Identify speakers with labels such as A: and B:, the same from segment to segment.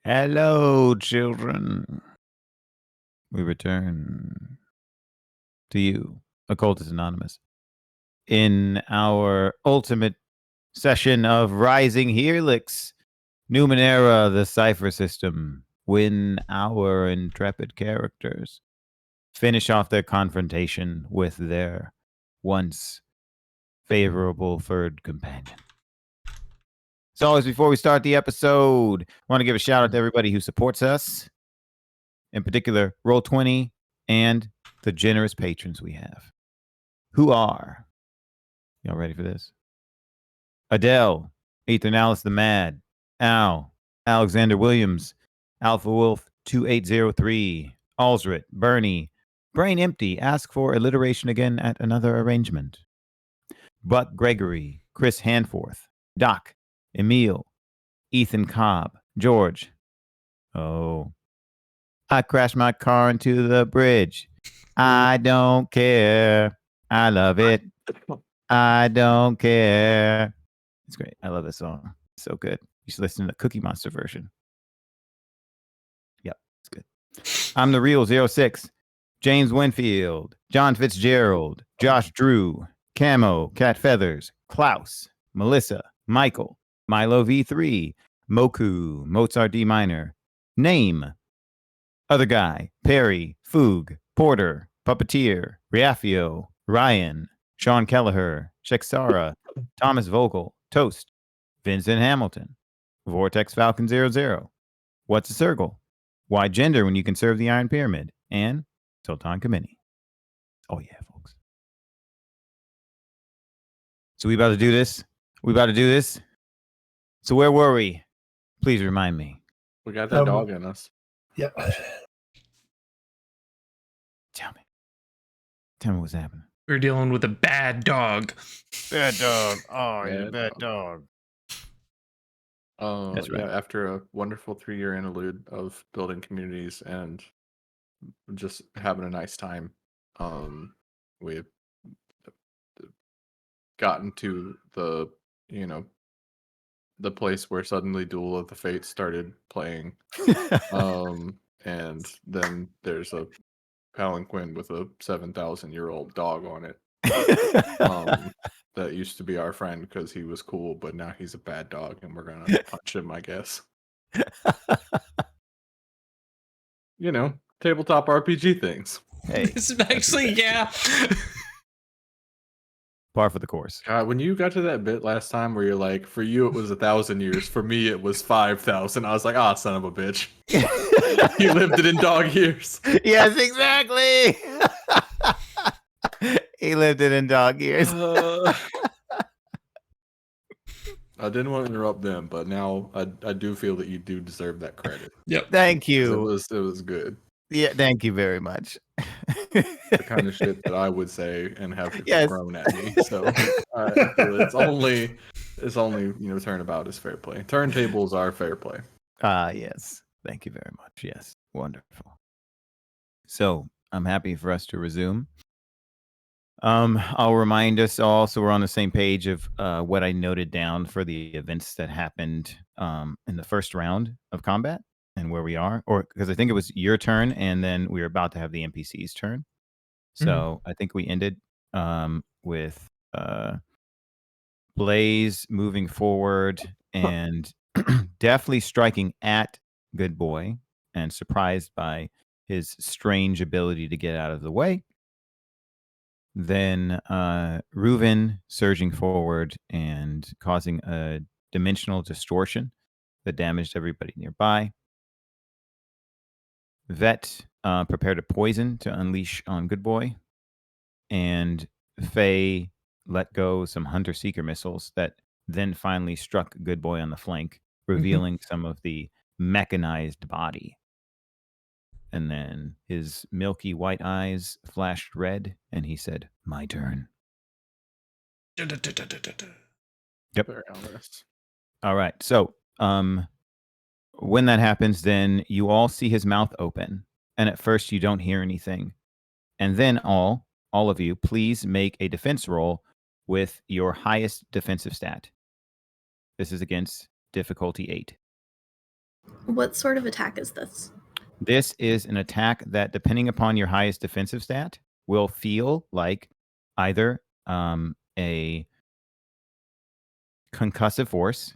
A: Hello, children. We return to you, Occultist Anonymous, in our ultimate session of Rising Helix, Numenera, the Cipher System, when our intrepid characters finish off their confrontation with their once favorable furred companion. As always, before we start the episode, I want to give a shout out to everybody who supports us, in particular, Roll20 and the generous patrons we have, who are, y'all ready for this? Adele, Ethan Alice the Mad, Al, Alexander Williams, Alpha Wolf 2803, Alsrit, Bernie, Brain Empty, ask for alliteration again at another arrangement. Buck Gregory, Chris Hanforth, Doc, Emil, Ethan Cobb, George. Oh, I crashed my car into the bridge. I don't care. I love it. I don't care. It's great. I love this song. It's so good. You should listen to the Cookie Monster version. Yep, it's good. I'm the Real 06. James Winfield, John Fitzgerald, Josh Drew, Camo, Cat Feathers, Klaus, Melissa, Michael, Milo V3, Moku, Mozart D minor, Name, Other Guy, Perry, Foog, Porter, Puppeteer, Riafio, Ryan, Sean Kelleher, Shexara, Thomas Vogel, Toast, Vincent Hamilton, Vortex Falcon 00, What's a Circle, Why Gender When You Can Serve the Iron Pyramid, and Sultan Kamini. Oh yeah, folks. So we about to do this? So where were we? Please remind me.
B: We got that dog in us.
C: Yeah.
A: Tell me what's happening.
D: We're dealing with a bad dog.
A: Bad dog. Oh, you're a bad dog.
B: That's right. Yeah, after a wonderful 3-year interlude of building communities and just having a nice time, we've gotten to the place where suddenly Duel of the Fates started playing. And then there's a palanquin with a 7,000-year-old dog on it. That used to be our friend because he was cool, but now he's a bad dog and we're gonna punch him, I guess. Tabletop RPG things.
A: Hey,
D: This is actually, yeah.
A: Par for the course.
B: God, when you got to that bit last time where you're like, for you it was 1,000 years, for me it was 5,000. I was like, son of a bitch. You lived it in dog years.
A: Yes, exactly. He lived it in dog years.
B: I didn't want to interrupt them, but now I do feel that you do deserve that credit.
D: Yep.
A: Thank you.
B: It was good.
A: Yeah, thank you very much.
B: The kind of shit that I would say and have people thrown at me. So it's only turnabout is fair play. Turntables are fair play.
A: Yes. Thank you very much. Yes. Wonderful. So I'm happy for us to resume. I'll remind us all so we're on the same page of what I noted down for the events that happened in the first round of combat and where we are, or because I think it was your turn and then we were about to have the NPC's turn. So I think we ended with Blaze moving forward and definitely striking at Good Boy and surprised by his strange ability to get out of the way. Then Reuven surging forward and causing a dimensional distortion that damaged everybody nearby. Vette prepared a poison to unleash on Good Boy. And Faye let go some Hunter-Seeker missiles that then finally struck Good Boy on the flank, revealing some of the mechanized body. And then his milky white eyes flashed red, and he said, "My turn." Yep.
B: Very honest.
A: All right. So, when that happens, then you all see his mouth open, and at first you don't hear anything. And then all of you, please make a defense roll with your highest defensive stat. This is against difficulty 8.
C: What sort of attack is this?
A: This is an attack that, depending upon your highest defensive stat, will feel like either a concussive force,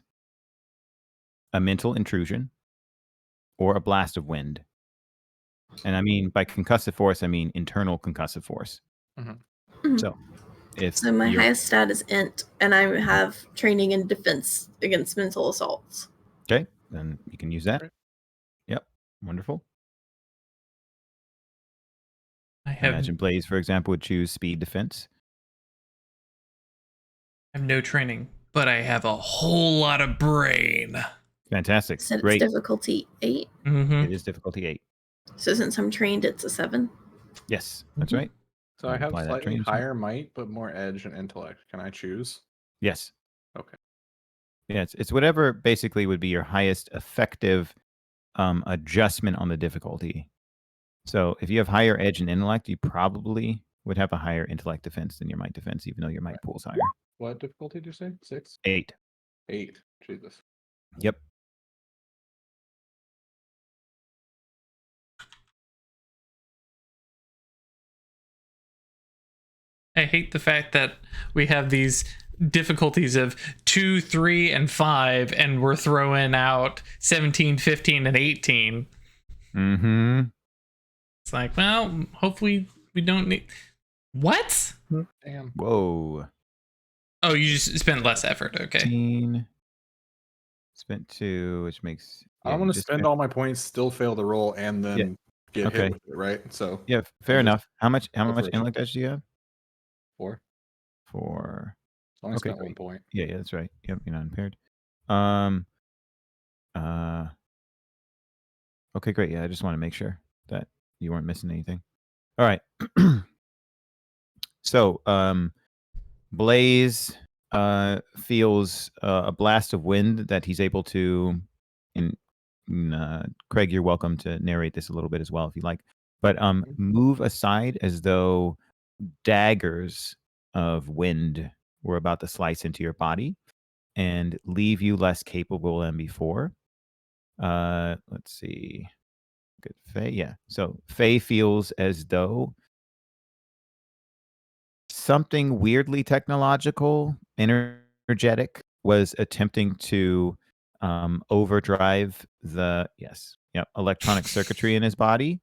A: a mental intrusion, or a blast of wind. And I mean, by concussive force, I mean internal concussive force.
C: Mhm.
A: So if
C: So my
A: you're-
C: highest stat is int, and I have training in defense against mental assaults.
A: Okay, then you can use that.
B: Right.
A: Yep, wonderful.
D: I
A: I
D: have,
A: imagine Blaze, for example, would choose speed defense.
D: I have no training, but I have a whole lot of brain.
A: Fantastic.
C: Said it's
A: Great.
C: difficulty 8.
D: Mm-hmm.
A: It is difficulty 8.
C: So since I'm trained, it's a 7.
A: Yes, that's
D: Mhm.
A: right.
B: So I have
A: Apply that
B: slightly
A: training to it.
B: higher might, but more edge and intellect. Can I choose?
A: Yes.
B: Okay.
A: Yeah, it's whatever basically would be your highest effective adjustment on the difficulty. So if you have higher edge and intellect, you probably would have a higher intellect defense than your might defense, even though your might pool's higher.
B: What difficulty did you say? 6?
A: 8.
B: 8. Jesus.
A: Yep.
D: I hate the fact that we have these difficulties of 2, 3, and 5, and we're throwing out 17, 15, and 18.
A: Mm-hmm.
D: It's like, well, hopefully we don't need. What?
B: Damn.
A: Whoa.
D: Oh, you just spent less effort. Okay.
A: 15. Spent 2, which makes...
B: I don't want to spend all my points, still fail the roll, and then get
A: Okay.
B: hit with it, right? So
A: Yeah, fair
B: I'll just
A: enough. How much
B: go for it.
A: intellect edge do you have?
B: 4.
A: 4.
B: I only
A: Okay,
B: spent
A: great.
B: 1 point.
A: Yeah, that's right. Yep, you're not impaired. Okay, great. Yeah, I just want to make sure that you weren't missing anything. All right. So, Blaze feels a blast of wind that he's able to. Craig, you're welcome to narrate this a little bit as well if you like. But move aside as though daggers of wind were about to slice into your body and leave you less capable than before. Let's see. Good. Faye, yeah. So Faye feels as though something weirdly technological, energetic, was attempting to overdrive the electronic circuitry in his body.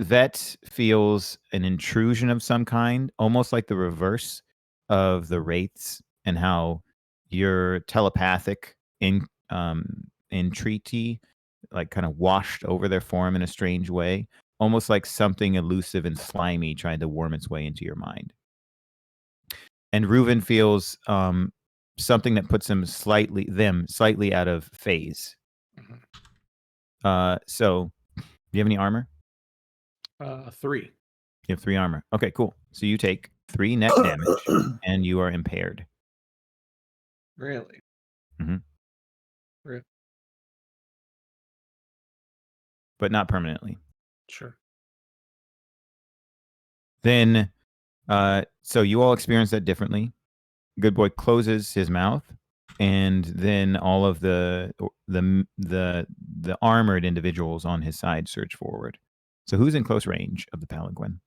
A: Vette feels an intrusion of some kind, almost like the reverse of the wraiths, and how your telepathic entreaty like kind of washed over their form in a strange way, almost like something elusive and slimy trying to worm its way into your mind. And Reuven feels something that puts them slightly out of phase. So, do you have any armor?
B: 3.
A: You have 3 armor. Okay, cool. So you take 3 net damage, and you are impaired.
B: Really?
A: Mhm.
B: Really?
A: But not permanently.
B: Sure.
A: Then, so you all experience that differently. Good Boy closes his mouth, and then all of the armored individuals on his side surge forward. So who's in close range of the palanquin?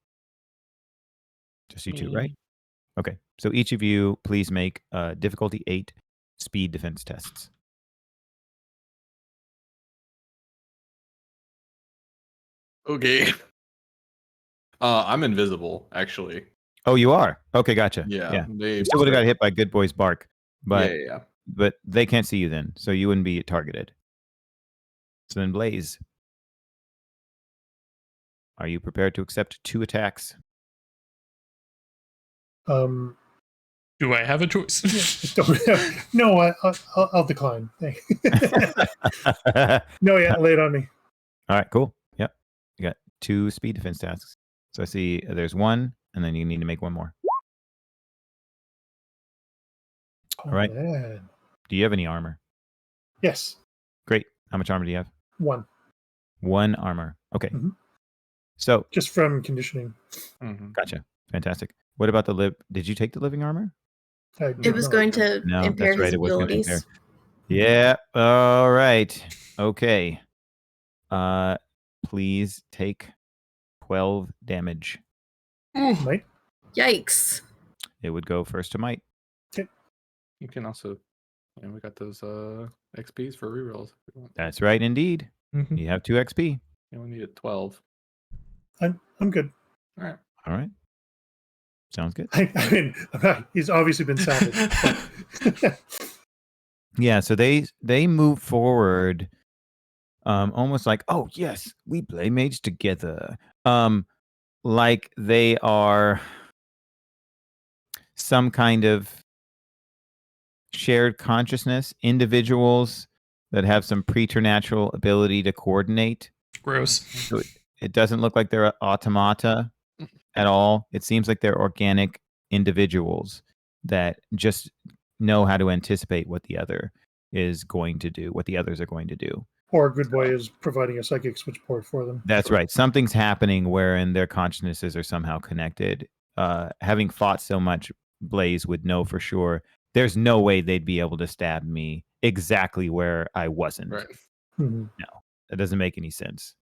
A: Just you two, right? Okay. So each of you, please make difficulty 8 speed defense tests.
B: Okay. I'm invisible, actually.
A: Oh, you are? Okay, gotcha.
B: Yeah.
A: You still would have got hit by Good Boy's bark, but
B: yeah.
A: but they can't see you then, so you wouldn't be targeted. So then, Blaze, are you prepared to accept 2 attacks?
D: Do I have a choice?
E: No, I'll decline. No, yeah, lay it on me.
A: All right, cool. Yep. You got 2 speed defense tasks. So I see there's 1, and then you need to make 1 more. All right.
E: Man.
A: Do you have any armor?
E: Yes.
A: Great. How much armor do you have?
E: 1.
A: 1 armor. Okay.
E: Mhm.
A: So
E: Just from conditioning.
A: gotcha. Fantastic. What about the did you take the living armor?
E: I did
C: It was
E: not.
C: going to
A: No,
C: impair
A: that's right.
C: his
A: It was going to
C: abilities.
A: impair. Yeah. All right. Okay. Please take 12 damage.
E: Might.
C: Yikes.
A: It would go first to Might.
B: You can also, we got those XPs for rerolls. If you want.
A: That's right, indeed.
D: Mhm.
A: You have 2 XP.
B: You only needed 12.
E: I'm good.
B: All right.
A: All right. Sounds good.
E: I mean, he's obviously been savage. But
A: Yeah, so they move forward almost like, oh yes, we play mage together. Like they are some kind of shared consciousness, individuals that have some preternatural ability to coordinate.
D: Gross.
A: So it doesn't look like they're automata at all. It seems like they're organic individuals that just know how to anticipate what the other is going to do, what the others are going to do.
E: or Good Boy is providing a psychic switchboard for them.
A: That's right. Something's happening wherein their consciousnesses are somehow connected. Having fought so much, Blaze would know for sure there's no way they'd be able to stab me exactly where I wasn't.
B: Right.
E: Mhm.
A: That doesn't make any sense.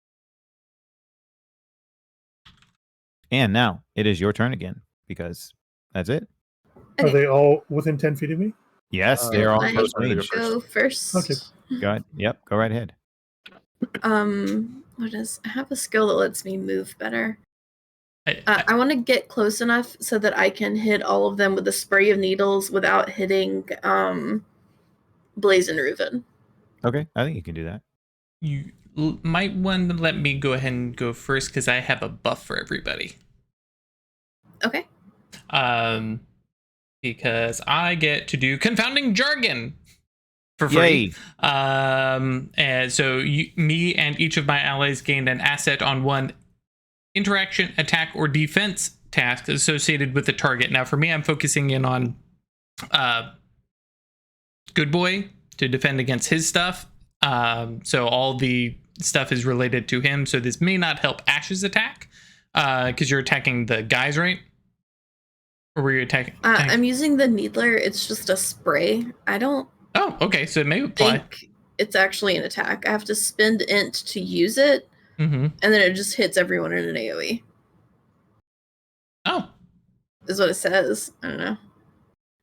A: And now it is your turn again, because that's it.
E: Are
C: Okay.
E: they all within 10 feet of me?
A: Yes,
B: Uh,
A: they're all
C: I
A: close
B: ready to
A: range.
C: go first.
E: Okay.
A: Go ahead. Yep, go right ahead.
C: I have a skill that lets me move better.
D: I-
C: I want to get close enough so that I can hit all of them with a spray of needles without hitting Blaze and Reuven.
A: Okay, I think you can do that.
D: You might want to let me go ahead and go first because I have a buff for everybody.
C: Okay.
D: Because I get to do confounding jargon for free.
A: Yay.
D: And so me and each of my allies gained an asset on one interaction, attack, or defense task associated with the target. Now, for me, I'm focusing in on Good Boy to defend against his stuff. So all the stuff is related to him. So this may not help Ash's attack because you're attacking the guys, right? Or were you attacking?
C: I'm using the Needler. It's just a spray. I don't
D: Oh, okay. So it may apply.
C: think it's actually an attack. I have to spend int to use it,
D: Mm-hmm.
C: and then it just hits everyone in an AoE.
D: Oh,
C: Is what it says. I don't know.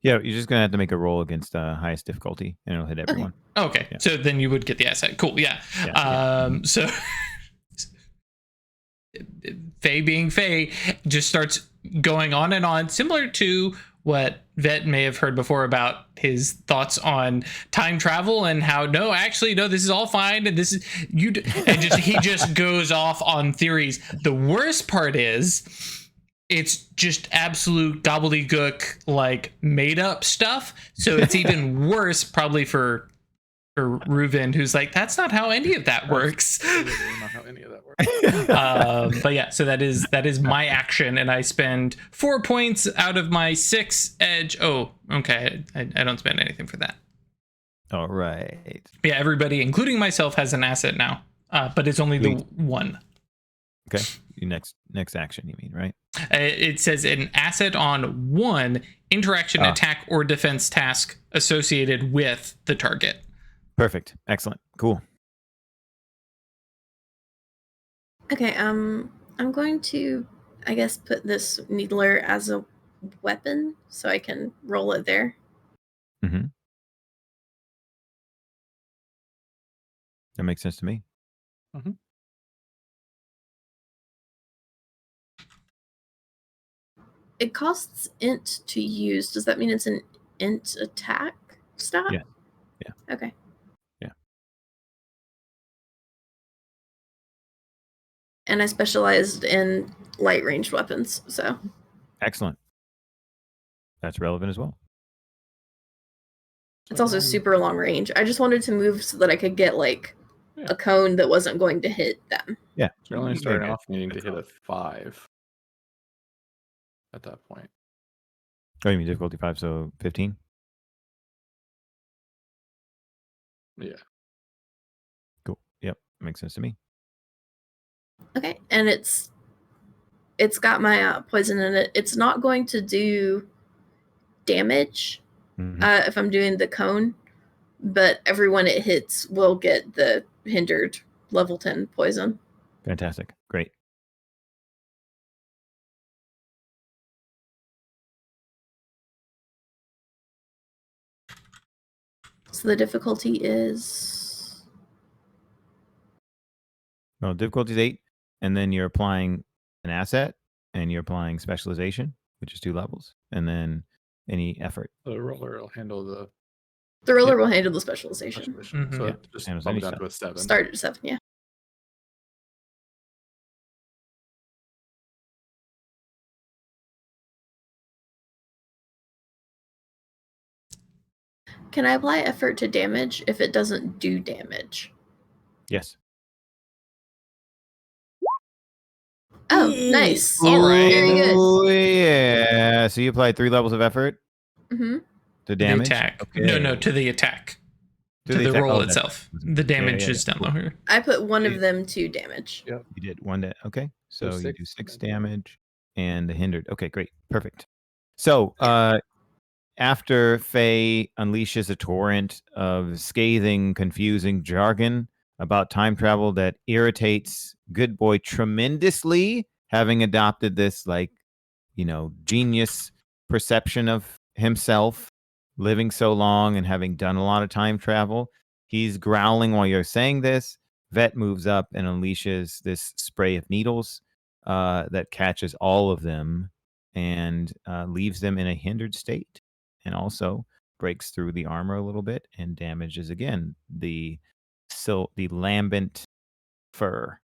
A: Yeah, you're just going to have to make a roll against highest difficulty, and it'll hit everyone.
D: okay.
A: Yeah.
D: So then you would get the asset. Cool. Yeah. So Faye being Faye just starts going on and on, similar to what Vette may have heard before about his thoughts on time travel and how no, this is all fine and this is he just goes off on theories. The worst part is it's just absolute gobbledygook, like made up stuff. So it's even worse probably for Reuven, who's like, that's not how any of that works.
B: That's literally not how any of that works.
D: But yeah, so that is my action, and I spend 4 points out of my 6 edge. Oh, okay. I don't spend anything for that.
A: All right.
D: Yeah, everybody, including myself, has an asset now, but it's only the one.
A: Okay. Your next action, you mean, right?
D: It says an asset on one interaction, attack, or defense task associated with the target.
A: Perfect. Excellent. Cool.
C: Okay. I'm going to, I guess, put this Needler as a weapon so I can roll it there.
A: Mm-hmm. That makes sense to me.
B: Mm-hmm.
C: It costs int to use. Does that mean it's an int attack stat?
A: Yeah. Yeah.
C: Okay.
A: Yeah.
C: And I specialized in light ranged weapons, so.
A: Excellent. That's relevant as well.
C: It's also super long range. I just wanted to move so that I could get like
B: Yeah.
C: a cone that wasn't going to hit them.
A: Yeah.
B: You're only
A: You
B: starting
A: made it.
B: off needing to hit a 5 at that point.
A: Oh, you mean difficulty 5, so 15?
B: Yeah.
A: Cool. Yep. Makes sense to me.
C: Okay, and it's got my poison in it. It's not going to do damage
A: Mhm.
C: if I'm doing the cone, but everyone it hits will get the hindered level 10 poison.
A: Fantastic. Great.
C: So the difficulty is...
A: Well, difficulty is 8, and then you're applying an asset, and you're applying specialization, which is 2 levels, and then any effort.
B: The roller will handle the
C: The roller will handle the specialization.
B: specialization. So
A: Yeah.
B: just
A: Handles
B: bump
A: any
B: it down
A: stuff.
B: to a 7.
C: Start at 7, yeah. Can I apply effort to damage if it doesn't do damage?
A: Yes.
C: Oh, nice.
D: All right.
C: Very good.
A: Oh, yeah. So you applied 3 levels of effort
C: Mm-hmm.
A: to
D: The
A: damage?
D: attack.
A: Okay.
D: No, to the attack. To the
A: attack.
D: roll
A: Oh, that's-
D: itself. The damage
A: yeah,
D: is down
A: cool.
D: lower.
C: I put one
A: Yeah.
C: of them to damage.
B: Yeah.
A: You did 1 okay. So you do
B: 6
A: 6 damage and the hindered. Okay, great. Perfect. So after Faye unleashes a torrent of scathing, confusing jargon about time travel that irritates Good Boy tremendously, having adopted this genius perception of himself, living so long and having done a lot of time travel, he's growling while you're saying this. Vette moves up and unleashes this spray of needles that catches all of them and leaves them in a hindered state, and also breaks through the armor a little bit and damages again the lambent fur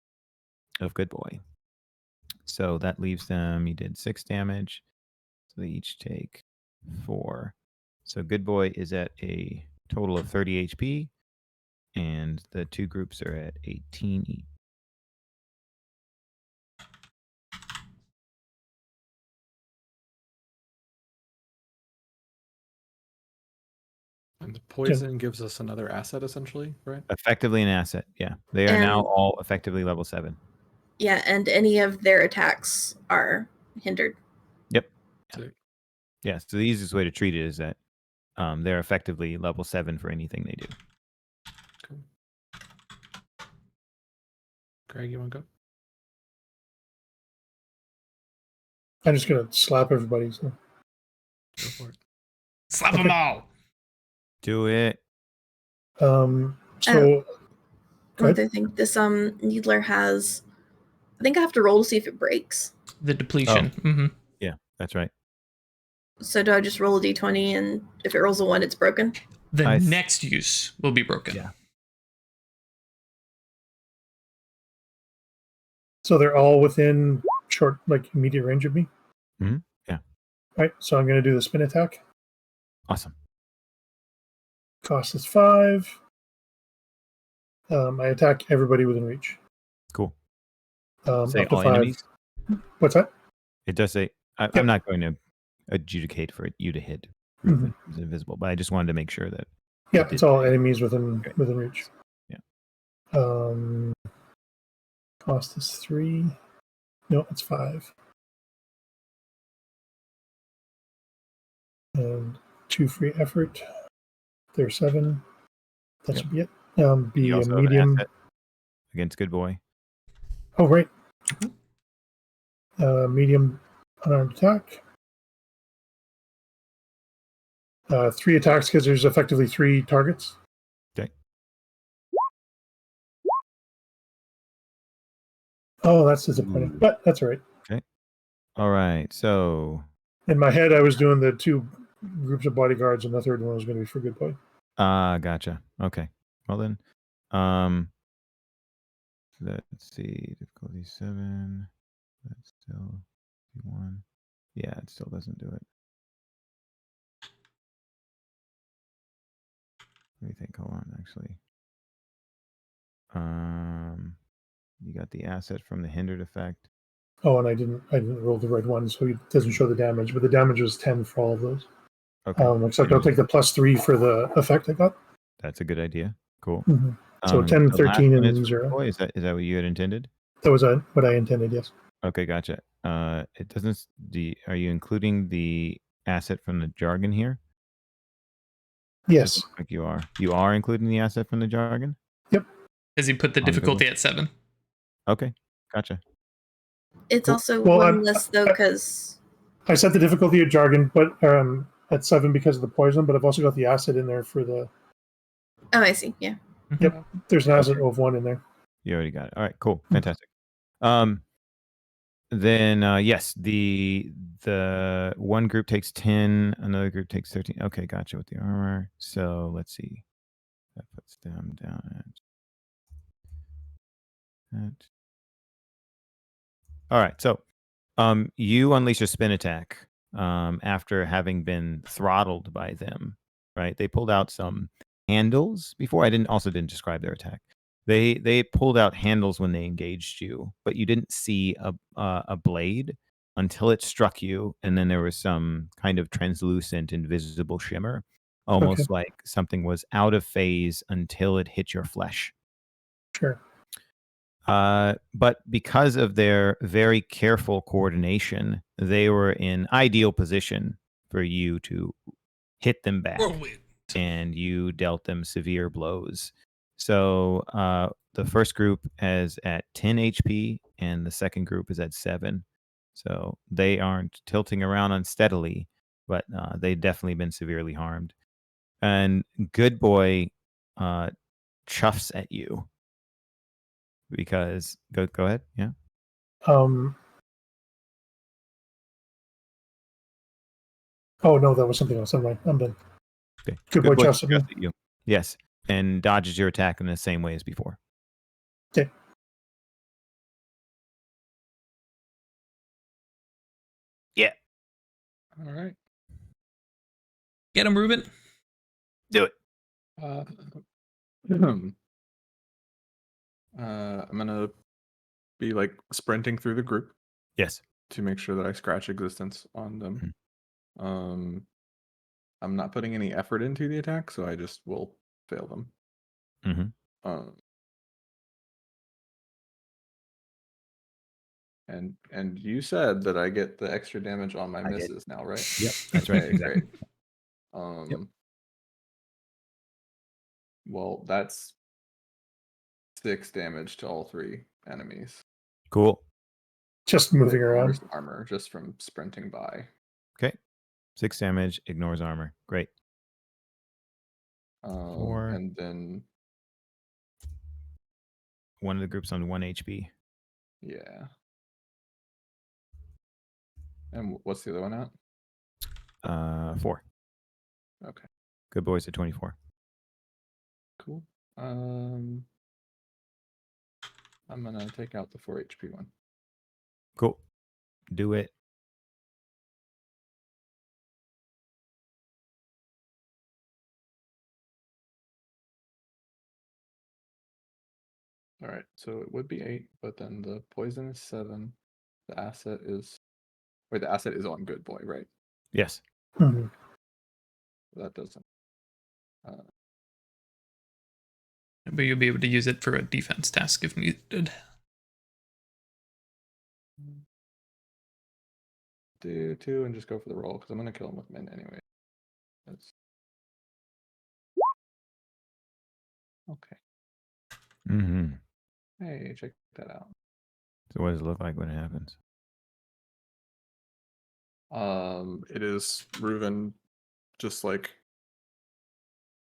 A: of Good Boy. So that leaves them, he did 6 damage. So they each take 4. So Good Boy is at a total of 30 HP, and the 2 groups are at 18 each.
B: And the poison gives us another asset, essentially, right?
A: Effectively an asset, yeah. They are now
C: And-
A: all effectively level 7.
C: Yeah, and any of their attacks are hindered.
A: Yep.
B: Sick.
A: Yeah, so the easiest way to treat it is that they're effectively level 7 for anything they do.
B: Cool. Greg, you want to go?
E: I'm just gonna slap everybody. So.
B: Go for it.
D: Slap them all.
A: Do it.
E: So
C: One
E: Good.
C: other thing, this needler has, I think I have to roll to see if it breaks.
D: The depletion. Mm-hmm.
A: Yeah, that's right.
C: So do I just roll a d20 and if it rolls a 1, it's broken?
D: The
A: I th-
D: next use will be broken.
A: Yeah.
E: So they're all within short, immediate range of me.
A: Mhm. Yeah.
E: All right. So I'm going to do the spin attack.
A: Awesome.
E: Cost is 5. I attack everybody within reach.
A: Cool.
E: Up
A: Say
E: to
A: all
E: 5.
A: enemies.
E: What's that?
A: It does say,
E: Yep.
A: I'm not going to adjudicate for you to hit.
E: Mhm.
A: It's invisible, but I just wanted to make sure that.
E: Yeah,
A: did
E: it's all
A: say-
E: enemies within
A: Great.
E: reach.
A: Yeah.
E: Cost is 3. No, it's 5. And 2 free effort. There's 7. That
A: Yep.
E: should be it. Be
A: You
E: a
A: also have an
E: medium.
A: asset against Good Boy.
E: Oh, right. Medium unarmed attack. 3 attacks because there's effectively 3 targets.
A: Okay.
E: Oh, that's disappointing.
A: Ooh.
E: But that's all right.
A: All right. So,
E: In my head, I was doing the 2 groups of bodyguards, and the third one was going to be for Good Boy.
A: gotcha. Okay. Well then, let's see. Difficulty 7. That's still 1. Yeah, it still doesn't do it. Let me think. Hold on, actually. You got the asset from the hindered effect.
E: Oh, and I didn't roll the right one, so it doesn't show the damage. But the damage was 10 for all of those.
A: Okay.
E: Except I'll take the +3 for the effect I got.
A: That's a good idea. Cool.
E: Mhm. So 10,
A: the last
E: 13,
A: one
E: and
A: is for
E: 0.
A: Good Boy? Is that what you had intended?
E: That was what I intended. Yes.
A: Okay, gotcha. It doesn't. Are you including the asset from the jargon here?
E: Yes.
A: Like you are. You are including the asset from the jargon?
D: As he put the
A: On good
D: difficulty
A: one.
D: at 7.
A: Okay. Gotcha.
C: It's
E: Cool.
C: also
E: Well,
C: one less though, because
E: I set the difficulty of jargon, but at 7 because of the poison. But I've also got the acid in there for the.
C: oh, I see. Yeah.
E: Yep. There's an acid of 1 in there.
A: You already got it. All right, cool. Fantastic. Then yes, the one group takes 10, another group takes 13. Okay, gotcha with the armor. So let's see. That puts them down at that. All right, so you unleash a spin attack after having been throttled by them, right? They pulled out some handles before. I didn't describe their attack. They pulled out handles when they engaged you, but you didn't see a blade until it struck you, and then there was some kind of translucent, invisible shimmer, almost like something was out of phase until it hit your flesh.
E: Sure.
A: But because of their very careful coordination, they were in ideal position for you to hit them back, and you dealt them severe blows. So the first group is at 10 HP, and the second group is at 7. So they aren't tilting around unsteadily, but they've definitely been severely harmed. And Good Boy chuffs at you. Because go ahead, yeah.
E: Oh no, that was something else. I'm done.
A: Okay.
E: Good boy chuffs
A: chuffs at you. Yes, and dodges your attack in the same way as before.
E: Okay.
A: Yeah.
B: All right.
D: Get him, Ruben.
A: Do it.
B: I'm gonna be like sprinting through the group
A: Yes.
B: to make sure that I scratch existence on them. I'm not putting any effort into the attack, so I just will fail them. And you said that I get the extra damage on my misses now, right?
A: Yep, that's right.
B: Okay, great. Well, that's 6 damage to all 3 enemies.
A: Cool.
E: Just moving around.
B: Ignores armor just from sprinting by.
A: Okay. 6 damage, ignores armor. Great. 4.
B: And then
A: one of the groups on 1 HP.
B: Yeah. And what's the other one at?
A: 4.
B: Okay.
A: Good Boy's at 24.
B: Cool. I'm gonna take out the 4 HP one.
A: Cool. Do it.
B: All right, so it would be 8, but then the poison is 7. The asset is the asset is on Good Boy, right?
A: Yes.
E: Mhm.
B: That doesn't.
D: But you'll be able to use it for a defense task if needed.
B: Do 2 and just go for the roll because I'm gonna kill him with min anyway. That's okay. Hey, check that out.
A: So what does it look like when it happens?
B: It is Reuven just like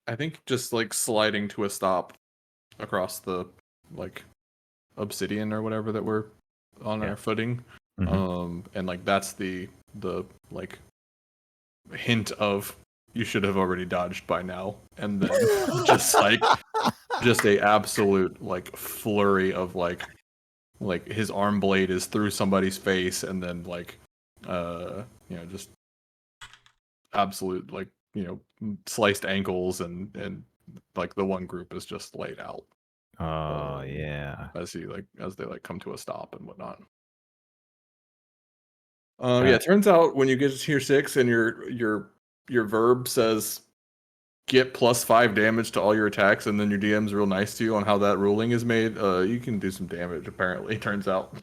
B: I think just like sliding to a stop across the like obsidian or whatever that we're on our footing. And like that's the like hint of you should have already dodged by now. And then just a absolute like flurry of like his arm blade is through somebody's face and then like just absolute like sliced ankles and like the one group is just laid out.
A: Oh yeah.
B: As they come to a stop and whatnot. Yeah, it turns out when you get to tier 6 and your verb says get +5 damage to all your attacks, and then your DM's real nice to you on how that ruling is made, you can do some damage, apparently, it turns out.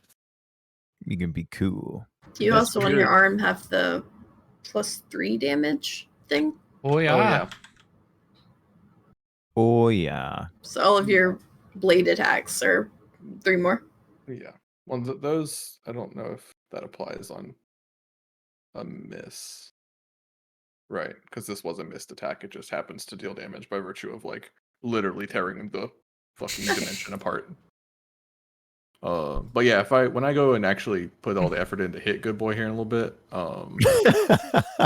A: You can be cool.
C: Do you also on your arm have the +3 damage thing?
D: Oh yeah.
A: Oh yeah.
C: So all of your blade attacks are 3 more.
B: Yeah. Well, those I don't know if that applies on a miss. Right, because this was a missed attack. It just happens to deal damage by virtue of like literally tearing the fucking dimension apart. But yeah, when I go and actually put all the effort in to hit Good Boy here in a little bit,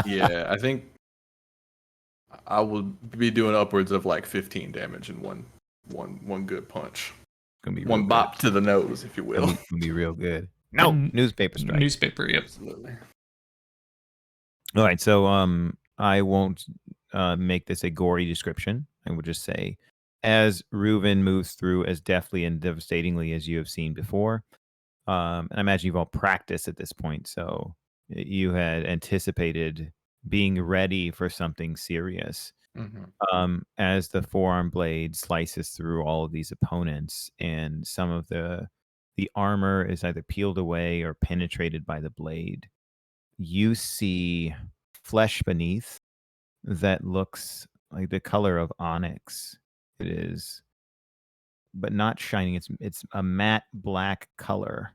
B: yeah, I think I will be doing upwards of like 15 damage in one good punch.
A: Gonna be
B: One
A: real
B: bop
A: good.
B: to the nose, if you will.
A: Gonna be real good. No, newspaper strike.
D: Newspaper, yep.
B: Absolutely.
A: All right, so I won't make this a gory description. I would just say, as Reuven moves through as deftly and devastatingly as you have seen before, and I imagine you've all practiced at this point, so you had anticipated being ready for something serious. As the forearm blade slices through all of these opponents, and some of the armor is either peeled away or penetrated by the blade, you see flesh beneath that looks like the color of onyx. It is, but not shining. It's a matte black color,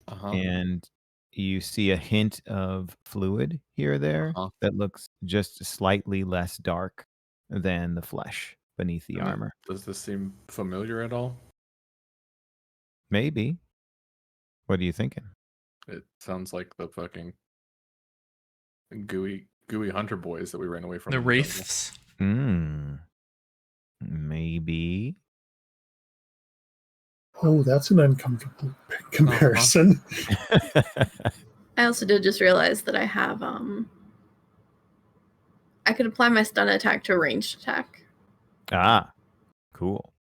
A: and you see a hint of fluid here or there that looks just slightly less dark than the flesh beneath the armor.
B: Does this seem familiar at all?
A: Maybe. What are you thinking?
B: It sounds like the fucking gooey hunter boys that we ran away from.
D: The
B: in jungle.
D: wraiths.
A: Maybe.
E: Oh, that's an uncomfortable comparison.
C: I also did just realize that I have I could apply my stun attack to a ranged attack,
A: Ah, cool.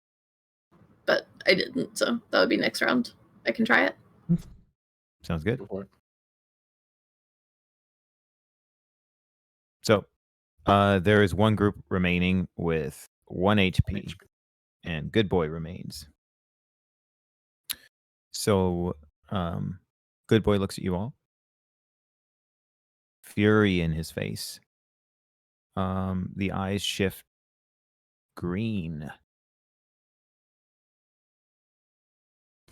C: but I didn't, so that would be next round. I can try it.
A: Sounds good.
B: Go for it.
A: So, there is one group remaining with 1 HP, and Good Boy remains. So, Good Boy looks at you all. Fury in his face. The eyes shift green.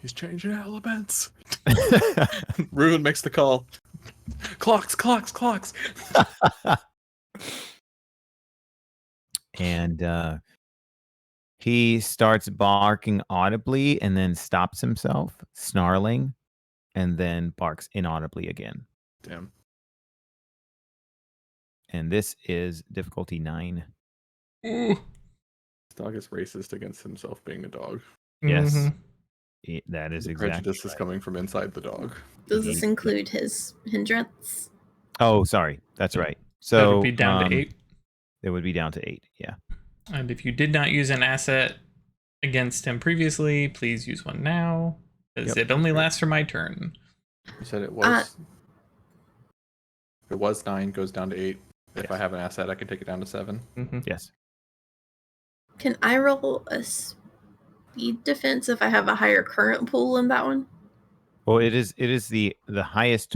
B: He's changing elements. Reuven makes the call. Clocks.
A: And he starts barking audibly and then stops himself, snarling, and then barks inaudibly again.
B: Damn.
A: And this is difficulty 9.
D: Ooh.
B: This dog is racist against himself being a dog.
A: Yes.
D: Mhm.
A: That is
B: The
A: exactly
B: prejudice is
A: right.
B: coming from inside the dog.
C: Does this include his hindrance?
A: Oh, sorry. That's right.
D: So it
A: So
D: would be down to 8.
A: It would be down to 8. Yeah.
D: And if you did not use an asset against him previously, please use one now, because it only lasts for my turn.
B: You said it was. It was 9, goes down to 8. If I have an asset, I can take it down to 7.
D: Mm-hmm.
A: Yes.
C: Can I roll a speed defense if I have a higher current pool in that one?
A: Well, it is the highest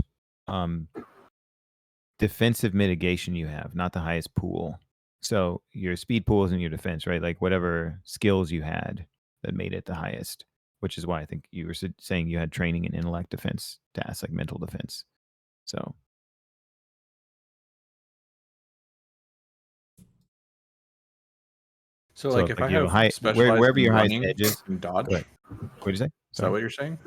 A: defensive mitigation you have, not the highest pool. So your speed pool isn't your defense, right? Like whatever skills you had that made it the highest, which is why I think you were saying you had training in intellect defense tasks, like mental defense. So.
B: So like if I have
A: wherever your highest
B: running
A: edge is,
B: and dodge.
A: what did you say?
B: Is that what you're saying?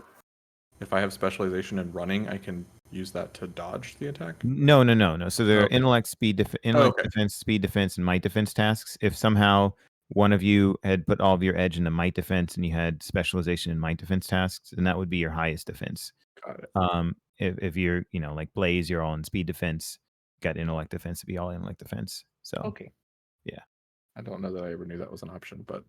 B: If I have specialization in running, I can use that to dodge the attack?
A: No. So there are intellect, defense, speed defense, and might defense tasks. If somehow one of you had put all of your edge into might defense and you had specialization in might defense tasks, then that would be your highest defense.
B: Got it.
A: If you're, like Blaze, you're all in speed defense, got intellect defense to be all intellect defense. So
B: okay.
A: Yeah.
B: I don't know that I ever knew that was an option, but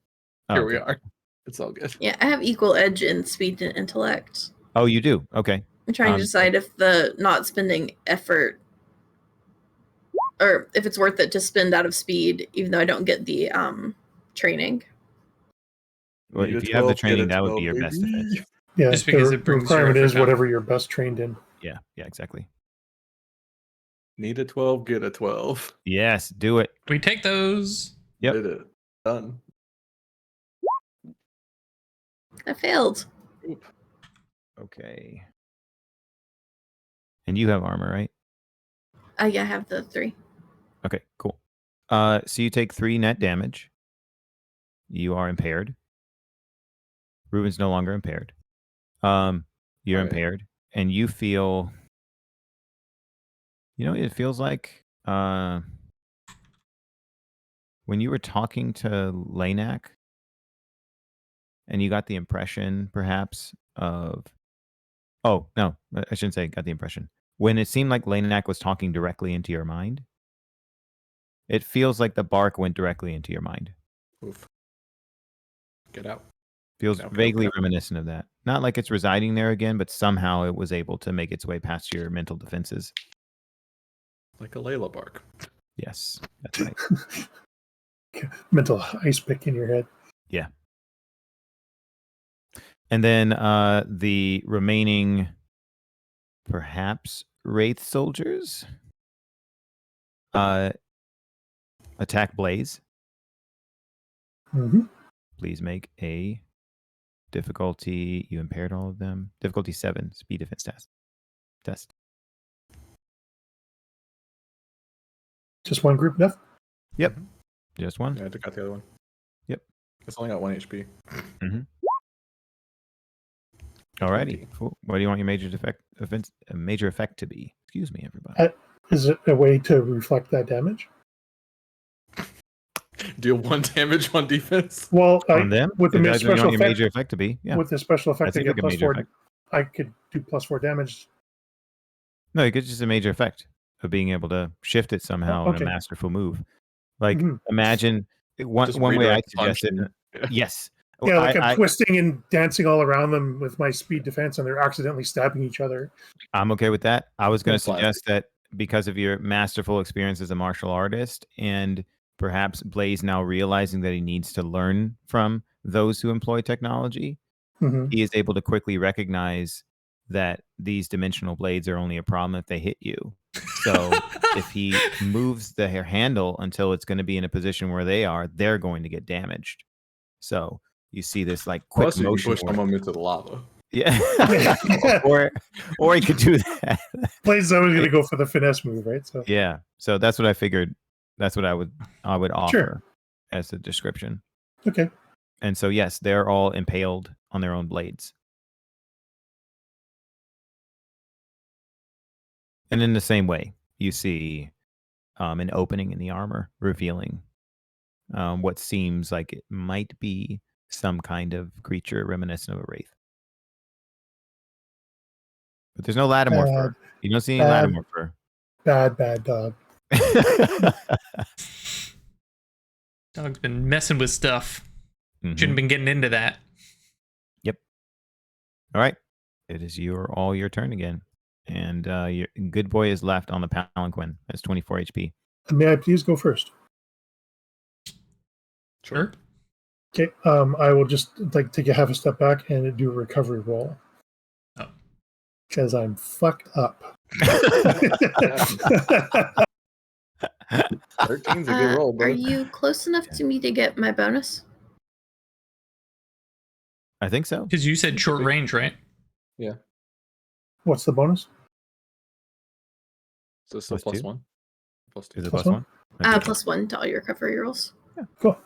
B: here we are. It's all good.
C: Yeah, I have equal edge in speed and intellect.
A: Oh, you do? Okay.
C: I'm trying to decide if the not spending effort, or if it's worth it to spend out of speed, even though I don't get the training.
A: Well, if you have the training, that would be your best defense.
E: Yeah,
D: Just because
E: the
D: it brings
E: requirement
D: your
E: is
D: effort
E: whatever you're best trained in.
A: Yeah, exactly.
B: Need a 12, get a 12.
A: Yes, do it.
D: We take those.
A: Yep.
B: Did it. Done.
C: I failed.
B: Oop.
A: Okay. And you have armor, right?
C: Yeah, I have the 3.
A: Okay, cool. So you take 3 net damage. You are impaired. Ruben's no longer impaired. You're
B: Right.
A: impaired, and you feel. You know, it feels like when you were talking to Lanak, and you got the impression, perhaps, of. Oh no, I shouldn't say got the impression. When it seemed like Lanak was talking directly into your mind, it feels like the bark went directly into your mind.
B: Oof. Get out.
A: Feels
B: Get out,
A: vaguely
B: get out.
A: reminiscent of that. Not like it's residing there again, but somehow it was able to make its way past your mental defenses.
B: Like a Layla bark.
A: Yes, that's right.
E: Mental ice pick in your head.
A: Yeah. And then the remaining, perhaps, Wraith soldiers attack Blaze.
E: Mm-hmm.
A: Please make a difficulty. You impaired all of them. Difficulty 7, speed defense test.
E: Just one group enough?
A: Yep. Just one.
B: Yeah, I took out the other one.
A: Yep.
B: It's only got 1 HP.
A: Mm-hmm. Alrighty. Cool. What do you want your major effect to be? Excuse me, everybody.
E: Is it a way to reflect that damage?
B: Deal 1 damage on defense.
E: Well,
A: On them?
E: with the
A: If that's what you
E: special
A: want your
E: effect,
A: major effect to be. Yeah.
E: with the special effect,
A: That
E: I
A: seems
E: get
A: like a major
E: +4.
A: effect.
E: I could do +4 damage.
A: No, it gets just a major effect of being able to shift it somehow in a
E: okay.
A: masterful move. Like,
E: Mhm.
A: imagine
B: Just
A: one way I
B: redirect the
A: suggested.
B: function. Yeah.
A: Yes.
E: Yeah, like I'm
A: I,
E: twisting and dancing all around them with my speed defense, and they're accidentally stabbing each other.
A: I'm okay with that. I was going to
B: That's
A: suggest that because of your masterful experience as a martial artist, and perhaps Blaze now realizing that he needs to learn from those who employ technology,
E: Mm-hmm.
A: he is able to quickly recognize that these dimensional blades are only a problem if they hit you. So if he moves the handle until it's going to be in a position where they are, they're going to get damaged. So you see this like quick
B: Plus, you can
A: motion.
B: push someone into the lava.
A: Yeah. or he could do that.
E: Blaze is always going to go for the finesse move, right? So
A: Yeah. So that's what I figured. That's what I would offer as a description.
E: Okay.
A: And so yes, they're all impaled on their own blades. And in the same way, you see an opening in the armor revealing what seems like it might be some kind of creature reminiscent of a wraith. But there's no Lattimore fur. You don't see any Lattimore fur.
E: Bad dog.
D: Dog's been messing with stuff.
A: Mhm.
D: Shouldn't have been getting into that.
A: Yep. All right. It is all your turn again. And your good boy is left on the palanquin. That's 24 HP.
E: May I please go first?
D: Sure.
E: Okay. I will just like take a half a step back and do a recovery roll.
D: Oh.
E: Because I'm fucked up.
B: 13's a good roll, bro.
C: Are you close enough to me to get my bonus?
A: I think so.
D: Because you said short range, right?
B: Yeah.
E: What's the bonus?
B: So it's still
A: +2?
B: +1. +2.
A: Is it
E: Plus
A: +1?
C: +1 to all your recovery rolls.
E: Yeah, cool.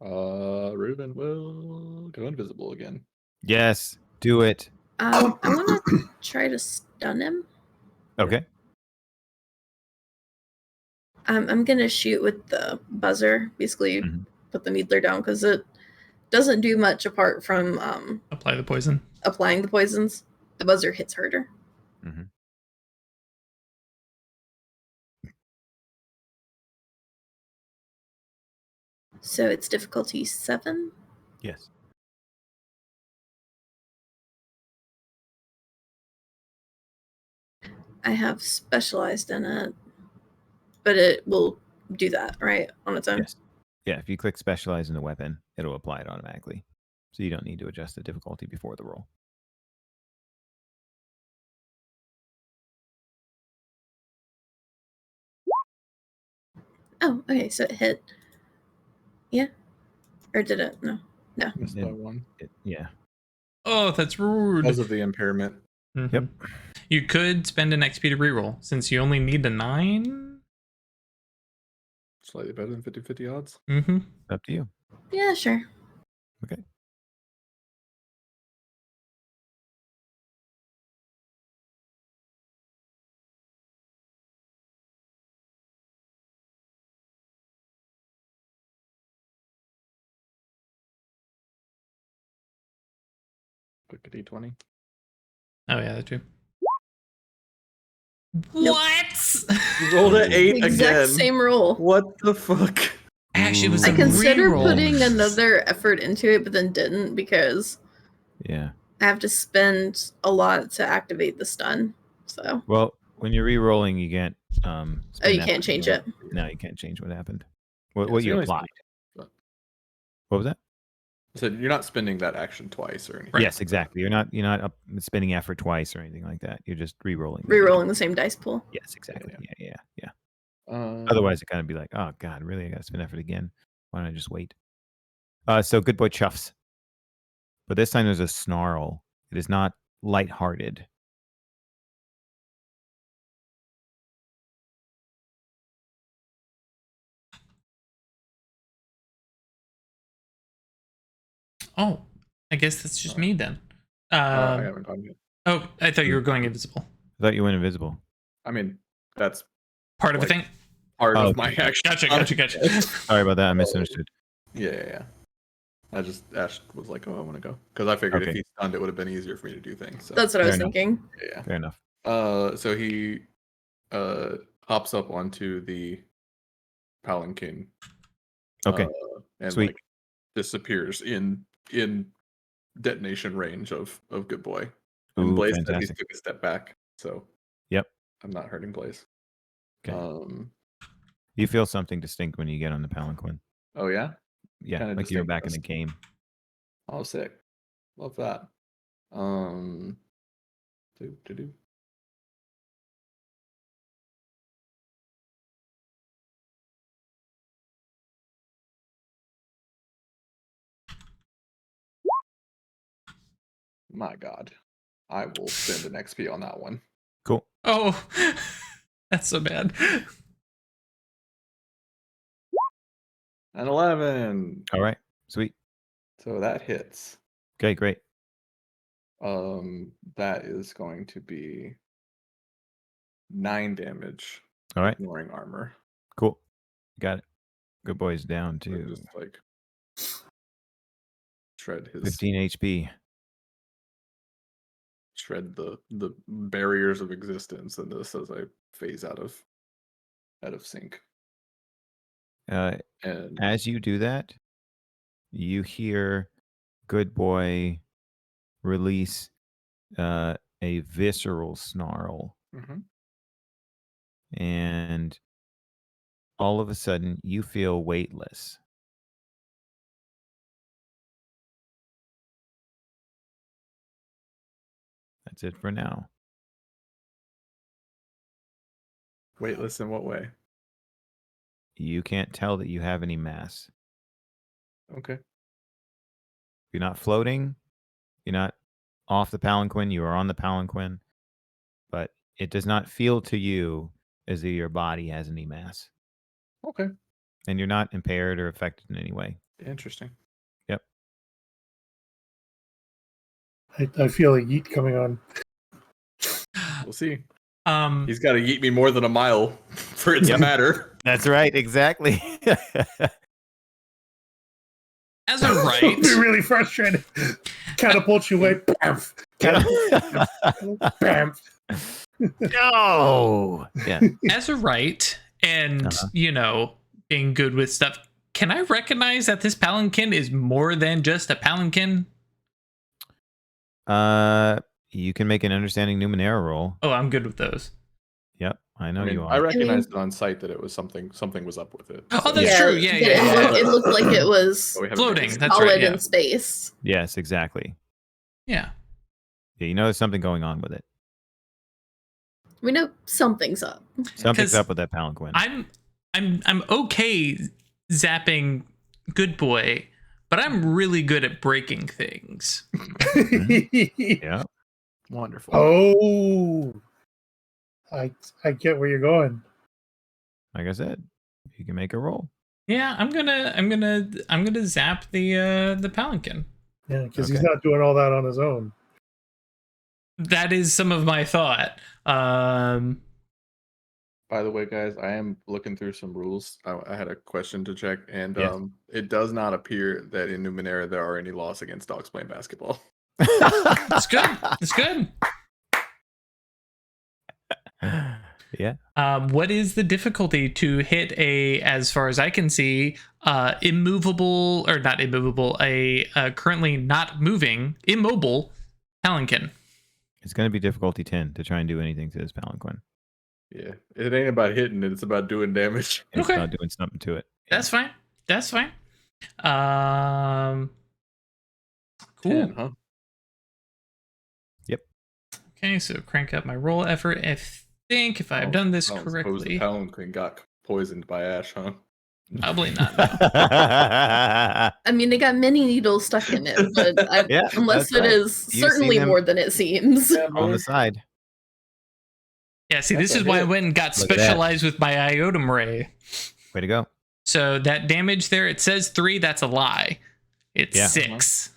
B: Ruben will go invisible again.
A: Yes. Do it.
C: I want to try to stun him.
A: Okay.
C: I'm going to shoot with the buzzer, basically put the needler down, because it doesn't do much apart from
D: Apply the poison.
C: applying the poisons. The buzzer hits harder.
A: Mm-hmm.
C: So it's difficulty 7.
A: Yes.
C: I have specialized in it, but it will do that, right, on its own?
A: Yes. Yeah, if you click specialize in the weapon, it'll apply it automatically. So you don't need to adjust the difficulty before the roll.
C: Oh, okay. So it hit. Yeah. Or did it? No.
B: Missed by one.
A: Yeah.
D: Oh, that's rude.
B: Because of the impairment.
D: Mhm.
A: Yep.
D: You could spend an XP to reroll since you only need a 9.
B: Slightly better than 50-50 odds.
D: Mm-hmm.
A: Up to you.
C: Yeah, sure.
A: Okay.
B: Quick a d20.
D: Oh yeah, that too.
C: Nope.
D: What?
B: You rolled an 8
C: Exact
B: again.
C: same roll.
B: What the fuck?
D: Actually, it was
C: I
D: a
C: considered
D: reroll.
C: putting another effort into it, but then didn't because
A: Yeah.
C: I have to spend a lot to activate the stun. So
A: Well, when you're re-rolling, you can't.
C: oh,
A: spend
C: you
A: that
C: can't change
A: again.
C: it.
A: No, you can't change what happened. What
B: Yeah, so
A: you
B: only
A: applied.
B: spend-
A: What was that?
B: So you're not spending that action twice or anything.
D: Right.
A: Yes, exactly. You're not up spending effort twice or anything like that. You're just re-rolling.
C: Rerolling the same dice pool.
A: Yes, exactly. Yeah.
B: Um,
A: Otherwise, it kind of be like, oh god, really? I got to spend effort again. Why don't I just wait? So good boy chuffs. But this time there's a snarl. It is not lighthearted.
D: Oh, I guess that's just me then.
B: I haven't gone yet.
D: Oh, I thought you were going invisible.
A: I thought you went invisible.
B: I mean, that's
D: Part of
B: Like-
D: the thing.
B: part
A: Oh,
B: of my action.
D: Gotcha.
A: Sorry about that. I misunderstood.
B: Yeah. Ash was like, oh, I want to go. Because I figured if
A: Okay.
B: he stunned, it would have been easier for me to do things. So.
C: That's what I was
A: Fair enough.
C: thinking.
B: Yeah.
A: Fair enough.
B: So he hops up onto the palanquin.
A: Okay.
B: And
A: Sweet.
B: like disappears in detonation range of Good Boy. And
A: Ooh,
B: Blaze said he
A: fantastic.
B: took a step back, so
A: Yep.
B: I'm not hurting Blaze.
A: Okay. You feel something distinct when you get on the palanquin.
B: Oh yeah?
A: Yeah,
B: Kinda
A: like you're back in the
B: distinctness.
A: game.
B: Oh sick. Love that. Do. My god. I will spend an XP on that one.
A: Cool.
D: Oh, that's so bad.
B: An 11.
A: All right. Sweet.
B: So that hits.
A: Okay, great.
B: That is going to be 9 damage.
A: All right.
B: Ignoring armor.
A: Cool. Got it. Good boy's down
B: So
A: to
B: just like shred his
A: 15 HP.
B: shred the barriers of existence in this as I phase out of sync. And
A: As you do that, you hear good boy release a visceral snarl,
B: Mhm.
A: and all of a sudden you feel weightless. That's it for now.
B: weightless in what way?
A: You can't tell that you have any mass.
B: Okay.
A: You're not floating. You're not off the palanquin. You are on the palanquin. But it does not feel to you as though your body has any mass.
B: Okay.
A: And you're not impaired or affected in any way.
B: Interesting.
A: Yep.
E: I feel a yeet coming on.
B: We'll see.
D: Um,
B: He's got to yeet me more than a mile for it to
A: Yep.
B: matter.
A: That's right. Exactly.
D: as a
E: It'll
D: right,
E: be really frustrating. Catapult you away. Bamf. Catapult. Bamf.
A: No. Yeah.
D: as a right, and
A: Uh-huh.
D: being good with stuff. Can I recognize that this palanquin is more than just a palanquin?
A: You can make an understanding Numenera roll.
D: Oh, I'm good with those.
A: Yep. I know
B: I mean,
A: you
B: I
A: are.
B: recognized it on sight that it was something was up with it.
D: Oh, that's true. Yeah,
C: but
D: yeah.
C: It looked like it was
B: But we haven't
D: Floating,
B: taken it.
D: that's
C: solid
D: right, yeah.
C: in space.
A: Yes, exactly.
D: Yeah.
A: Yeah, you know there's something going on with it.
C: We know something's up.
A: Something's
D: 'Cause
A: up with that palanquin.
D: I'm I'm okay zapping Good Boy, but I'm really good at breaking things.
A: Yeah.
B: Wonderful.
E: Oh, I get where you're going.
A: Like I said, you can make a roll.
D: Yeah, I'm gonna zap the Palanquin.
E: Yeah, because he's
A: Okay.
E: not doing all that on his own.
D: That is some of my thought.
B: By the way, guys, I am looking through some rules. I had a question to check, and
A: Yes.
B: it does not appear that in Numenera there are any laws against dogs playing basketball.
D: It's good. It's good.
A: Yeah.
D: What is the difficulty to hit as far as I can see, immovable or not immovable, a currently not moving, immobile Palanquin?
A: It's going to be difficulty 10 to try and do anything to this Palanquin.
B: Yeah, it ain't about hitting it; it's about doing damage.
A: It's
D: Okay.
A: about doing something to it.
D: That's fine. That's fine. Cool.
B: 10, huh?
A: Yep.
D: Okay, so crank up my roll effort. I think if I've done this
B: Suppose
D: correctly,
B: the Palanquin got poisoned by ash, huh?
D: probably not. No.
C: I mean, they got many needles stuck in it, but
A: Yeah,
C: unless
A: that's
C: it
A: right.
C: is
A: You see
C: certainly
A: them-
C: more than it seems.
E: Yeah,
A: On
E: brother.
A: the side.
D: Yeah, see,
B: That's
D: this
B: a
D: is why I
B: hit.
D: went and got
A: Look at that.
D: specialized with my iotum ray.
A: Way to go.
D: So that damage there, it says 3. That's a lie. It's
A: Yeah.
D: 6.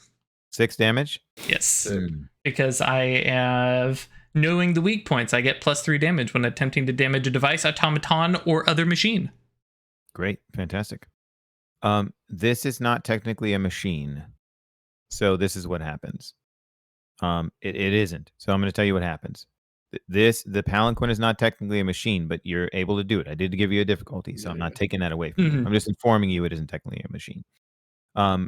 A: 6 damage.
D: Yes,
B: Sick.
D: because I have knowing the weak points. I get +3 damage when attempting to damage a device, automaton, or other machine.
A: Great. Fantastic. This is not technically a machine. So this is what happens. It isn't. So I'm going to tell you what happens. The Palanquin is not technically a machine, but you're able to do it. I did give you a difficulty, so I'm not taking that away from you.
D: Mhm.
A: I'm just informing you it isn't technically a machine.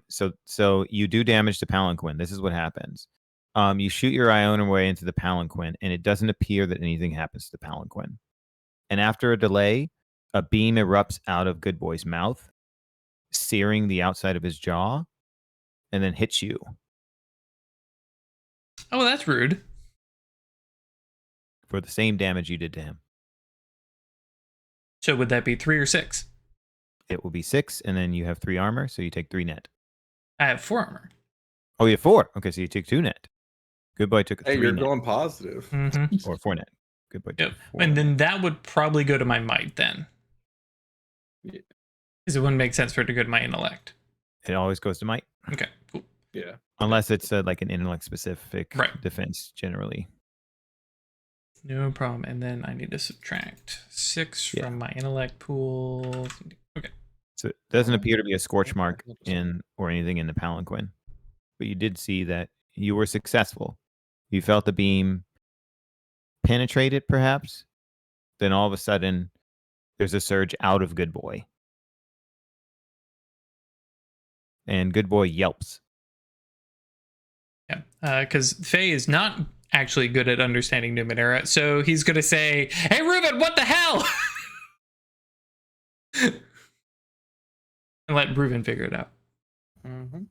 A: So you do damage to Palanquin. This is what happens. You shoot your Ionim way into the Palanquin, and it doesn't appear that anything happens to the Palanquin. And after a delay, a beam erupts out of Good Boy's mouth, searing the outside of his jaw, and then hits you.
D: Oh, that's rude.
A: For the same damage you did to him.
D: So would that be 3 or 6?
A: It will be 6, and then you have 3 armor, so you take 3 net.
D: I have 4 armor.
A: Oh, you have 4. Okay, so you take 2 net. Good Boy took 3
B: Hey, you're
A: net.
B: going positive.
D: Mm-hmm.
A: Or 4 net. Good Boy
D: Yep.
A: took 4.
D: And then that would probably go to my might then.
B: Yeah.
D: Because it wouldn't make sense for it to go to my intellect.
A: It always goes to might.
D: Okay, cool.
B: Yeah.
A: Unless it's like an intellect specific
D: Right.
A: defense generally.
D: No problem. And then I need to subtract 6
A: Yeah.
D: from my intellect pool. Okay.
A: So it doesn't appear to be a scorch mark or anything in the Palanquin. But you did see that you were successful. You felt the beam penetrate it, perhaps. Then all of a sudden, there's a surge out of Good Boy. And Good Boy yelps.
D: Yeah. Because Faye is not actually good at understanding Numenera. So he's going to say, "Hey, Reuben, what the hell?" And let Reuben figure it out.
B: Mm-hmm.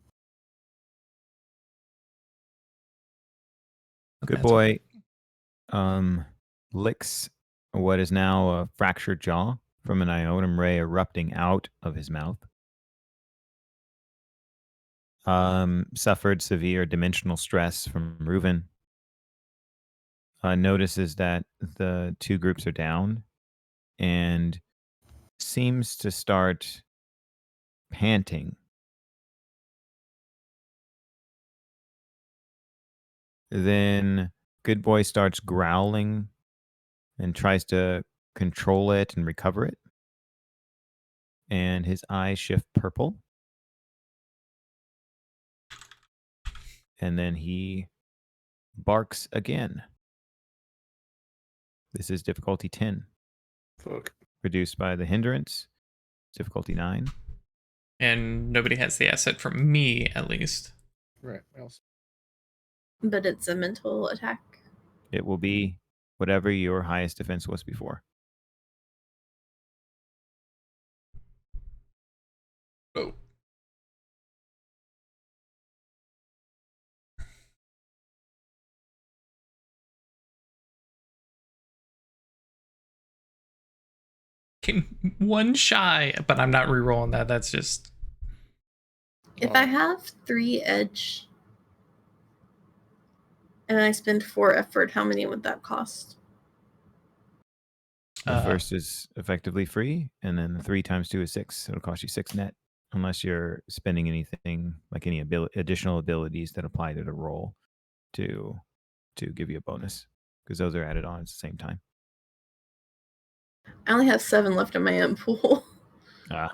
A: Good
D: That's
A: Boy licks what is now a fractured jaw from an iotum ray erupting out of his mouth. Suffered severe dimensional stress from Reuven. Notices that the 2 groups are down and seems to start panting. Then Good Boy starts growling and tries to control it and recover it. And his eyes shift purple. And then he barks again. This is difficulty 10.
B: Fuck.
A: Reduced by the hindrance. Difficulty 9.
D: And nobody has the asset from me, at least.
B: Right. Else.
C: But it's a mental attack.
A: It will be whatever your highest defense was before.
D: Oh. One shy, but I'm not re-rolling that. That's just
C: If I have 3 edge and I spend 4 effort, how many would that cost?
A: The first is effectively free, and then the 3 times 2 is 6. It'll cost you 6 net, unless you're spending anything like any additional abilities that apply to the roll to give you a bonus, because those are added on at the same time.
C: I only have 7 left in my imp pool.
A: Ah,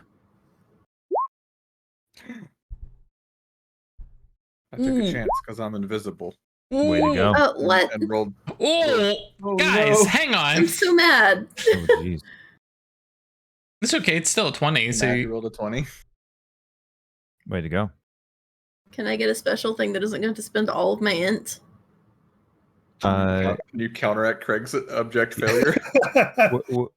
B: I took a chance because I'm invisible
A: way to go!
C: Oh, what?
B: and rolled.
D: Oh,
B: Oh,
D: guys,
B: no.
D: hang on.
C: I'm so mad.
A: Oh, jeez.
D: It's okay. It's still a 20. So
B: Matt, you rolled a 20.
A: Way to go!
C: Can I get a special thing that isn't going to spend all of my int?
B: Can you counteract Craig's abject failure?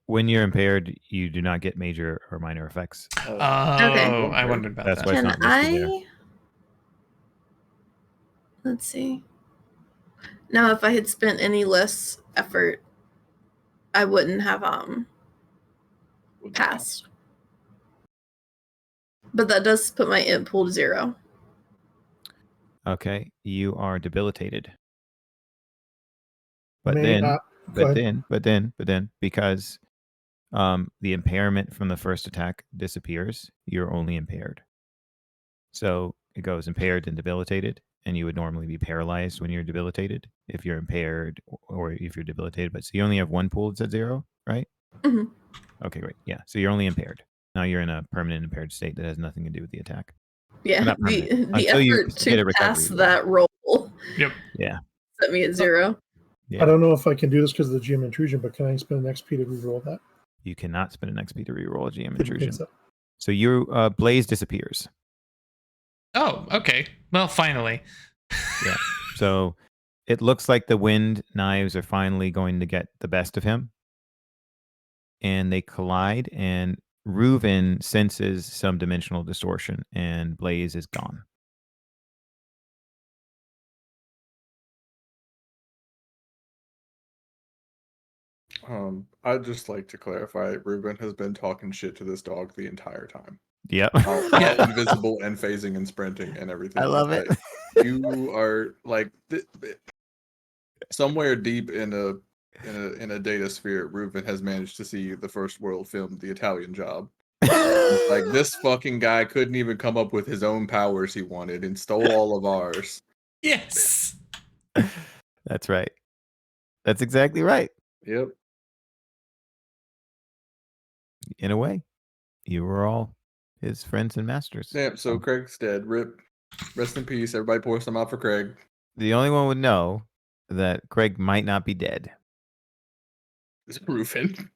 A: When you're impaired, you do not get major or minor effects.
D: Oh,
C: Okay.
D: I wondered about
A: That's
D: that.
A: why it's
C: Can
A: not listed there.
C: I? Let's see. Now, if I had spent any less effort, I wouldn't have passed. But that does put my imp pool to 0.
A: Okay, you are debilitated. But
E: May
A: then,
E: I- Go ahead.
A: but then, because the impairment from the first attack disappears, you're only impaired. So it goes impaired and debilitated, and you would normally be paralyzed when you're debilitated if you're impaired or if you're debilitated. But so you only have 1 pool that's at 0, right?
C: Mhm.
A: Okay, great. Yeah, so you're only impaired. Now you're in a permanent impaired state that has nothing to do with the attack.
C: Yeah,
A: Not
C: the
A: permanent. Until you
C: effort
A: get a
C: to
A: recovery
C: pass
A: roll.
C: that roll
D: Yep.
A: Yeah.
C: set me at 0.
A: Yeah.
E: I don't know if I can do this because of the GM intrusion, but can I spend an XP to reroll that?
A: You cannot spend an XP to reroll a GM
E: Didn't
A: intrusion.
E: think so.
A: So your Blaze disappears.
D: Oh, okay. Well, finally.
A: Yeah. So it looks like the wind knives are finally going to get the best of him. And they collide, and Reuven senses some dimensional distortion, and Blaze is gone.
B: I'd just like to clarify, Ruben has been talking shit to this dog the entire time.
A: Yep.
B: While invisible and phasing and sprinting and everything.
A: I love it.
B: You are like somewhere deep in a data sphere, Ruben has managed to see the first world film, The Italian Job. Like, this fucking guy couldn't even come up with his own powers he wanted and stole all of ours.
D: Yes.
A: That's right. That's exactly right.
B: Yep.
A: In a way, you were all his friends and masters.
B: Damn, so Craig's dead. Rip. Rest in peace. Everybody pour some out for Craig.
A: The only one would know that Craig might not be dead.
B: It's Ruben.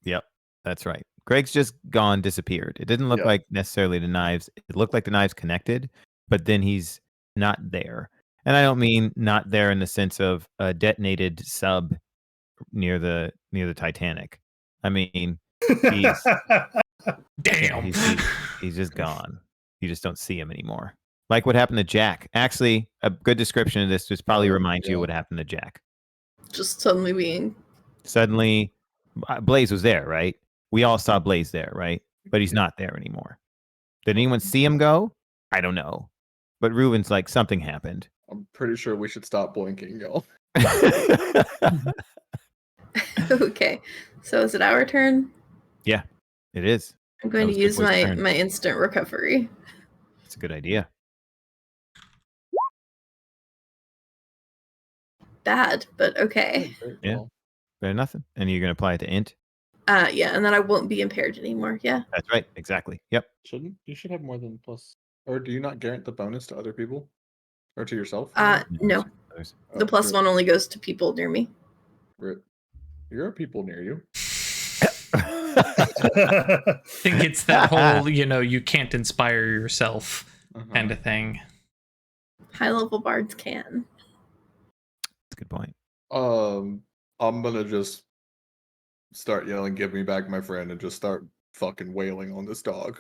A: Yep, that's right. Craig's just gone, disappeared. It didn't look
B: Yep.
A: like necessarily the knives. It looked like the knives connected, but then he's not there. And I don't mean not there in the sense of a detonated sub near the Titanic. I mean, he's
D: Damn.
A: he's just gone. You just don't see him anymore. Like what happened to Jack. Actually, a good description of this just probably reminds you of what happened to Jack.
C: Just suddenly being.
A: Suddenly, Blaze was there, right? We all saw Blaze there, right? But he's not there anymore. Did anyone see him go? I don't know. But Reuben's like, something happened.
B: I'm pretty sure we should stop blinking, y'all.
C: Okay, so is it our turn?
A: Yeah, it is.
C: I'm going
A: That
C: to
A: was
C: use
A: Good Boy's turn.
C: my instant recovery.
A: It's a good idea.
C: Bad, but okay.
A: Yeah. Better than nothing. And you're going to apply it to int?
C: Yeah, and then I won't be impaired anymore. Yeah.
A: That's right. Exactly. Yep.
B: You should have more than plus. Or do you not guarantee the bonus to other people? Or to yourself?
C: No. The plus one only goes to people near me.
B: Rip. There are people near you.
D: I think it's that whole, you can't inspire yourself kind of thing.
C: High level bards can.
A: That's a good point.
B: I'm gonna just start yelling, "Give me back my friend," and just start fucking wailing on this dog.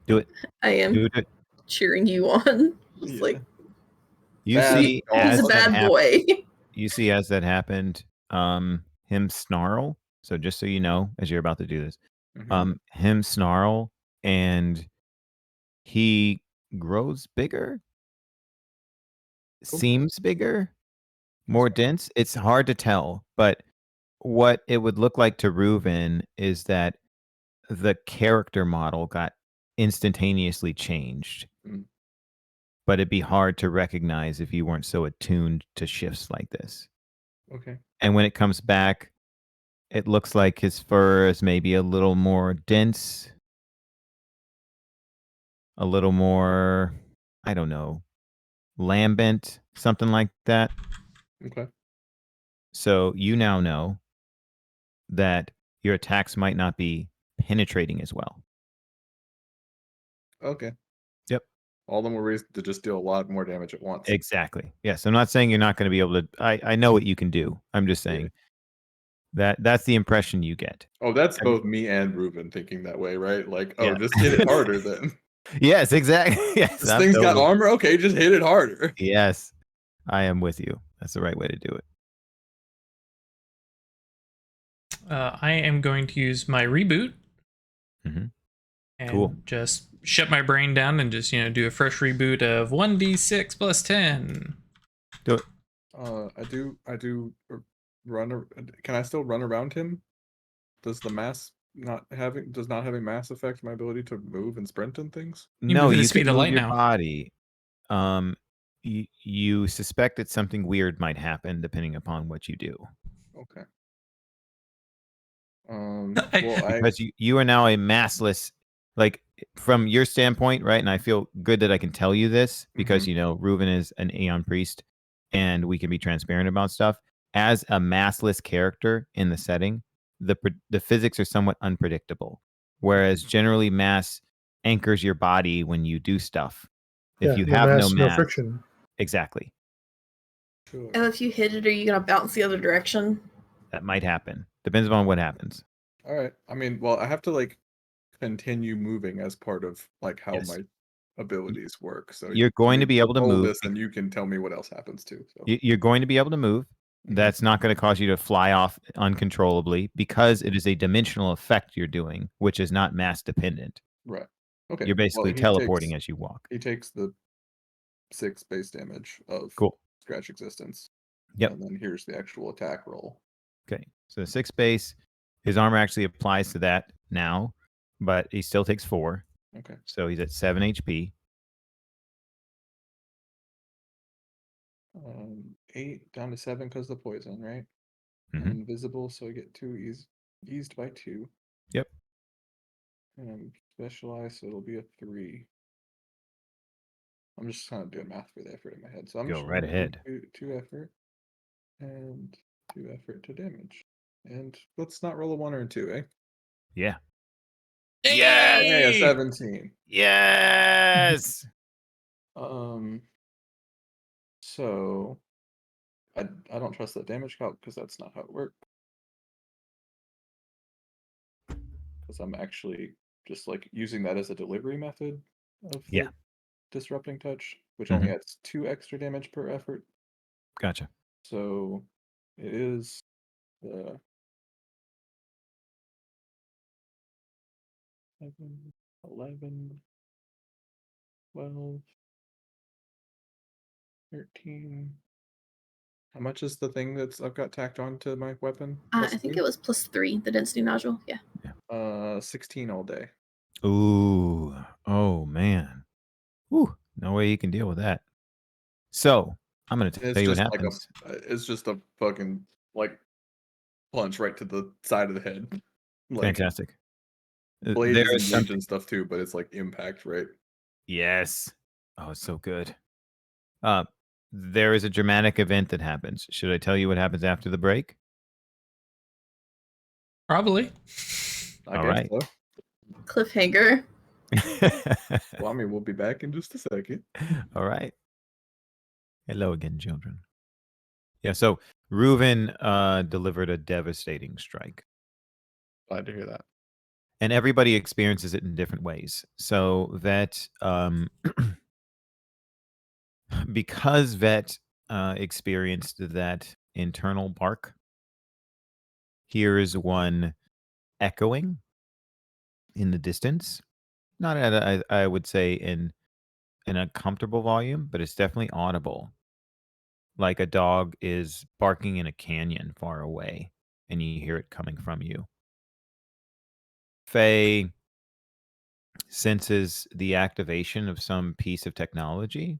A: Do it.
C: I am
A: Do it.
C: cheering you on. Just like,
A: You
B: Bad
A: see,
B: dog.
C: he's
A: as
C: a
A: that
C: bad boy.
A: you see as that happened, him snarl. So just so you know, as you're about to do this,
B: Mhm.
A: him snarl, and he grows bigger,
B: Cool.
A: seems bigger,
B: That's
A: more
B: fine.
A: dense. It's hard to tell, but what it would look like to Reuven is that the character model got instantaneously changed.
B: Mm.
A: But it'd be hard to recognize if you weren't so attuned to shifts like this.
B: Okay.
A: And when it comes back, it looks like his fur is maybe a little more dense, a little more, I don't know, lambent, something like that.
B: Okay.
A: So you now know that your attacks might not be penetrating as well.
B: Okay.
A: Yep.
B: All the more reason to just deal a lot more damage at once.
A: Exactly. Yes. I'm not saying you're not going to be able to. I know what you can do. I'm just saying that's the impression you get.
B: Oh, that's
A: Every-
B: both me and Ruben thinking that way, right? Like, oh,
A: Yeah.
B: just hit it harder then.
A: Yes, exactly. Yes.
B: This
A: I'm
B: thing's got
A: totally-
B: armor? Okay, just hit it harder.
A: Yes. I am with you. That's the right way to do it.
D: I am going to use my reboot
A: Mhm.
D: and
A: Cool.
D: just shut my brain down and just do a fresh reboot of 1d6 plus 10.
A: Do it.
B: I do can I still run around him? Does not having mass affect my ability to move and sprint and things?
D: You
A: No,
D: move at the
A: you
D: speed
A: can
D: of
A: move
D: light
A: your
D: now.
A: body. You suspect that something weird might happen depending upon what you do.
B: Okay.
D: I-
A: Because you are now a massless, like from your standpoint, right? And I feel good that I can tell you this because Reuven is an Aeon priest, and we can be transparent about stuff. As a massless character in the setting, the physics are somewhat unpredictable. Whereas generally, mass anchors your body when you do stuff. If you have no
E: mass,
A: mass,
E: no friction.
A: exactly,
B: Sure.
C: And if you hit it, are you gonna bounce the other direction?
A: that might happen. Depends upon what happens.
B: All right. I mean, well, I have to like continue moving as part of like how
A: Yes.
B: my abilities work. So
A: You're going to be able to
B: roll
A: move.
B: this, and you can tell me what else happens too. So.
A: You're going to be able to move. That's not going to cause you to fly off uncontrollably because it is a dimensional effect you're doing, which is not mass dependent.
B: Right. Okay.
A: You're basically
B: he
A: teleporting
B: takes,
A: as you walk.
B: He takes the 6 base damage of
A: Cool.
B: scratch existence.
A: Yep.
B: And then here's the actual attack roll.
A: Okay. So 6 base, his armor actually applies to that now, but he still takes 4.
B: Okay.
A: So he's at 7 HP.
B: 8 down to 7 because of the poison, right?
A: Mhm.
B: I'm invisible, so I get 2 eased by 2.
A: Yep.
B: And I'm specialized, so it'll be a 3. I'm just kind of doing math for the effort in my head. So I'm
A: Go
B: just
A: right
B: gonna
A: ahead.
B: do 2 effort and 2 effort to damage. And let's not roll a 1 or a 2, eh?
A: Yeah.
B: Yeah,
D: Yay!
B: 17.
A: Yes.
B: So I don't trust that damage calc because that's not how it works. Because I'm actually just like using that as a delivery method of
A: Yeah.
B: disrupting touch, which only adds 2 extra damage per effort.
A: Gotcha.
B: So it is the 7, 11, 12, 13. How much is the thing I've got tacked on to my weapon?
C: I think it was +3, the density nodule. Yeah.
B: 16 all day.
A: Ooh. Oh, man. Whew. No way you can deal with that. So I'm going to
B: It's
A: tell you what
B: just like
A: happens.
B: it's just a fucking like punch right to the side of the head. Like
A: Fantastic.
B: blade
A: There
B: is
A: is
B: engaged
A: something.
B: and stuff too, but it's like impact, right?
A: Yes. Oh, it's so good. There is a dramatic event that happens. Should I tell you what happens after the break?
D: Probably.
B: I
A: All
B: guess
A: right.
B: so.
C: Cliffhanger.
B: Well, I mean, we'll be back in just a second.
A: All right. Hello again, children. Yeah, so Reuven delivered a devastating strike.
B: Glad to hear that.
A: And everybody experiences it in different ways. So Vette, because Vette experienced that internal bark, hears one echoing in the distance. Not at I would say in a comfortable volume, but it's definitely audible. Like a dog is barking in a canyon far away, and you hear it coming from you. Faye senses the activation of some piece of technology.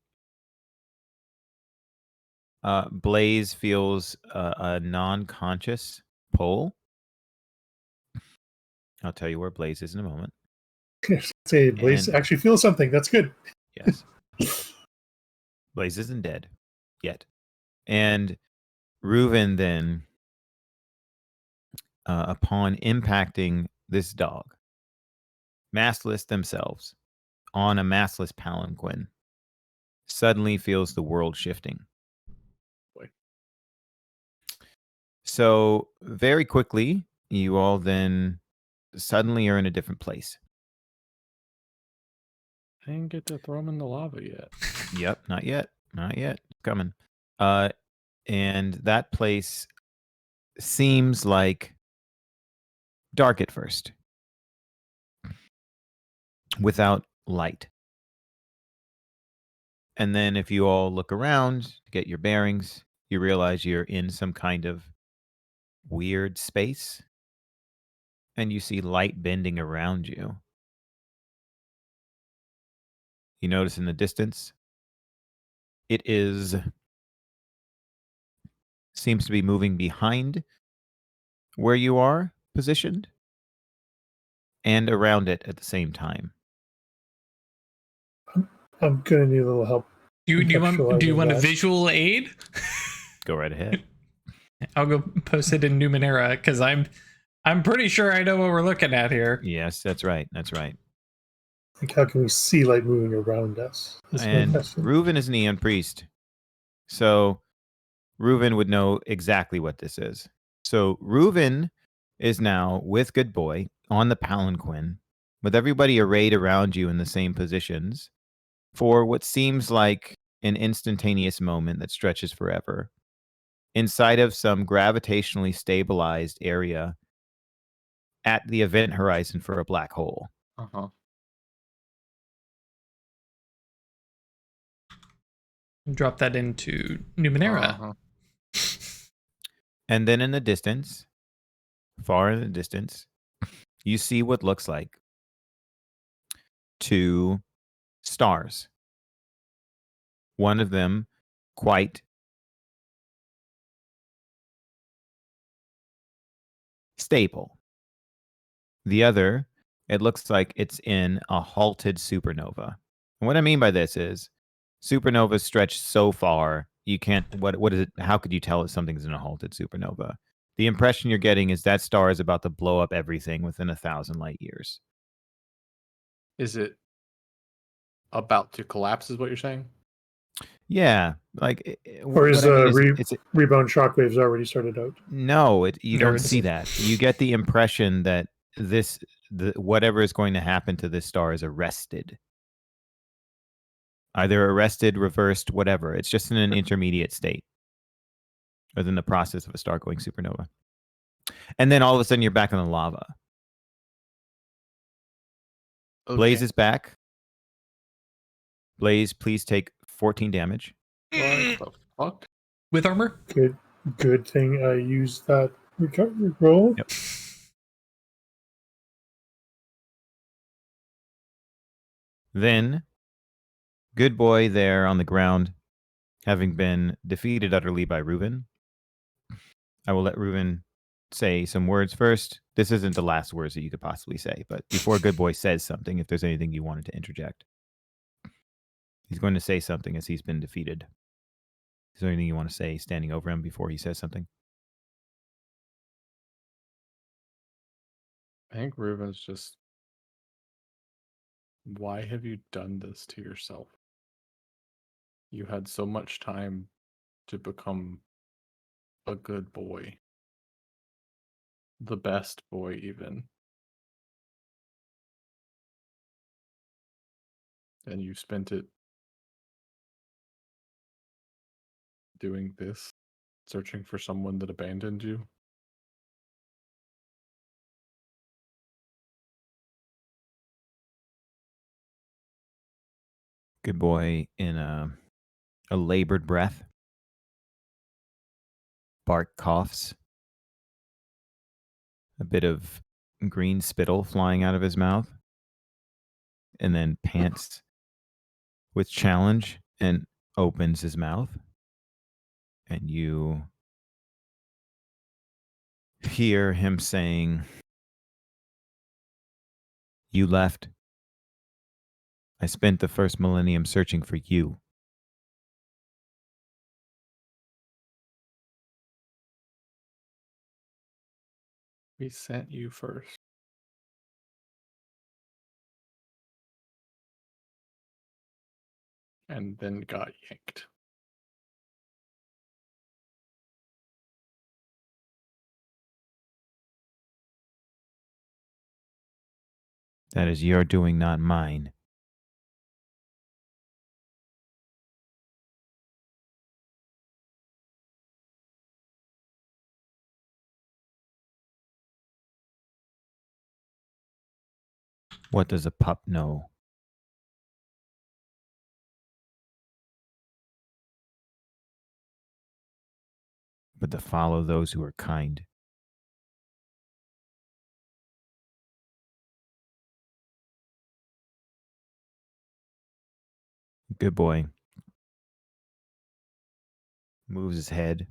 A: Blaze feels a non-conscious pull. I'll tell you where Blaze is in a moment.
E: Say Blaze
A: And-
E: actually feels something. That's good.
A: Yes. Blaze isn't dead yet. And Reuven then, upon impacting this dog, massless themselves, on a massless palanquin, suddenly feels the world shifting.
B: Boy.
A: So very quickly, you all then suddenly are in a different place.
B: I didn't get to throw him in the lava yet.
A: Yep, not yet. Not yet. Coming. And that place seems like dark at first, without light. And then if you all look around to get your bearings, you realize you're in some kind of weird space, and you see light bending around you. You notice in the distance, it seems to be moving behind where you are positioned and around it at the same time.
E: I'm gonna need a little help.
D: Do you want a
E: that.
D: visual aid?
A: Go right ahead.
D: I'll go post it in Numenera because I'm pretty sure I know what we're looking at here.
A: Yes, that's right. That's right.
E: Like, how can we see light moving around us? Is my
A: And
E: question.
A: Reuven is an Eon priest. So Reuven would know exactly what this is. So Reuven is now with Good Boy on the palanquin, with everybody arrayed around you in the same positions for what seems like an instantaneous moment that stretches forever, inside of some gravitationally stabilized area at the event horizon for a black hole.
B: Uh-huh.
D: Drop that into Numenera.
B: Uh-huh.
A: And then in the distance, far in the distance, you see what looks like 2 stars. One of them quite stable. The other, it looks like it's in a halted supernova. And what I mean by this is supernovas stretch so far, you can't, what is it? How could you tell if something's in a halted supernova? The impression you're getting is that star is about to blow up everything within 1,000 light years.
B: Is it about to collapse, is what you're saying?
A: Yeah, like,
E: Or is
A: what I mean
E: the
A: it's
E: rebound shockwaves already started out?
A: no, you
D: No,
A: don't
D: it's-
A: see that. You get the impression that whatever is going to happen to this star is arrested. Either arrested, reversed, whatever. It's just in an intermediate state within the process of a star going supernova. And then all of a sudden you're back in the lava. Blaze is back. Blaze, please take 14 damage.
B: What the fuck?
D: With armor?
E: Good thing I used that recovery roll.
A: Yep. Then, Good Boy there on the ground, having been defeated utterly by Reuven. I will let Reuven say some words first. This isn't the last words that you could possibly say, but before Good Boy says something, if there's anything you wanted to interject. He's going to say something as he's been defeated. Is there anything you want to say standing over him before he says something?
B: I think Reuben's just. Why have you done this to yourself? You had so much time to become a good boy. The best boy, even. And you spent it doing this, searching for someone that abandoned you.
A: Good boy. In a labored breath. Bart coughs. A bit of green spittle flying out of his mouth. And then pants with challenge and opens his mouth. And you hear him saying, "You left. I spent the first millennium searching for you.
B: We sent you first. And then got yanked.
A: That is your doing, not mine." What does a pup know? But to follow those who are kind. Good boy. Moves his head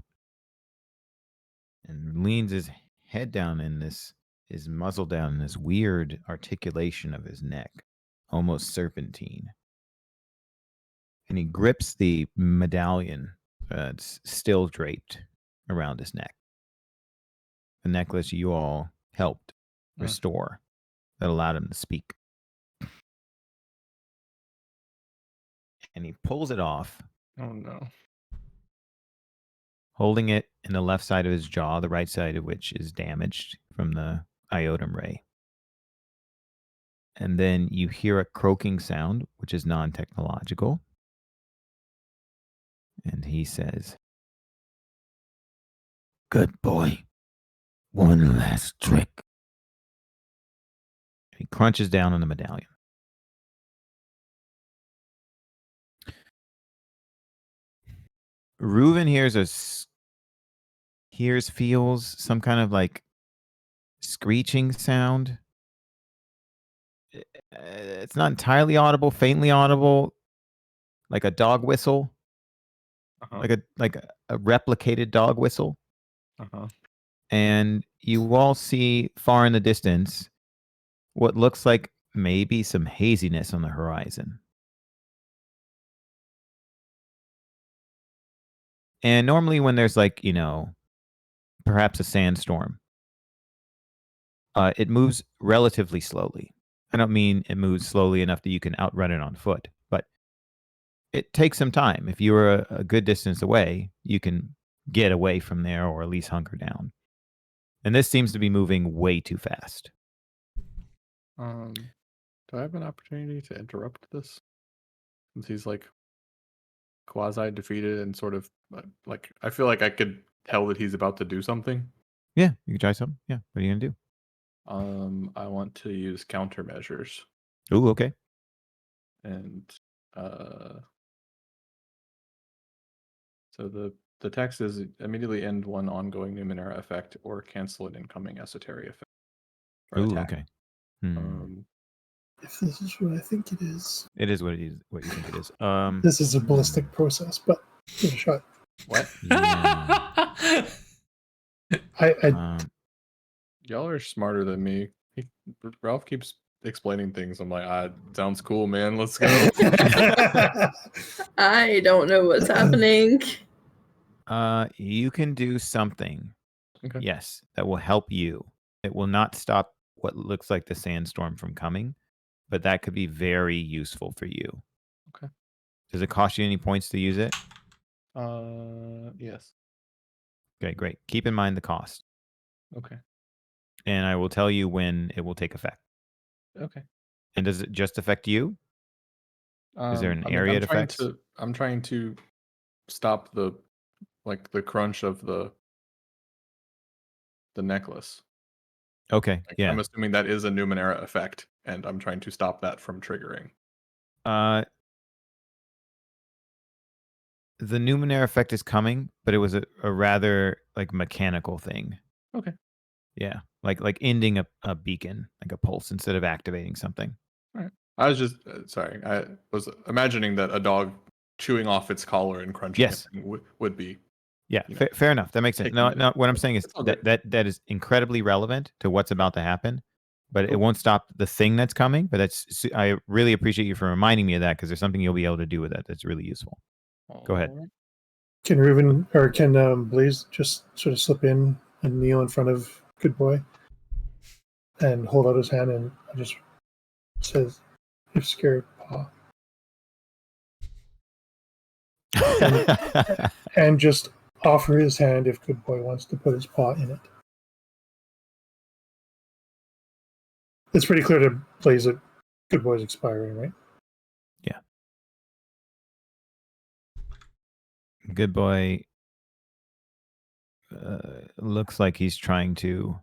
A: and leans his head down in this, his muzzle down in this weird articulation of his neck, almost serpentine. And he grips the medallion that's still draped around his neck. The necklace you all helped restore that allowed him to speak. And he pulls it off,
B: Oh no.
A: holding it in the left side of his jaw, the right side of which is damaged from the iotum ray. And then you hear a croaking sound, which is non-technological. And he says, "Good boy. One last trick." He crunches down on the medallion. Reuven feels some kind of like screeching sound. It's not entirely audible, faintly audible, like a dog whistle, like a replicated dog whistle. And you all see far in the distance what looks like maybe some haziness on the horizon. And normally when there's like, perhaps a sandstorm, it moves relatively slowly. I don't mean it moves slowly enough that you can outrun it on foot, but it takes some time. If you were a good distance away, you can get away from there or at least hunker down. And this seems to be moving way too fast.
B: Do I have an opportunity to interrupt this? Since he's like quasi defeated and sort of like I feel like I could tell that he's about to do something.
A: Yeah, you can try something. Yeah, what are you gonna do?
B: I want to use countermeasures.
A: Ooh, okay.
B: And so the text is immediately end one ongoing Numenera effect or cancel an incoming esoteric effect. Or
A: Ooh,
B: attack.
A: okay.
E: If this is what I think it is.
A: It is what it is. What you think it is.
E: This is a ballistic process, but give it a shot.
B: What?
A: Yeah.
B: Y'all are smarter than me. Ralph keeps explaining things. I'm like, sounds cool, man. Let's go.
C: I don't know what's happening.
A: You can do something.
B: Okay.
A: Yes, that will help you. It will not stop what looks like the sandstorm from coming, but that could be very useful for you.
B: Okay.
A: Does it cost you any points to use it?
B: Yes.
A: Okay, great. Keep in mind the cost.
B: Okay.
A: And I will tell you when it will take effect.
B: Okay.
A: And does it just affect you? Is there an area it affects?
B: I'm trying to stop the crunch of the necklace.
A: Okay, yeah.
B: I'm assuming that is a Numenera effect, and I'm trying to stop that from triggering.
A: The Numenera effect is coming, but it was a rather like mechanical thing.
B: Okay.
A: Yeah, like ending a beacon, like a pulse, instead of activating something.
B: All right. I was just sorry. I was imagining that a dog chewing off its collar and crunching
A: Yes.
B: it would be.
A: Yeah,
B: You know,
A: fair enough. That makes sense.
B: taking
A: No,
B: it.
A: no. What I'm saying is
B: It's all
A: that
B: good.
A: that is incredibly relevant to what's about to happen, but it
B: Cool.
A: won't stop the thing that's coming. But I really appreciate you for reminding me of that, because there's something you'll be able to do with that that's really useful. Go ahead.
B: Alright.
E: Can Reuben or can Blaze just sort of slip in and kneel in front of Good Boy and hold out his hand and just says, "If scared, paw," and just offer his hand if Good Boy wants to put his paw in it. It's pretty clear to Blaze that Good Boy's expiring, right?
A: Yeah. Good Boy looks like he's trying to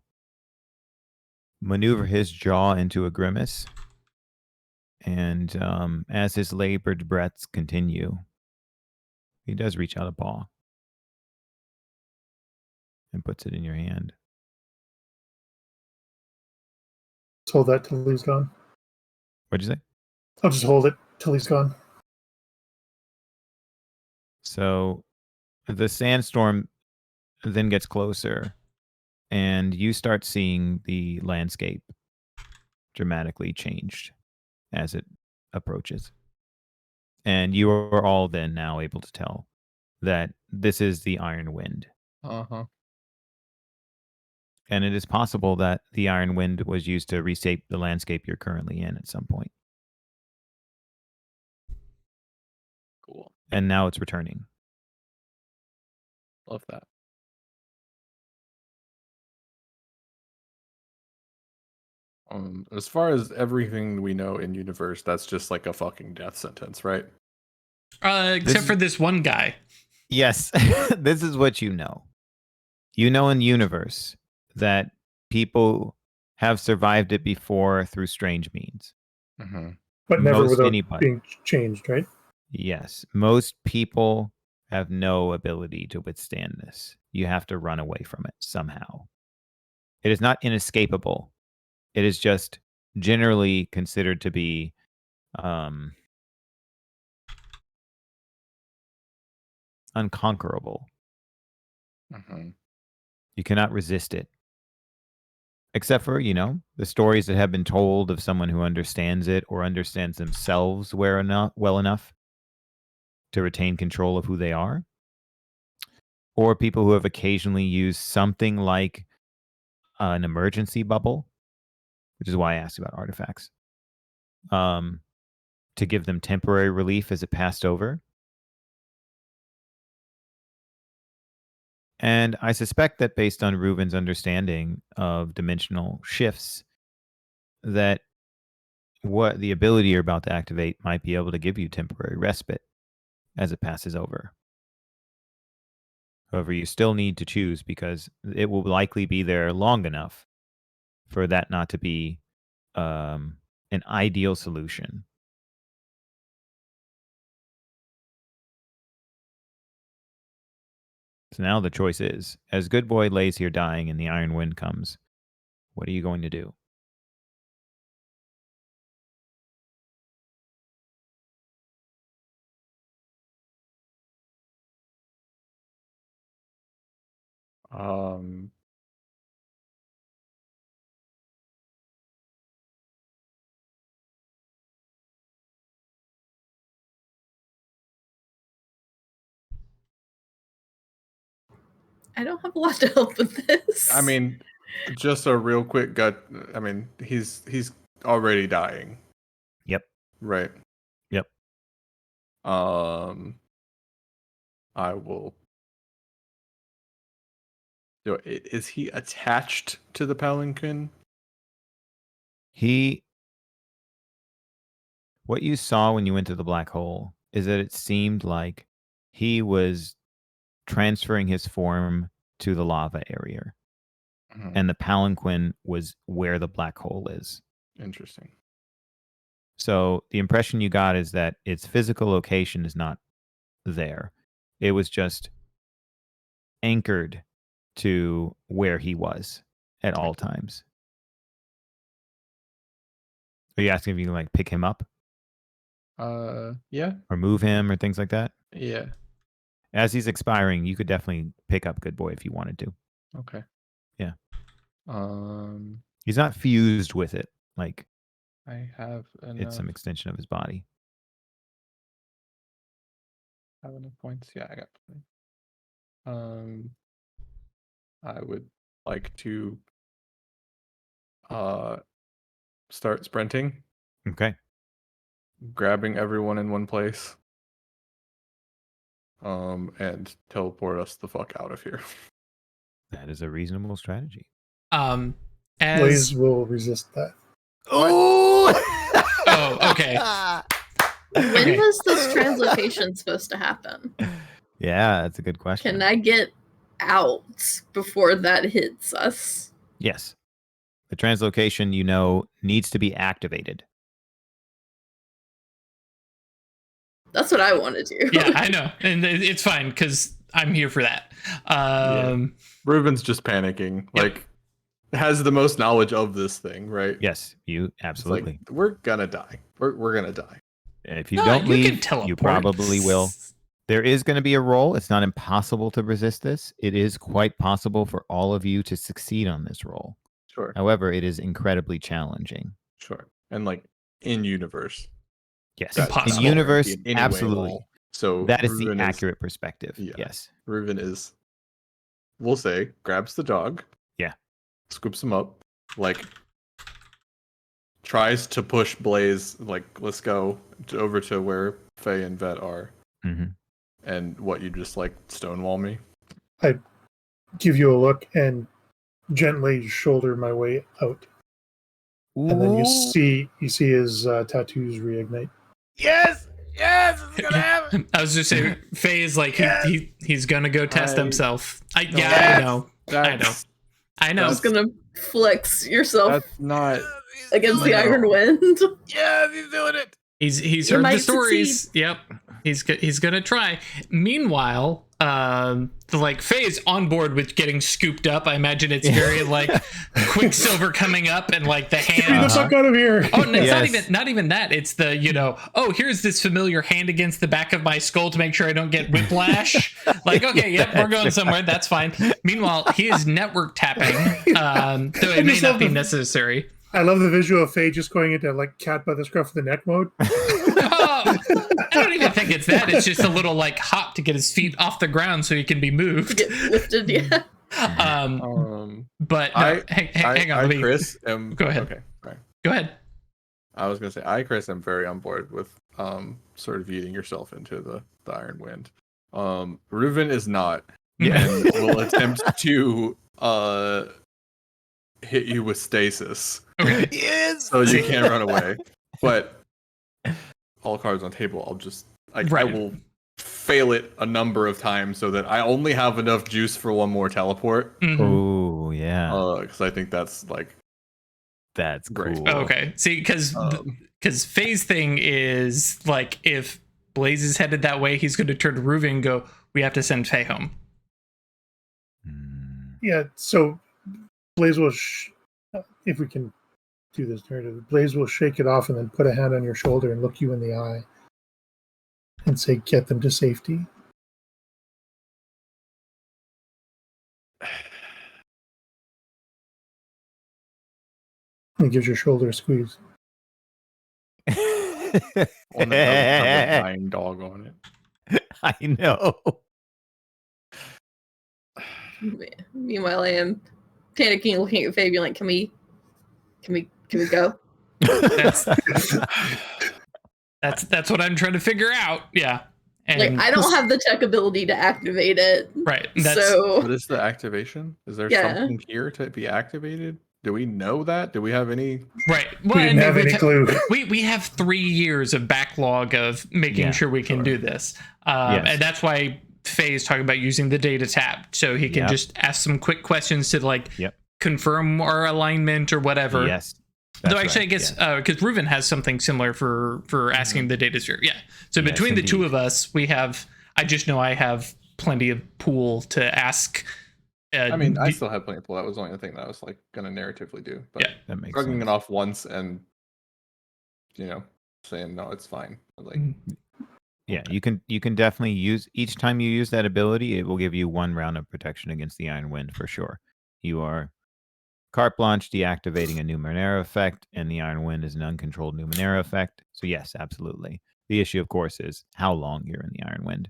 A: maneuver his jaw into a grimace, and as his labored breaths continue, he does reach out a paw and puts it in your hand.
E: Just hold that till he's gone.
A: What'd you say?
E: I'll just hold it till he's gone.
A: So the sandstorm then gets closer, and you start seeing the landscape dramatically changed as it approaches. And you are all then now able to tell that this is the Iron Wind.
B: Uh-huh.
A: And it is possible that the Iron Wind was used to reshape the landscape you're currently in at some point.
B: Cool.
A: And now it's returning.
B: Love that. As far as everything we know in universe, that's just like a fucking death sentence, right?
D: Except for this one guy.
A: Yes, this is what you know. You know in universe that people have survived it before through strange means.
B: Mm-hmm.
E: But never
A: Most
E: without
A: anybody.
E: being changed, right?
A: Yes, most people have no ability to withstand this. You have to run away from it somehow. It is not inescapable. It is just generally considered to be unconquerable.
B: Mm-hmm.
A: You cannot resist it. Except for, the stories that have been told of someone who understands it or understands themselves well enough to retain control of who they are. Or people who have occasionally used something like an emergency bubble, which is why I asked about artifacts, to give them temporary relief as it passed over. And I suspect that based on Reuben's understanding of dimensional shifts, that what the ability you're about to activate might be able to give you temporary respite as it passes over. However, you still need to choose, because it will likely be there long enough for that not to be an ideal solution. So now the choice is, as Good Boy lays here dying and the Iron Wind comes, what are you going to do?
C: I don't have a lot to help with this.
B: I mean, just a real quick gut. I mean, he's already dying.
A: Yep.
B: Right.
A: Yep.
B: I will. Is he attached to the palanquin?
A: What you saw when you went to the black hole is that it seemed like he was transferring his form to the lava area, and the palanquin was where the black hole is.
B: Interesting.
A: So the impression you got is that its physical location is not there. It was just anchored to where he was at all times. Are you asking if you can like pick him up
B: Yeah.
A: or move him or things like that?
B: Yeah.
A: As he's expiring, you could definitely pick up Good Boy if you wanted to.
B: Okay.
A: Yeah.
B: Um,
A: He's not fused with it. Like
B: I have enough.
A: it's some extension of his body.
B: Have enough points. Yeah, I got plenty. I would like to start sprinting,
A: Okay.
B: grabbing everyone in one place, and teleport us the fuck out of here.
A: That is a reasonable strategy.
D: As
E: Blaze will resist that.
A: Oh!
D: Oh, okay.
C: When
D: Okay.
C: was this translocation supposed to happen?
A: Yeah, that's a good question.
C: Can I get out before that hits us?
A: Yes. The translocation, you know, needs to be activated.
C: That's what I want to do.
D: Yeah, I know, and it's fine because I'm here for that.
B: Reuben's just panicking.
D: Yep.
B: Like, has the most knowledge of this thing, right?
A: Yes, you
B: It's
A: absolutely.
B: like, we're gonna die. We're gonna die.
A: And if you
D: No,
A: don't
D: you can
A: leave, you
D: teleport.
A: probably will. There is going to be a roll. It's not impossible to resist this. It is quite possible for all of you to succeed on this roll.
B: Sure.
A: However, it is incredibly challenging.
B: Sure. And like in universe.
A: Yes.
B: that's
D: Impossible.
A: In
B: not
A: universe,
B: guaranteed in any way at
A: absolutely.
B: all. So
A: That is the
B: Reuben
A: accurate perspective.
B: yeah.
A: Yes.
B: Reuben is, we'll say, grabs the dog.
A: Yeah.
B: Scoops him up. Like, tries to push Blaze, like, let's go over to where Faye and Vette are.
A: Mm-hmm.
B: And what, you just like stonewall me?
E: I give you a look and gently shoulder my way out, and then you see his tattoos reignite.
A: Yes! Yes! It's going to happen!
D: I was just saying, Faye is like he's gonna go test himself. I
B: Yes!
D: know. I know.
C: Just gonna flex yourself
B: That's not.
C: against the
B: No.
C: Iron Wind.
A: Yes, he's doing it!
D: He's
C: You
D: heard the
C: might
D: stories.
C: succeed.
D: Yep. He's gonna try. Meanwhile, like Faye is on board with getting scooped up. I imagine it's very like Quicksilver coming up and like the
E: Get the
D: hand.
E: fuck out of here!
D: Oh, and it's
A: Yes.
D: not even that. It's the, here's this familiar hand against the back of my skull to make sure I don't get whiplash. Like, okay, yep, we're going somewhere. That's fine. Meanwhile, he is network tapping, though it may
E: just
D: not
E: love
D: be
E: the-
D: necessary.
E: I love the visual of Faye just going into like cat by the scruff of the neck mode.
D: I don't even think it's that. It's just a little like hop to get his feet off the ground so he can be moved.
C: Get lifted, yeah.
D: But no, hang on. let me-
B: Chris, am
D: Go ahead.
B: Okay, right.
D: Go ahead.
B: I was gonna say, Chris, am very on board with sort of eating yourself into the Iron Wind. Reuben is not, and will attempt to hit you with stasis,
D: Okay.
A: Yes!
B: so you can't run away. But all cards on table, I
D: Right.
B: will fail it a number of times so that I only have enough juice for one more teleport.
D: Mhm.
A: Oh, yeah.
B: Because I think that's like
A: That's
B: Great.
A: cool.
D: Oh, okay. See, because
B: Um,
D: Faye's thing is like if Blaze is headed that way, he's going to turn to Reuven and go, "We have to send Faye home."
A: Mm.
E: Yeah, so Blaze will, if we can do this narrative, Blaze will shake it off and then put a hand on your shoulder and look you in the eye and say, "Get them to safety." And gives your shoulder a squeeze.
B: one that doesn't have a dying dog on it.
A: I know.
C: Meanwhile, I am panicking, looking at Fabian like, can we go?
D: That's what I'm trying to figure out. Yeah. And
C: Like, I don't have the tech ability to activate it.
D: right. That's
C: So
B: What is the activation? Is there
C: Yeah.
B: something here to be activated? Do we know that? Do we have any?
D: right.
E: We didn't have any clue.
D: We have 3 years of backlog of making
A: Yeah,
D: sure we can do this. And that's why Faye is talking about using the data tab so he can
A: Yep.
D: just ask some quick questions to like
A: Yep.
D: confirm our alignment or whatever.
A: Yes.
D: Though
A: That's
D: actually,
A: right,
D: I guess
A: yeah.
D: because Reuven has something similar for asking the data sphere. Yeah. So
A: Yes,
D: between the two
A: indeed.
D: of us, we have I just know I have plenty of pool to ask.
B: I mean, I still have plenty of pool. That was the only thing that I was like going to narratively do. But
D: Yeah.
A: That makes
B: shrugging
A: sense.
B: it off once and, saying, no, it's fine. Like,
A: Yeah, you can definitely use each time you use that ability, it will give you 1 round of protection against the Iron Wind for sure. You are carte blanche deactivating a Numenera effect, and the Iron Wind is an uncontrolled Numenera effect. So yes, absolutely. The issue, of course, is how long you're in the Iron Wind.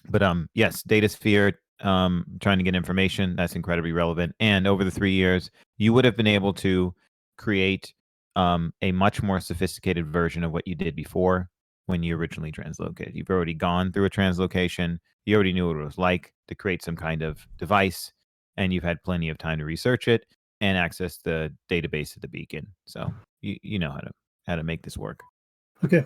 A: But yes, data sphere, trying to get information, that's incredibly relevant. And over the 3 years, you would have been able to create a much more sophisticated version of what you did before when you originally translocated. You've already gone through a translocation. You already knew what it was like to create some kind of device, and you've had plenty of time to research it and access the database of the beacon. So you know how to make this work.
E: Okay.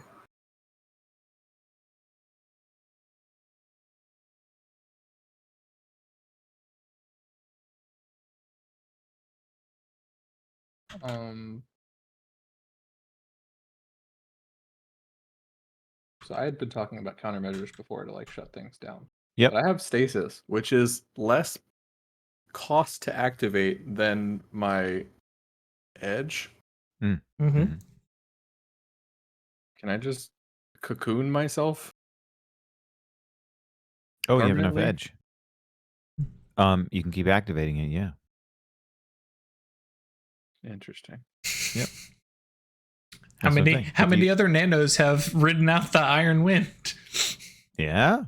B: So I had been talking about countermeasures before to like shut things down.
A: Yep.
B: But I have stasis, which is less cost to activate than my edge.
D: Mm-hmm.
B: Can I just cocoon myself?
A: Oh, you have enough
B: Permanently?
A: edge. You can keep activating it, yeah.
B: Interesting.
A: Yep.
D: How
A: That's what I'm
D: many
A: saying.
D: how
A: If
D: many
A: you-
D: other nanos have ridden out the Iron Wind?
A: Yeah.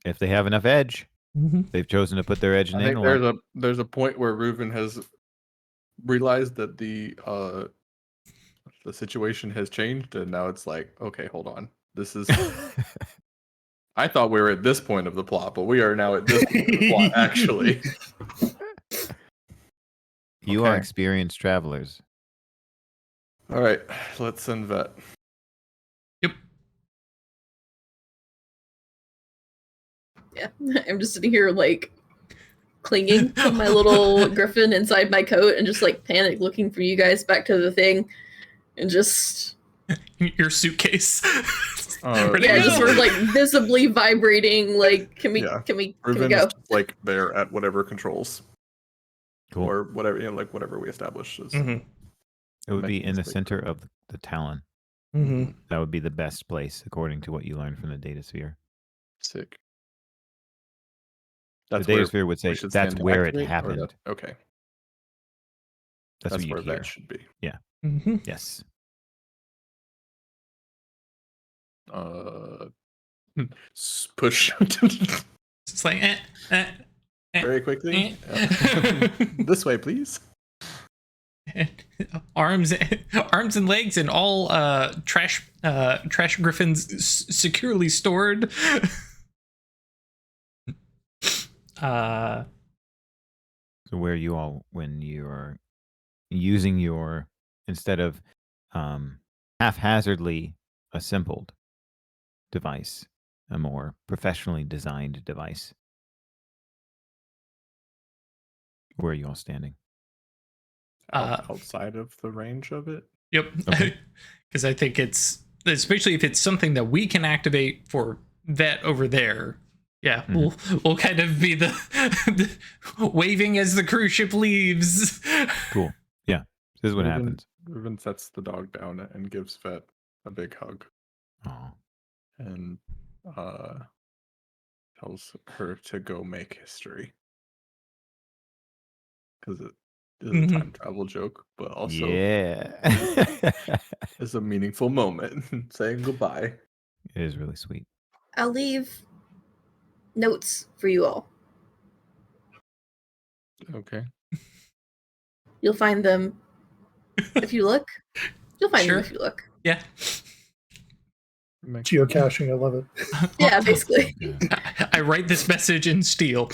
A: If they have enough edge,
D: Mm-hmm.
A: they've chosen to put their edge in
B: I think
A: intellect.
B: there's a point where Reuven has realized that the situation has changed, and now it's like, okay, hold on. This is I thought we were at this point of the plot, but we are now at this point of the plot, actually.
A: You are
B: Okay.
A: experienced travelers.
B: All right, let's send Vette.
D: Yep.
C: Yeah, I'm just sitting here like clinging to my little griffin inside my coat and just like panic looking for you guys back to the thing and just
D: Your suitcase.
B: Uh,
D: Ready
C: yeah,
D: to
C: just
D: go?
C: sort of like visibly vibrating. Like, can we
B: Yeah.
C: can we
B: Reuven
C: go?
B: is just like there at whatever controls
A: Cool.
B: or whatever, like whatever we established. Is
D: Mm-hmm.
A: It would be in the
B: mechanistic.
A: center of the Talon.
D: Mm-hmm.
A: That would be the best place, according to what you learned from the data sphere.
B: Sick.
A: The
B: That's
A: data
B: where
A: sphere would say
B: we should
A: that's
B: stand to
A: where it
B: activate, or
A: happened.
B: that- okay,
A: That's what
B: where
A: you'd hear.
B: that should be.
D: Mm-hmm.
A: Yes.
B: Push
D: It's like
B: very quickly.
D: eh.
B: This way, please.
D: arms and legs and all trash griffins securely stored.
A: So where you all, when you're using your, instead of haphazardly assembled device, a more professionally designed device, where are you all standing?
B: Outside of the range of it.
D: Yep.
A: Okay.
D: Because I think it's, especially if it's something that we can activate for Vette over there. Yeah, we'll kind of be the waving as the cruise ship leaves.
A: Cool. Yeah. This is what
B: Reuven-
A: happens.
B: Reuven sets the dog down and gives Vette a big hug
A: Oh.
B: and tells her to go make history because it is a time travel joke, but also
A: Yeah.
B: is a meaningful moment. Saying goodbye.
A: It is really sweet.
C: I'll leave notes for you all.
B: Okay.
C: You'll find them if you look. You'll find
D: Sure.
C: them if you look.
D: Yeah.
E: Geocaching, I love it.
C: Yeah, basically.
D: I write this message in steel.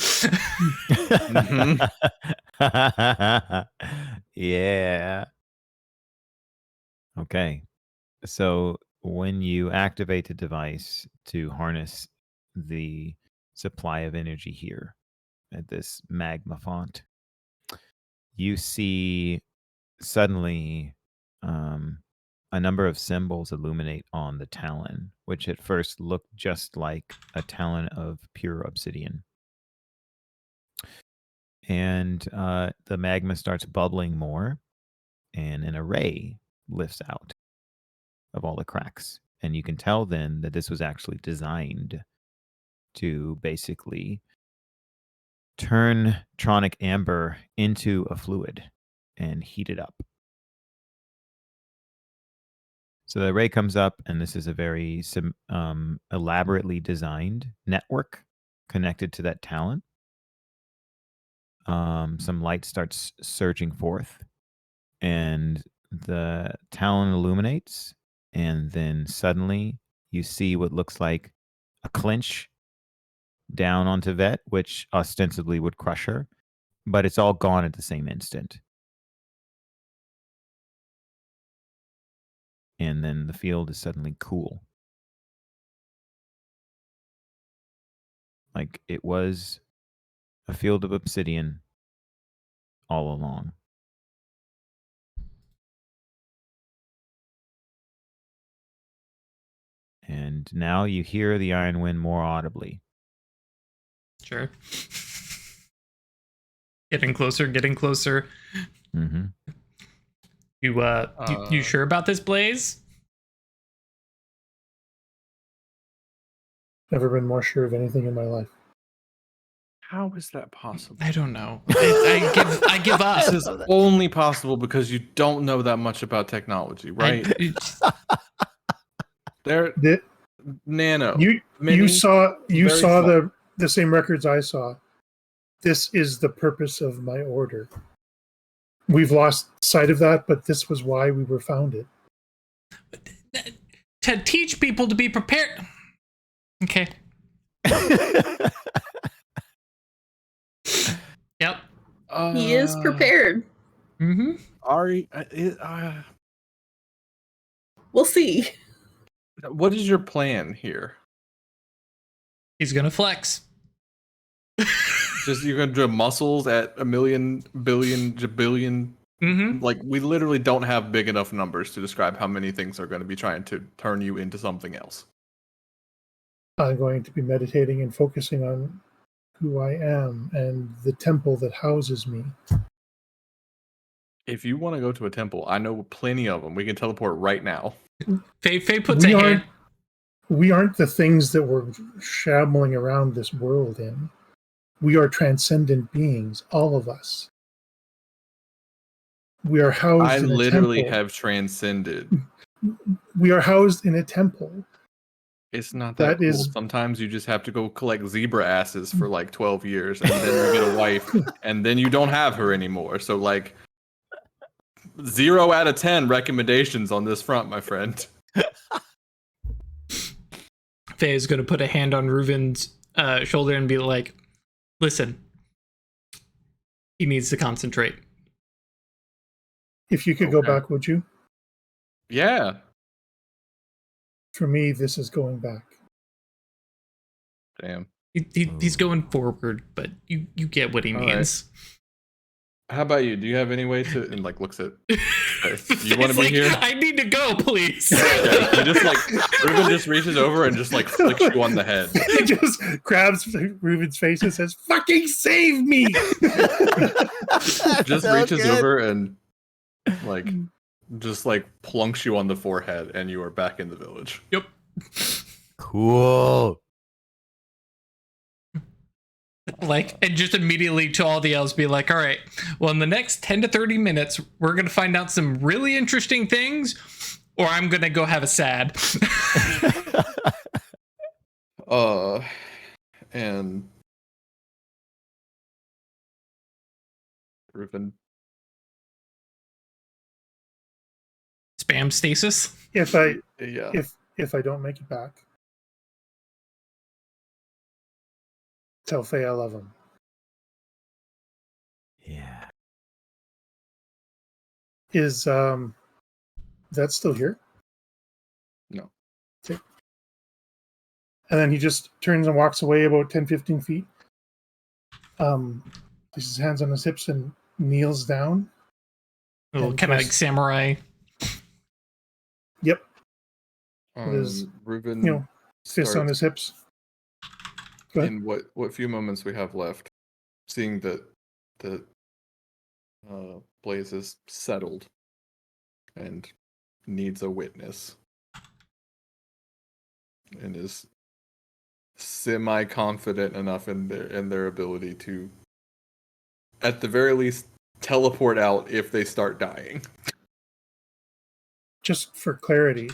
A: Yeah. Okay. So when you activate the device to harness the supply of energy here at this magma font, you see suddenly a number of symbols illuminate on the talon, which at first looked just like a talon of pure obsidian. And the magma starts bubbling more, and an array lifts out of all the cracks. And you can tell then that this was actually designed to basically turn tronic amber into a fluid and heat it up. So the array comes up, and this is a very elaborately designed network connected to that talon. Some light starts surging forth, and the talon illuminates, and then suddenly you see what looks like a clinch down onto Vette, which ostensibly would crush her, but it's all gone at the same instant. And then the field is suddenly cool. Like it was a field of obsidian all along. And now you hear the iron wind more audibly.
D: Sure. Getting closer, getting closer.
A: Mm-hmm.
D: You sure about this, Blaze?
E: Never been more sure of anything in my life.
B: How is that possible?
D: I don't know. I give up.
B: This is only possible because you don't know that much about technology, right? They're nano.
E: You saw
B: very small.
E: the same records I saw. This is the purpose of my order. We've lost sight of that, but this was why we were founded.
D: To teach people to be prepared. Okay. Yep.
C: He is prepared.
D: Mm-hmm.
B: Ari,
C: We'll see.
B: what is your plan here?
D: He's gonna flex.
B: Just you're gonna do muscles at a million, billion, jabillion.
D: Mm-hmm.
B: Like we literally don't have big enough numbers to describe how many things are going to be trying to turn you into something else.
E: I'm going to be meditating and focusing on who I am and the temple that houses me.
B: If you want to go to a temple, I know plenty of them. We can teleport right now.
D: Faye puts a hand.
E: We aren't the things that we're shambling around this world in. We are transcendent beings, all of us. We are housed
B: I
E: in a temple.
B: literally have transcended.
E: We are housed in a temple.
B: It's not that cool. Sometimes you just have to go collect zebra asses for like 12 years, and then you get a wife, and then you don't have her anymore. So like 0 out of 10 recommendations on this front, my friend.
D: Faye is going to put a hand on Reuven's shoulder and be like, listen, he needs to concentrate.
E: If you could go back, would you?
B: Yeah.
E: For me, this is going back.
B: Damn.
D: He's going forward, but you get what he means.
B: Right. How about you? Do you have any way to, and like looks at, you want to be here?
D: I need to go, please.
B: Yeah, he just like, Reuven just reaches over and just like flicks you on the head.
E: He just grabs Reuven's face and says, fucking save me!
B: Just reaches over and like, just like plunks you on the forehead, and you are back in the village.
D: Yep.
A: Cool.
D: Like, and just immediately to all the elves be like, all right, well, in the next 10 to 30 minutes, we're going to find out some really interesting things, or I'm going to go have a sad.
B: And Reuven.
D: Spam stasis.
E: If I don't make it back, tell Faye I love him.
A: Yeah.
E: Is that still here?
B: No.
E: Okay. And then he just turns and walks away about 10-15 feet. Places his hands on his hips and kneels down.
D: Little kind of like samurai.
E: Yep. With his,
B: Reuben
E: fists on his hips. Go ahead.
B: in what few moments we have left, seeing that the Blaze is settled and needs a witness, and is semi-confident enough in their ability to, at the very least, teleport out if they start dying.
E: Just for clarity,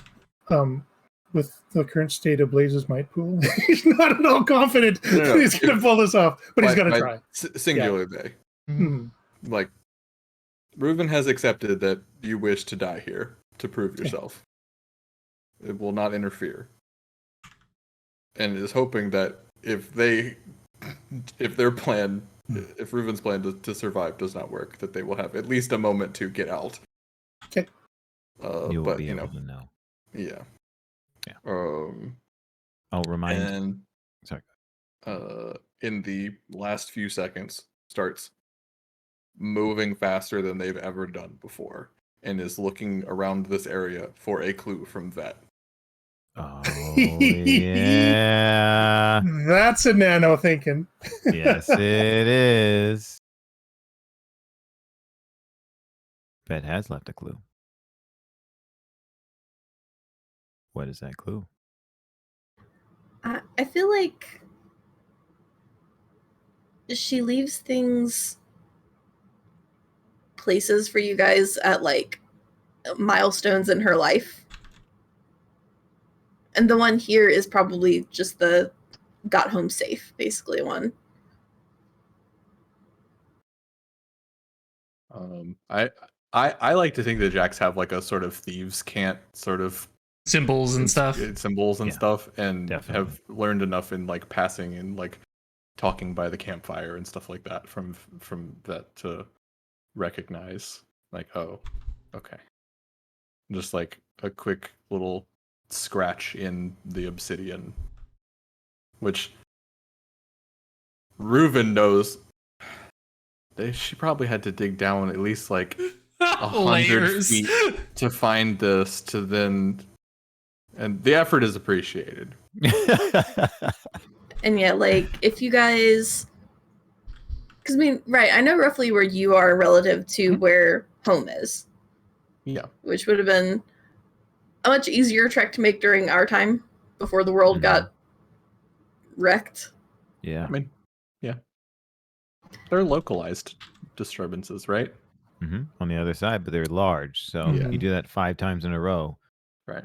E: with the current state of Blaze's might pool, he's not at all confident that he's going to pull this off, but he's going to try.
B: Singular they.
E: Mhm.
B: Like, Reuben has accepted that you wish to die here to prove yourself. It will not interfere. And is hoping that if Reuben's plan to survive does not work, that they will have at least a moment to get out.
E: Okay.
A: You will be able to know.
B: Yeah.
A: Yeah. I'll remind.
B: And
A: sorry.
B: In the last few seconds, starts moving faster than they've ever done before, and is looking around this area for a clue from Vette.
A: Oh yeah.
E: That's a nano thinking.
A: Yes, it is. Vette has left a clue. What is that clue?
C: I feel like she leaves places for you guys at like milestones in her life. And the one here is probably just the got home safe, basically one.
B: I like to think that Jacks have like a sort of thieves' cant sort of
D: Symbols and stuff.
B: Symbols and
A: Yeah,
B: stuff, and
A: definitely.
B: have learned enough in like passing and like talking by the campfire and stuff like that from that to recognize like, oh, okay. Just like a quick little scratch in the obsidian, which Reuben knows she probably had to dig down at least like 100
D: Layers.
B: feet to find this, to then, and the effort is appreciated.
C: And yeah, like if you guys, because I mean, right, I know roughly where you are relative to where home is.
B: Yeah.
C: Which would have been a much easier trek to make during our time before the world got wrecked.
A: Yeah.
B: I mean, yeah. They're localized disturbances, right?
A: On the other side, but they're large. So you do that 5 times in a row.
B: Right.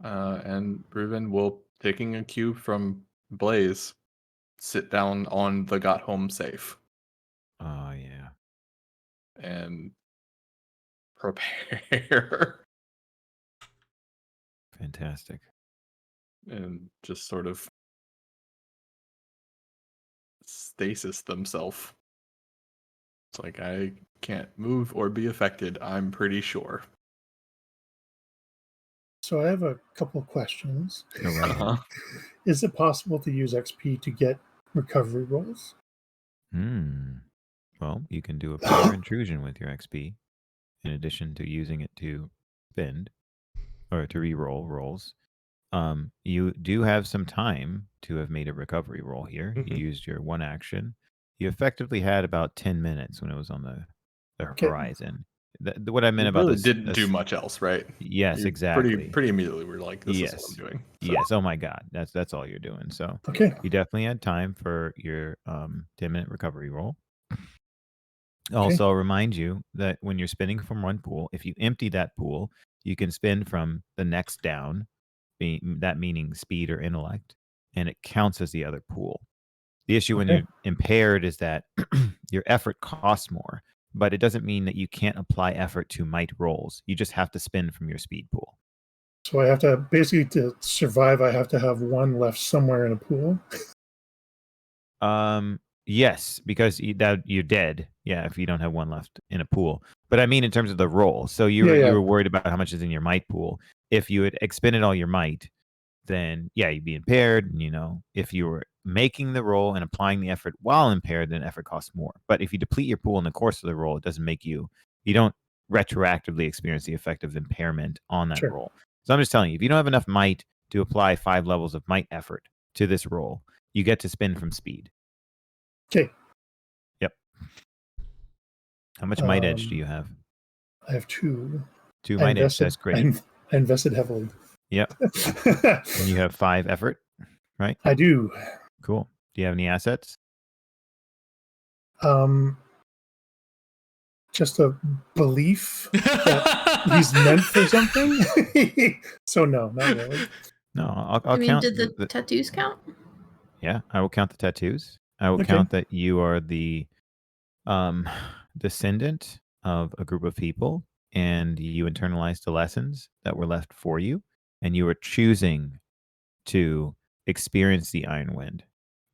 B: And Reuben will, taking a cue from Blaze, sit down on the got home safe.
A: Oh yeah.
B: And prepare.
A: Fantastic.
B: And just sort of stasis themselves. It's like, I can't move or be affected, I'm pretty sure.
E: So I have a couple of questions.
B: Uh-huh.
E: Is it possible to use XP to get recovery rolls?
A: Well, you can do a player intrusion with your XP, in addition to using it to spend or to re-roll rolls. You do have some time to have made a recovery roll here. You used your one action. You effectively had about 10 minutes when it was on the horizon. What I meant
B: You
A: about
B: really
A: this
B: didn't do much else, right?
A: Yes,
B: You
A: exactly.
B: Pretty immediately we're like, this
A: Yes.
B: is what I'm doing. So.
A: Yes. Oh my God. That's all you're doing. So
E: Okay.
A: you definitely had time for your 10-minute recovery roll. Also, I'll remind you that when you're spinning from one pool, if you empty that pool, you can spin from the next down, that meaning speed or intellect, and it counts as the other pool. The issue when you're impaired is that your effort costs more, but it doesn't mean that you can't apply effort to might rolls. You just have to spin from your speed pool.
E: So I have to, basically to survive, I have to have one left somewhere in a pool?
A: Yes, because you're dead. Yeah, if you don't have one left in a pool. But I mean in terms of the roll. So you were worried about how much is in your might pool. If you had expended all your might, then yeah, you'd be impaired. And, if you were making the roll and applying the effort while impaired, then effort costs more. But if you deplete your pool in the course of the roll, it doesn't make you don't retroactively experience the effect of impairment on that
E: Sure.
A: roll. So I'm just telling you, if you don't have enough might to apply 5 levels of might effort to this roll, you get to spin from speed.
E: Okay.
A: Yep. How much might edge do you have?
E: I have 2.
A: 2 might edge. That's great.
E: I invested heavily.
A: Yep. And you have 5 effort, right?
E: I do.
A: Cool. Do you have any assets?
E: Just a belief that he's meant for something. So no, not really.
A: No, I'll
C: I mean,
A: count.
C: did the tattoos count?
A: Yeah, I will count the tattoos. I will
E: Okay.
A: count that you are the descendant of a group of people, and you internalized the lessons that were left for you, and you are choosing to experience the Iron Wind.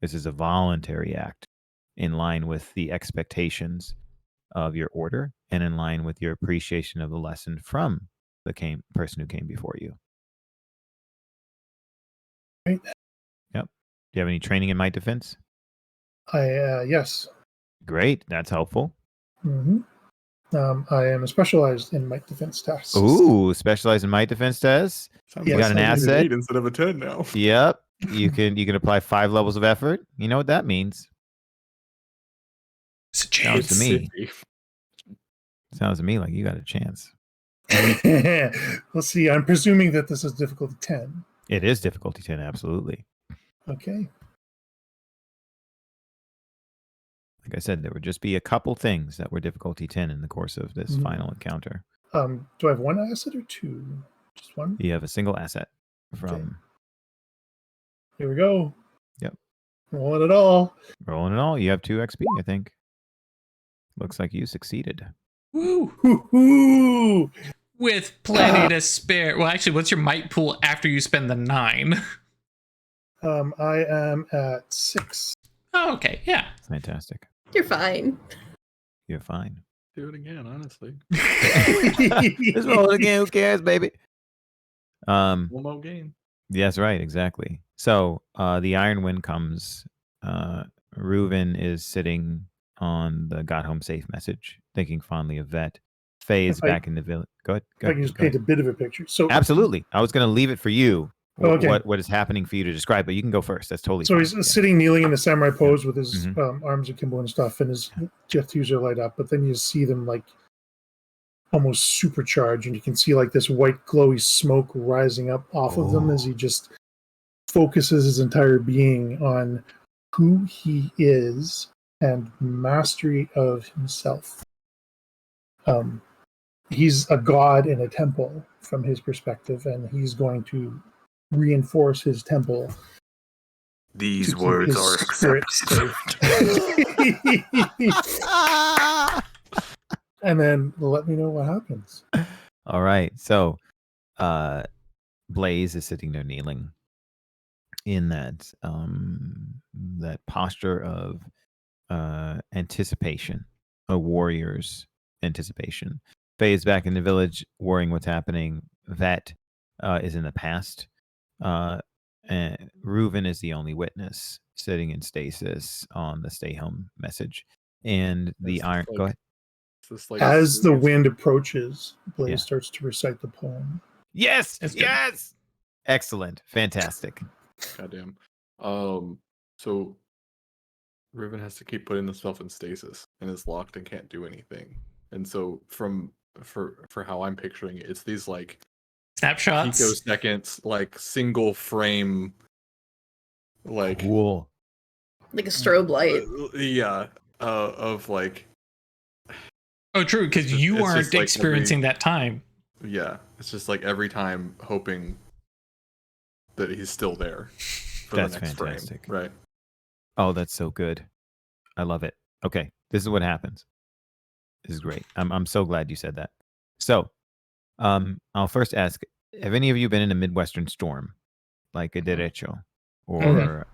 A: This is a voluntary act in line with the expectations of your order and in line with your appreciation of the lesson from the person who came before you.
E: Right.
A: Yep. Do you have any training in might defense?
E: Yes.
A: Great. That's helpful.
E: Mm-hmm. I am specialized in might defense tests.
A: Ooh, specialized in might defense tests.
B: Sounds
E: You
A: got an
B: I need
A: asset?
B: 8 instead of a 10 now.
A: Yep. You can apply 5 levels of effort. You know what that means.
D: It's a
A: Sounds to
D: chance.
A: me.
B: City.
A: Sounds to me like you got a chance.
E: Let's see. I'm presuming that this is difficulty 10.
A: It is difficulty 10, absolutely.
E: Okay.
A: Like I said, there would just be a couple things that were difficulty 10 in the course of this
E: Mhm.
A: final encounter.
E: Do I have 1 asset or 2? Just 1?
A: You have a single asset from
E: Here we go.
A: Yep.
E: Rolling it all.
A: rolling it all. You have 2 XP, I think. Looks like you succeeded.
D: Woo!
E: Woo-hoo!
D: With plenty to spare. Well, actually, what's your might pool after you spend the 9?
E: I am at 6.
D: Oh, okay. Yeah.
A: Fantastic.
C: You're fine.
A: You're fine.
B: Do it again, honestly.
A: Just roll it again. Who cares, baby?
B: One more game.
A: Yes, right, exactly. So the Iron Wind comes. Reuven is sitting on the got home safe message, thinking fondly of Vette. Faye is
E: If I-
A: back in the village. Go ahead.
E: If I can just paint a bit of a picture. So
A: Absolutely. I was going to leave it for you.
E: Okay.
A: What is happening for you to describe, but you can go first. That's totally
E: So
A: fine.
E: he's
A: Yeah.
E: sitting kneeling in the samurai pose with his
A: Mhm.
E: arms akimbo and stuff, and his tattoos are light up. But then you see them like almost supercharged, and you can see like this white glowy smoke rising up off of them as he just focuses his entire being on who he is and mastery of himself. He's a god in a temple from his perspective, and he's going to reinforce his temple.
B: These
E: to keep his spirit safe. And then let me know what happens.
A: All right. So Blaze is sitting there kneeling in that posture of anticipation, a warrior's anticipation. Faye is back in the village, worrying what's happening. Vette is in the past. And Reuven is the only witness, sitting in stasis on the stay home message. And the
B: Is this
A: iron.
B: like-
A: Go ahead.
B: Is this like
E: As the
B: serious-
E: wind approaches, Blaze
A: Yeah.
E: starts to recite the poem.
A: Yes.
D: That's good.
A: Yes. Excellent. Fantastic.
B: Goddamn. So Riven has to keep putting himself in stasis and is locked and can't do anything. And so for how I'm picturing it, it's these like
D: Snapshots.
B: picoseconds, like single frame, like
A: Cool.
C: Like a strobe light.
B: yeah, of like
D: Oh, true, because
B: It's just-
D: you
B: it's
D: aren't
B: just like
D: experiencing that time.
B: yeah, it's just like every time hoping that he's still there for
A: That's
B: the next
A: fantastic.
B: frame, right?
A: Oh, that's so good. I love it. Okay, this is what happens. This is great. I'm so glad you said that. So, I'll first ask: have any of you been in a Midwestern storm, like a derecho, or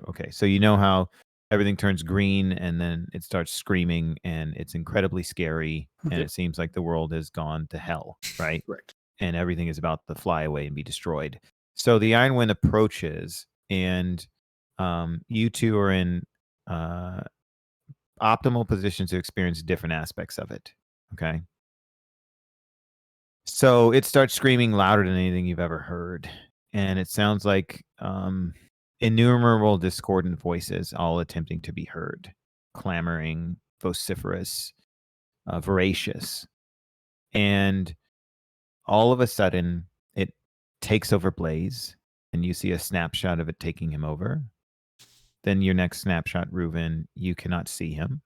A: okay? So you know how everything turns green and then it starts screaming and it's incredibly scary and
E: Okay.
A: it seems like the world has gone to hell, right?
B: Right.
A: And everything is about to fly away and be destroyed. So the Iron Wind approaches, and you two are in optimal positions to experience different aspects of it. Okay. So it starts screaming louder than anything you've ever heard. And it sounds like innumerable discordant voices all attempting to be heard, clamoring, vociferous, voracious. And all of a sudden, it takes over Blaze, and you see a snapshot of it taking him over. Then your next snapshot, Reuven, you cannot see him,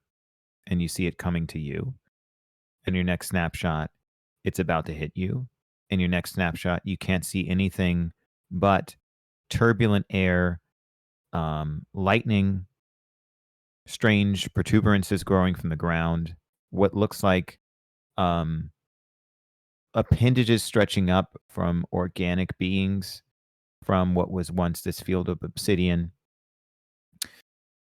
A: and you see it coming to you. And your next snapshot, it's about to hit you. And your next snapshot, you can't see anything but turbulent air, lightning, strange protuberances growing from the ground, what looks like appendages stretching up from organic beings from what was once this field of obsidian.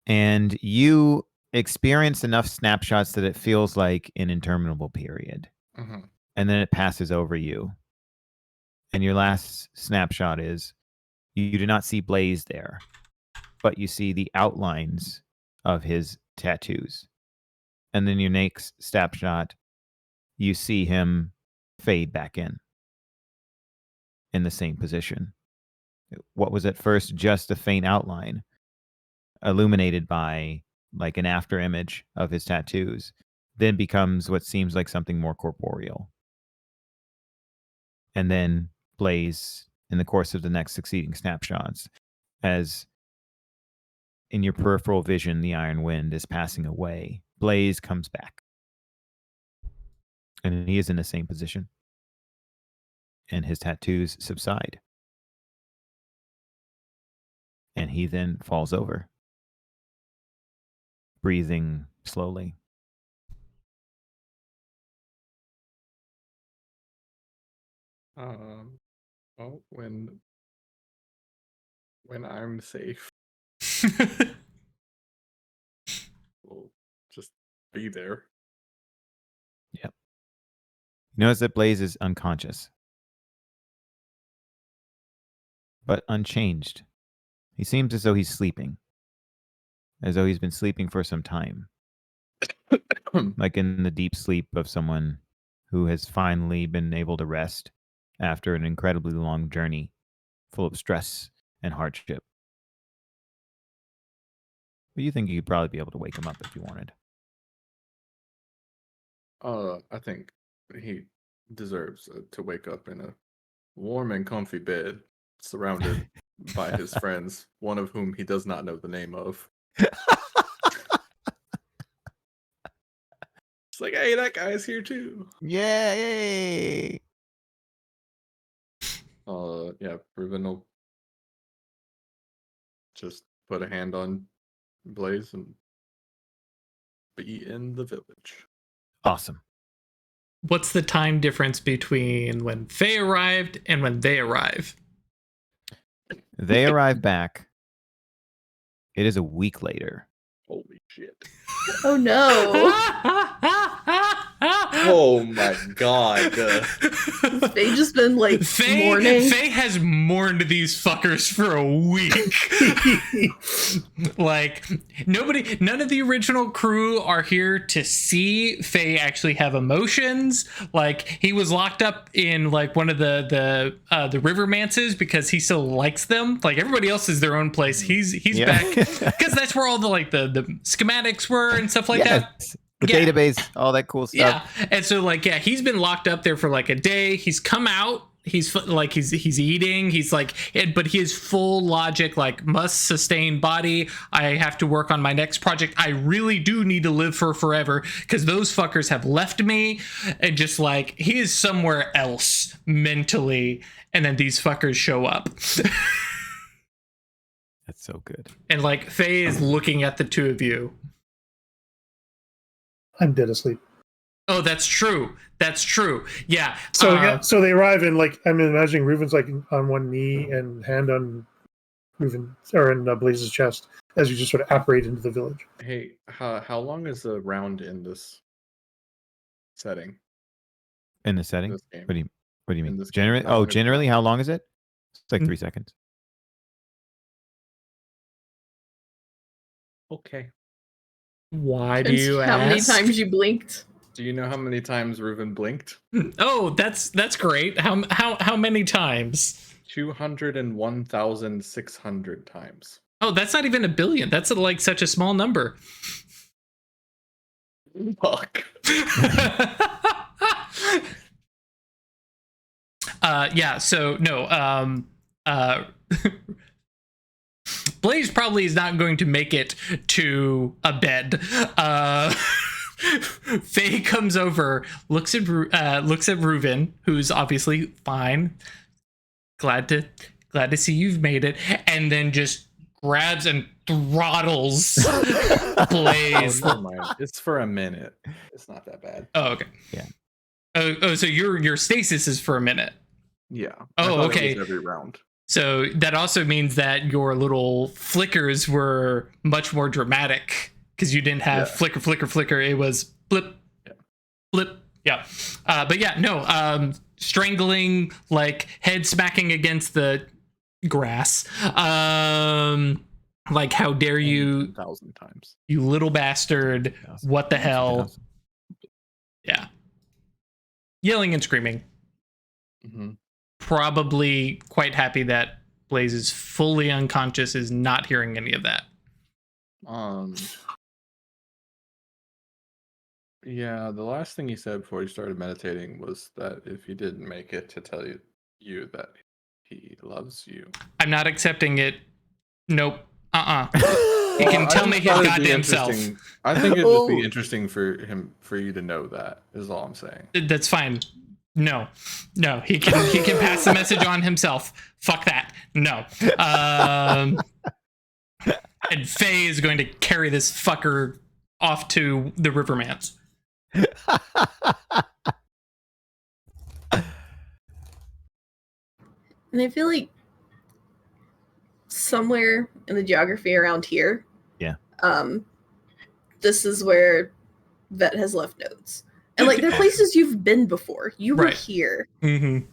A: And you experience enough snapshots that it feels like an interminable period.
B: Mhm.
A: And then it passes over you. And your last snapshot is you do not see Blaze there, but you see the outlines of his tattoos. And then your next snapshot, you see him fade back in the same position. What was at first just a faint outline, illuminated by like an after image of his tattoos, then becomes what seems like something more corporeal. And then Blaze, in the course of the next succeeding snapshots, as in your peripheral vision, the iron wind is passing away, Blaze comes back. And he is in the same position. And his tattoos subside. And he then falls over, breathing slowly.
B: Well, when I'm safe, we'll just be there.
A: Yep. You notice that Blaze is unconscious, but unchanged. He seems as though he's sleeping, as though he's been sleeping for some time, like in the deep sleep of someone who has finally been able to rest after an incredibly long journey full of stress and hardship. But you think you could probably be able to wake him up if you wanted.
B: I think he deserves to wake up in a warm and comfy bed, surrounded by his friends, one of whom he does not know the name of. It's like, hey, that guy's here too.
A: Yay!
B: Yeah, Reuven will just put a hand on Blaze and be in the village.
A: Awesome.
D: What's the time difference between when Faye arrived and when they arrive?
A: They arrive back. It is a week later.
B: Holy shit.
C: Oh no.
B: Oh my god.
C: Faye just been like mourning.
D: Faye has mourned these fuckers for a week. Like none of the original crew are here to see Faye actually have emotions. Like he was locked up in like one of the river manses because he still likes them. Like everybody else is their own place. He's back because that's where all the like the schematics were and stuff like that.
A: The database, all that cool stuff.
D: Yeah, and so like he's been locked up there for like a day. He's come out. He's like he's eating. He's like, but his full logic like must sustain body. I have to work on my next project. I really do need to live for forever because those fuckers have left me, and just like he is somewhere else mentally. And then these fuckers show up.
A: That's so good.
D: And like Faye is looking at the two of you.
E: I'm dead asleep.
D: Oh, that's true. That's true. Yeah.
E: So they arrive and like I'm imagining Reuven's like on one knee and hand on Reuven or in Blaze's chest as you just sort of apparate into the village.
B: Hey, how long is the round in this setting?
A: In the setting?
B: This game?
A: What do you mean?
B: this
A: Generally,
B: game, how long is the
A: generally,
B: round?
A: how long is it? It's like 3 seconds.
B: Okay.
D: Why do you
C: How many
D: ask?
C: times you blinked?
B: Do you know how many times Reuven blinked?
D: Oh, that's great. How many times?
B: 201,600 times.
D: Oh, that's not even a billion. That's like such a small number.
B: Fuck.
D: Yeah, so no, Blaze probably is not going to make it to a bed. Faye comes over, looks at Reuven, who's obviously fine. Glad to see you've made it, and then just grabs and throttles Blaze.
B: Oh, never mind. It's for a minute. It's not that bad.
D: Oh, okay.
A: Yeah.
D: Oh, so your stasis is for a minute.
B: Yeah.
D: Oh,
B: I thought it
D: okay.
B: was every round.
D: So that also means that your little flickers were much more dramatic because you didn't have flicker, flicker, flicker. It was blip, blip. Yeah. But yeah, no. Strangling, like head smacking against the grass. Like, how dare you?
B: 1,000 times.
D: You little bastard. What the hell? Yeah. Yelling and screaming.
B: Mm-hmm.
D: Probably quite happy that Blaze is fully unconscious, is not hearing any of that.
B: Yeah, the last thing he said before he started meditating was that if he didn't make it, to tell you that he loves you.
D: I'm not accepting it. Nope. He can tell me his goddamn self.
B: I think it would be interesting for you to know that, is all I'm saying.
D: That's fine. No, he can pass the message on himself. Fuck that. No. And Faye is going to carry this fucker off to the Rivermans.
C: And I feel like somewhere in the geography around here, this is where Vette has left notes. And like, they're places you've been before. You were here.
D: Mm-hmm.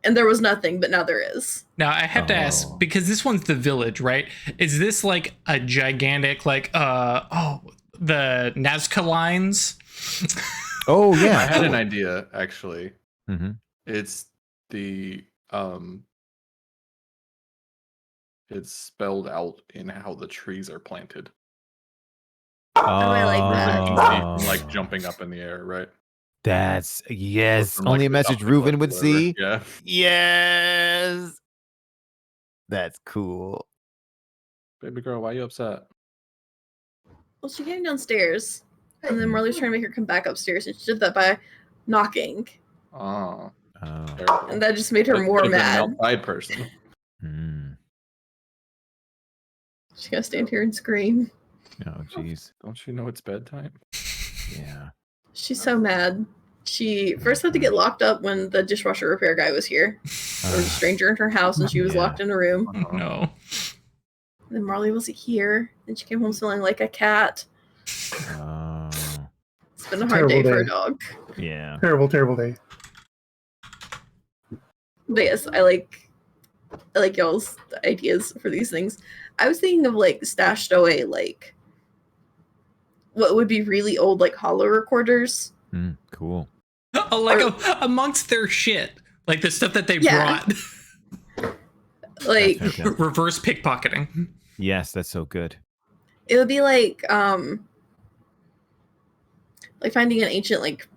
C: And there was nothing, but now there is.
D: Now I have to ask, because this one's the village, right? Is this like a gigantic, like, the Nazca lines?
A: Oh yeah,
B: I had an idea actually.
A: Mm-hmm.
B: It's the it's spelled out in how the trees are planted.
C: I like that.
B: Like jumping up in the air, right?
A: That's yes.
B: From,
A: Only a
B: the
A: message
B: top of the
A: Reuven would
B: cliff or
A: see.
B: whatever. Yeah.
A: Yes. That's cool.
B: Baby girl, why are you upset?
C: Well, she came downstairs, and then Marley was trying to make her come back upstairs, and she did that by knocking.
B: Oh.
A: Oh.
C: And that just made her more mad.
B: An outside person.
C: She's gonna stand here and scream.
A: Oh, jeez.
B: Don't you know it's bedtime?
A: Yeah.
C: She's so mad. She first had to get locked up when the dishwasher repair guy was here. There was a stranger in her house, and she was locked in a room.
D: No.
C: And then Marley wasn't here, and she came home smelling like a cat.
A: Oh.
C: It's been a hard day for a dog.
A: Yeah.
E: Terrible day.
C: But yes, I like y'all's ideas for these things. I was thinking of like stashed away like what would be really old like hollow recorders.
A: Cool.
D: Amongst their shit, like the stuff that they brought.
C: Like
D: reverse pickpocketing.
A: Yes, that's so good.
C: It would be like finding an ancient like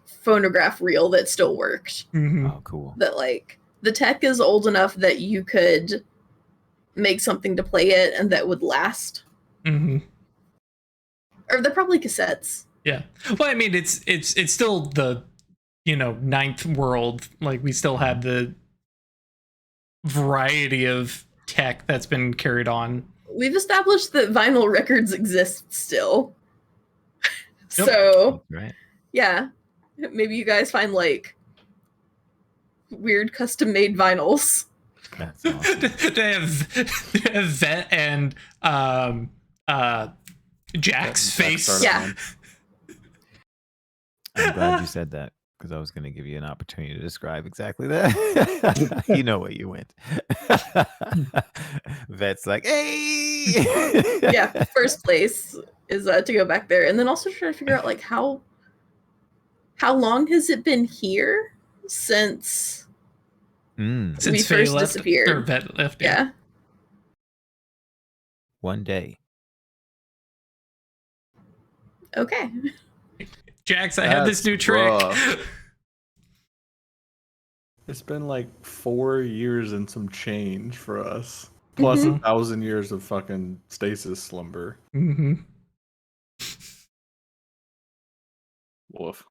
C: phonograph reel that still worked.
D: Mm-hmm.
A: Oh, cool.
C: That like the tech is old enough that you could make something to play it and that would last.
D: Mm-hmm.
C: Or they're probably cassettes.
D: Yeah. Well, I mean, it's still the, ninth world. Like, we still have the variety of tech that's been carried on.
C: We've established that vinyl records exist still.
D: Yep.
C: So,
A: right.
C: Yeah. Maybe you guys find, like, weird custom-made vinyls.
A: That's awesome.
D: They have Vette and Jack's face.
C: Yeah.
A: I'm glad you said that, because I was going to give you an opportunity to describe exactly that. You know where you went. Vette's like, hey!
C: Yeah, first place is to go back there. And then also try to figure out, like, how How long has it been here since
D: Since
C: we
D: Faye
C: first
D: left,
C: disappeared?
D: or Vette left.
C: Yeah.
A: 1 day.
C: Okay.
D: Jax, I have this new trick.
B: rough. It's been like 4 years and some change for us. Plus 1,000 years of fucking stasis slumber.
D: Mm-hmm.
B: Woof.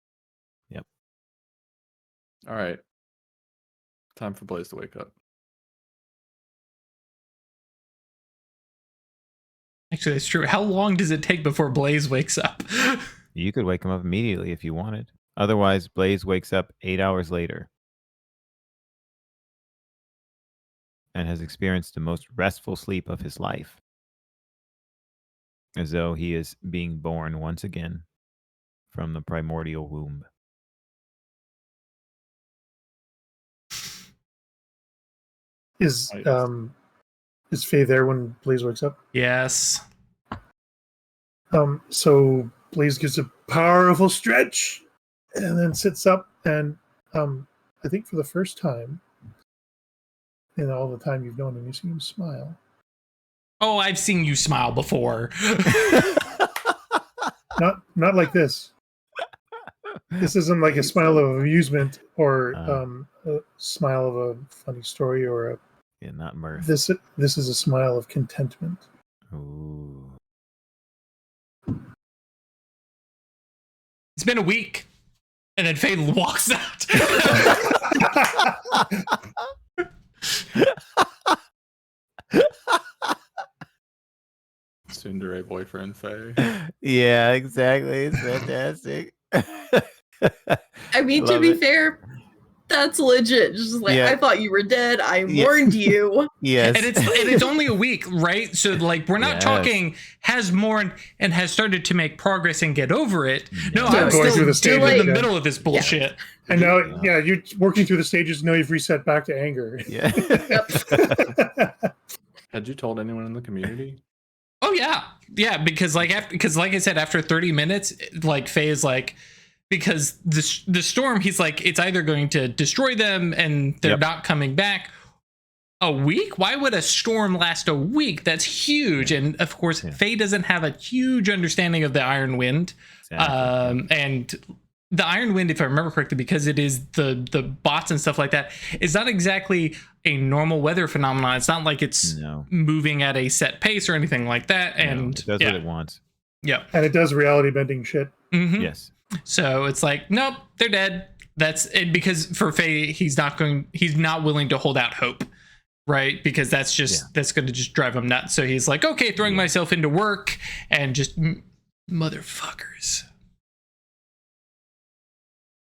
A: Yep.
B: All right. Time for Blaze to wake up.
D: Actually, it's true. How long does it take before Blaze wakes up?
A: You could wake him up immediately if you wanted. Otherwise, Blaze wakes up 8 hours later and has experienced the most restful sleep of his life, as though he is being born once again from the primordial womb.
E: Is
B: Nice.
E: is Faye there when Blaze wakes up?
D: Yes.
E: So Blaze gives a powerful stretch and then sits up, and I think for the first time in all the time you've known him, you see him smile.
D: Oh, I've seen you smile before.
E: Not like this. This isn't like a smile of amusement or a smile of a funny story or a.
A: Yeah, not mirth.
E: This is a smile of contentment.
A: Ooh.
D: It's been a week. And then Faye walks out.
B: Tsundere boyfriend Faye.
A: Yeah, exactly. It's fantastic.
C: I mean, to
A: Love
C: be
A: it.
C: fair, that's legit. Just like,
A: Yeah.
C: I thought you were dead. I
A: Yeah.
C: warned you.
A: Yes.
D: And it's only a week, right? So like we're not
A: Yes.
D: talking has mourned and has started to make progress and get over it. No,
A: Still
D: I'm
E: going
D: still
E: through the
D: still in
E: stages,
D: the
E: yeah.
D: middle of this bullshit.
E: And now,
A: Yeah.
E: you're working through the stages. Now you've reset back to anger.
A: Yeah.
B: Had you told anyone in the community?
D: Oh yeah, because like I said, after 30 minutes, like Faye is like, because the storm, he's like, it's either going to destroy them and they're
A: Yep.
D: not coming back. A week? Why would a storm last a week? That's huge. And of course,
A: Yeah.
D: Faye doesn't have a huge understanding of the Iron Wind.
A: Exactly.
D: And the Iron Wind, if I remember correctly, because it is the bots and stuff like that, is not exactly a normal weather phenomenon. It's not like it's
A: No.
D: moving at a set pace or anything like that.
A: No,
D: And
A: it does what it wants.
D: yeah.
E: And it does reality bending shit.
D: Mhm.
A: Yes.
D: So it's like, nope, they're dead. That's it, because for Faye, he's not willing to hold out hope, right? Because that's going to just drive him nuts. So he's like, okay, throwing myself into work and just motherfuckers.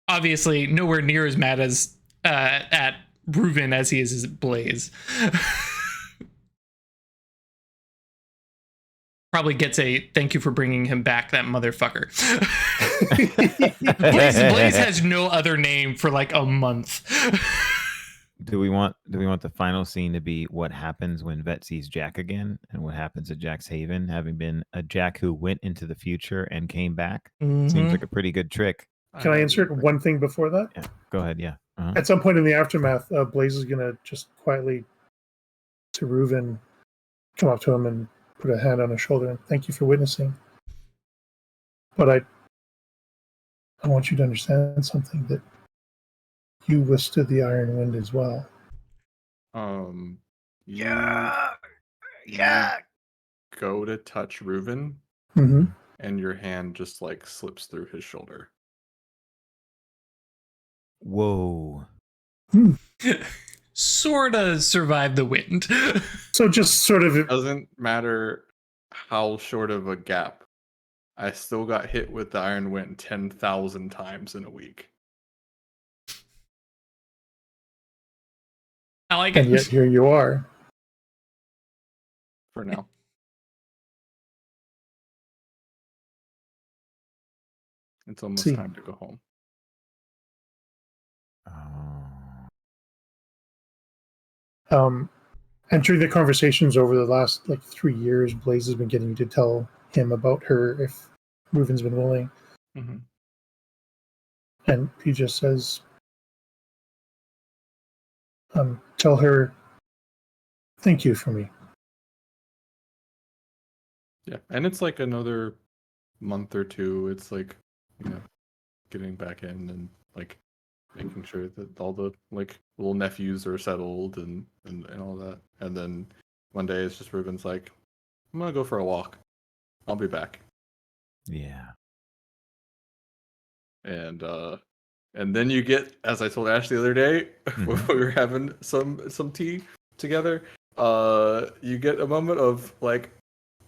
D: Obviously, nowhere near as mad as at Reuven as he is at Blaze. Probably gets a thank you for bringing him back, that motherfucker. Blaze has no other name for like a month.
A: Do we want the final scene to be what happens when Vette sees Jack again, and what happens at Jack's Haven, having been a Jack who went into the future and came back? Seems like a pretty good trick.
E: Can I insert one thing before that?
A: Yeah. Go ahead. Yeah. Uh-huh.
E: At some point in the aftermath, Blaze is going to just quietly, to Reuven, come up to him and put a hand on his shoulder and thank you for witnessing. But I want you to understand something, that you withstood the Iron Wind as well.
B: Yeah. Go to touch Reuven,
E: Mm-hmm.
B: and your hand just like slips through his shoulder.
A: Whoa.
D: Sorta survived the wind.
E: So just sort of,
B: It doesn't matter how short of a gap. I still got hit with the Iron Wind 10,000 times in a week.
D: I like
E: and yet
D: it.
E: here you are.
B: For now. It's almost
E: See.
B: time to go home.
E: Entering the conversations over the last 3 years, Blaze has been getting you to tell him about her if Reuven's been willing.
B: Mhm.
E: And he just says, tell her thank you for me.
B: Yeah, and it's like another month or two. It's like, getting back in and like making sure that all the like little nephews are settled and all that. And then one day it's just Ruben's like, I'm gonna go for a walk. I'll be back.
A: Yeah.
B: And then you get, as I told Ash the other day, when we were having some tea together, you get a moment of like,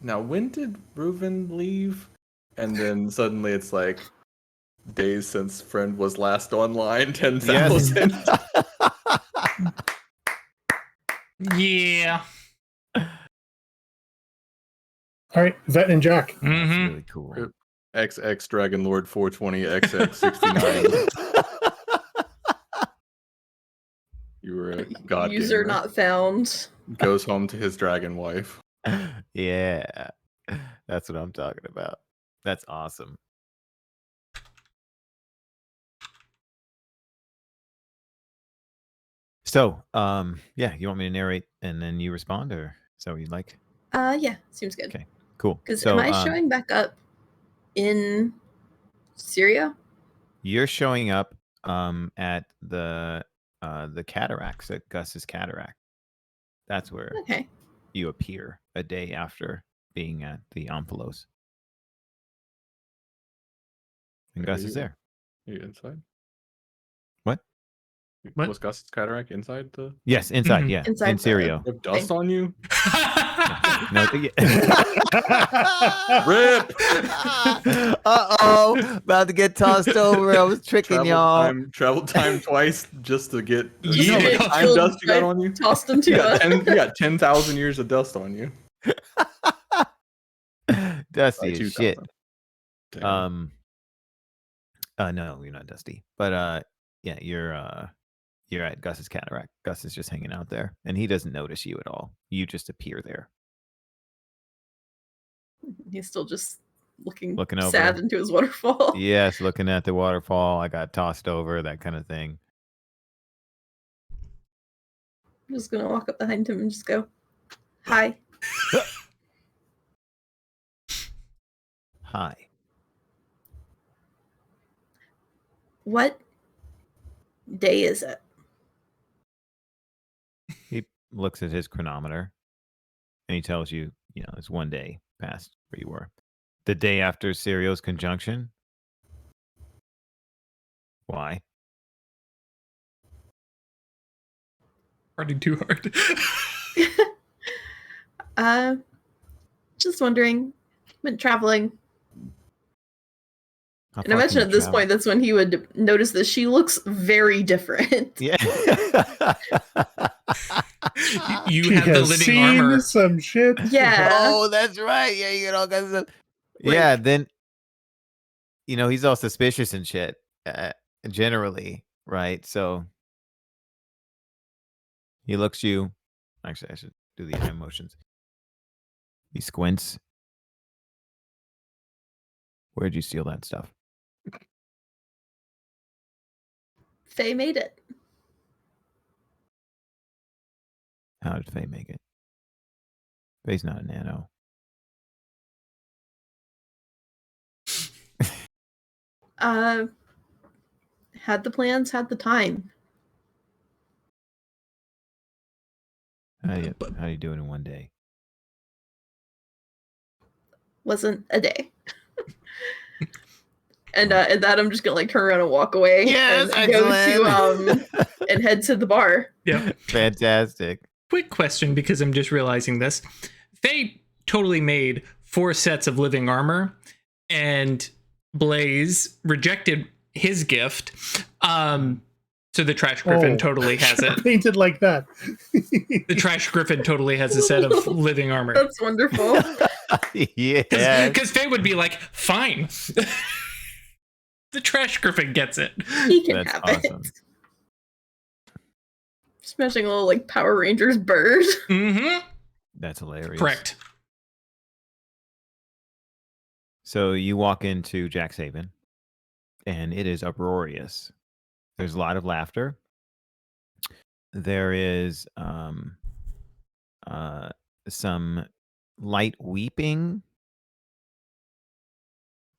B: now when did Reuven leave? And then suddenly it's like, days since friend was last online, 10,000.
D: Yeah.
E: All right, Vette and Jack.
A: That's really cool.
B: XX Dragon Lord 420 XX 69. You were a god
C: User
B: gamer.
C: not found.
B: Goes home to his dragon wife.
A: Yeah. That's what I'm talking about. That's awesome. So, yeah, you want me to narrate and then you respond, or is that what you'd like?
C: Yeah, seems good.
A: Okay, cool.
C: Because
A: So,
C: am I showing back up in Syria?
A: you're showing up at the cataracts, at Gus's cataract. That's where
C: Okay.
A: you appear a day after being at the Omphalos. And Gus is there.
B: Are you inside?
A: What?
D: What?
B: Was Gus's cataract inside the...
A: Yes, inside, yeah.
C: Inside
A: in
C: the-
A: Syria.
B: You have dust on you?
A: No,
B: Rip!
A: Uh-oh. About to get tossed over. I was tricking y'all.
B: Travel time twice just to get...
D: You
B: You know how
D: get
B: much time
C: killed
B: dust you got
C: by-
B: on you?
C: Tossed them to
B: You
C: us.
B: got 10,000 years of dust on you.
A: Dusty
B: By
A: as shit.
B: 2,000. Damn.
A: No, you're not Dusty. But yeah, you're at Gus's cataract. Gus is just hanging out there, and he doesn't notice you at all. You just appear there.
C: He's still just looking
A: Looking
C: sad
A: over.
C: into his waterfall.
A: Yes, looking at the waterfall. I got tossed over, that kind of thing.
C: I'm just gonna walk up behind him and just go, "Hi."
A: Hi.
C: What day is it?
A: He looks at his chronometer, and he tells you, it's one day past where you were. The day after Sirio's conjunction. Why?
D: Partying too hard.
C: Just wondering. Been traveling.
A: How
C: And I
A: far
C: imagine
A: can
C: at
A: you
C: this
A: travel?
C: point, that's when he would notice that she looks very different.
A: Yeah.
D: You
E: She
D: have the
E: has
D: living
E: seen
D: armor.
E: some shit.
C: Yeah.
A: Oh, that's right. Yeah, you get all kinds of stuff. Yeah, then he's all suspicious and shit. Generally, right? So he looks you. Actually, I should do the eye motions. He squints. Where'd you steal that stuff?
C: Faye made it.
A: How did Faye make it? Faye's not a nano.
C: Had the plans, had the time.
A: How do you do it in one day?
C: Wasn't a day. And at that, I'm just gonna turn around and walk away.
A: Yes,
C: and go
A: excellent.
C: to and head to the bar.
D: Yeah.
A: Fantastic.
D: Quick question, because I'm just realizing this. They totally made 4 sets of living armor, and Blaze rejected his gift. So the Trash Griffin totally has it.
E: Painted like that.
D: The Trash Griffin totally has a set of living armor.
C: That's wonderful.
A: Yeah.
D: Because Faye would be like, fine. The Trash Griffin gets it.
C: He can
A: That's
C: have
A: awesome.
C: it. Smashing a little Power Rangers bird.
D: Mm-hmm.
A: That's hilarious.
D: Correct.
A: So you walk into Jack's Haven, and it is uproarious. There's a lot of laughter. There is some light weeping,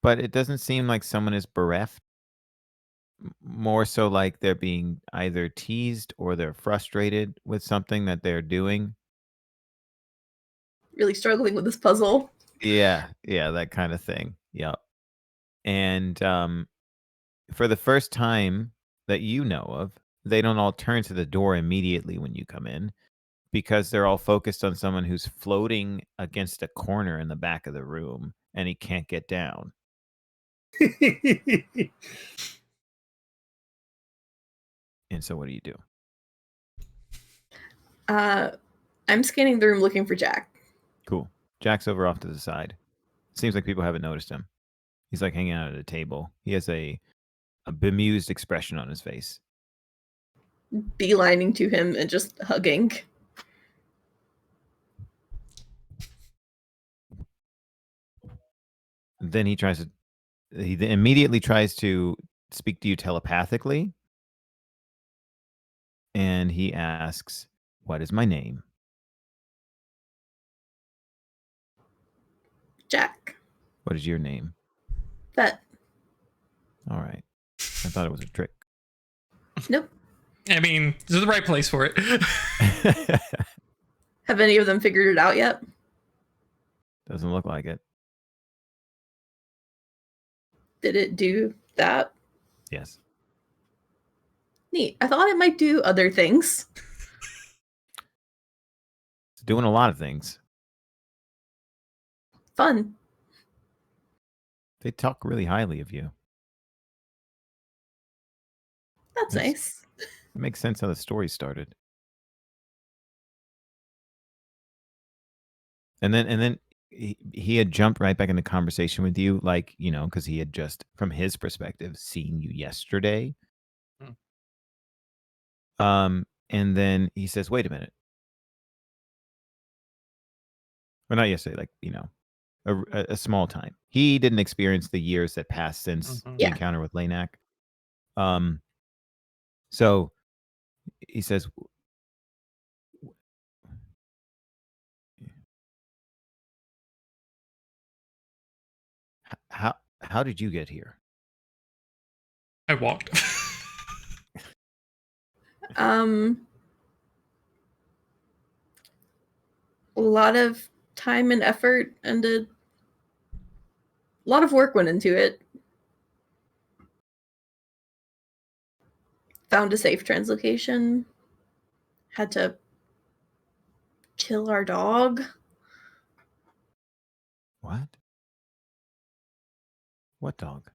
A: but it doesn't seem like someone is bereft. More so like they're being either teased or they're frustrated with something that they're doing.
C: Really struggling with this puzzle.
A: Yeah, that kind of thing. Yep. And for the first time that you know of, they don't all turn to the door immediately when you come in, because they're all focused on someone who's floating against a corner in the back of the room and he can't get down. And so what do you do?
C: I'm scanning the room looking for Jack.
A: Cool. Jack's over off to the side. Seems like people haven't noticed him. He's like hanging out at a table. He has a bemused expression on his face.
C: Beelining to him and just hugging.
A: Then he immediately tries to speak to you telepathically. And he asks, "What is my name?"
C: Jack.
A: What is your name?
C: Vette.
A: All right. I thought it was a trick.
C: Nope.
D: I mean, this is the right place for it.
C: Have any of them figured it out yet?
A: Doesn't look like it.
C: Did it do that?
A: Yes.
C: Neat. I thought it might do other things.
A: It's doing a lot of things.
C: Fun.
A: They talk really highly of you.
C: That's nice.
A: It makes sense how the story started. And then he had jumped right back into conversation with you, like, because he had just, from his perspective, seen you yesterday. And then he says, "Wait a minute." Or not yesterday, like, a small time. He didn't experience the years that passed since the encounter with Lanak. So he says, how did you get here?
D: I walked.
C: A lot of time and effort and a lot of work went into it. Found a safe translocation. Had to kill our dog.
A: What? What dog?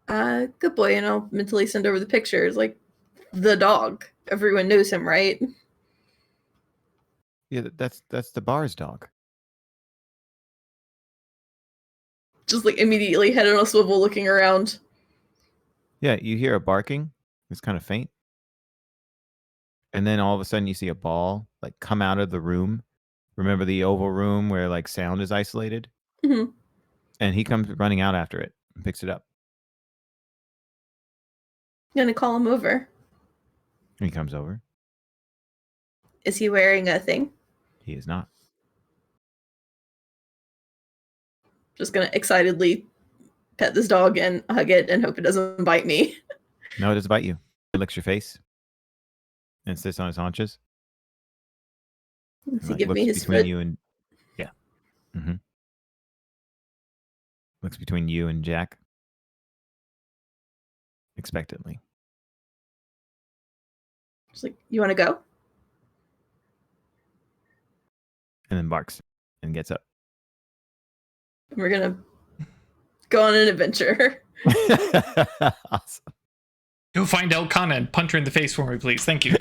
C: Good boy, and I'll mentally send over the pictures. Like, the dog. Everyone knows him, right?
A: Yeah, that's the bar's dog.
C: Just like immediately head on a swivel looking around.
A: Yeah, you hear a barking. It's kind of faint. And then all of a sudden you see a ball like come out of the room. Remember the oval room where like sound is isolated?
C: Mm-hmm.
A: And he comes running out after it and picks it up.
C: I'm gonna call him over.
A: He comes over.
C: Is he wearing a thing?
A: He is not.
C: Just gonna excitedly pet this dog and hug it and hope it doesn't bite me.
A: No, it doesn't bite you. It licks your face and sits on his haunches.
C: Does he
A: Like,
C: give me
A: looks
C: his
A: between
C: foot?
A: you and looks between you and Jack expectantly.
C: Just like, you want to go?
A: And then barks and gets up.
C: We're gonna go on an adventure.
A: Awesome.
D: Go find Elkanah and punch her in the face for me, please. Thank you.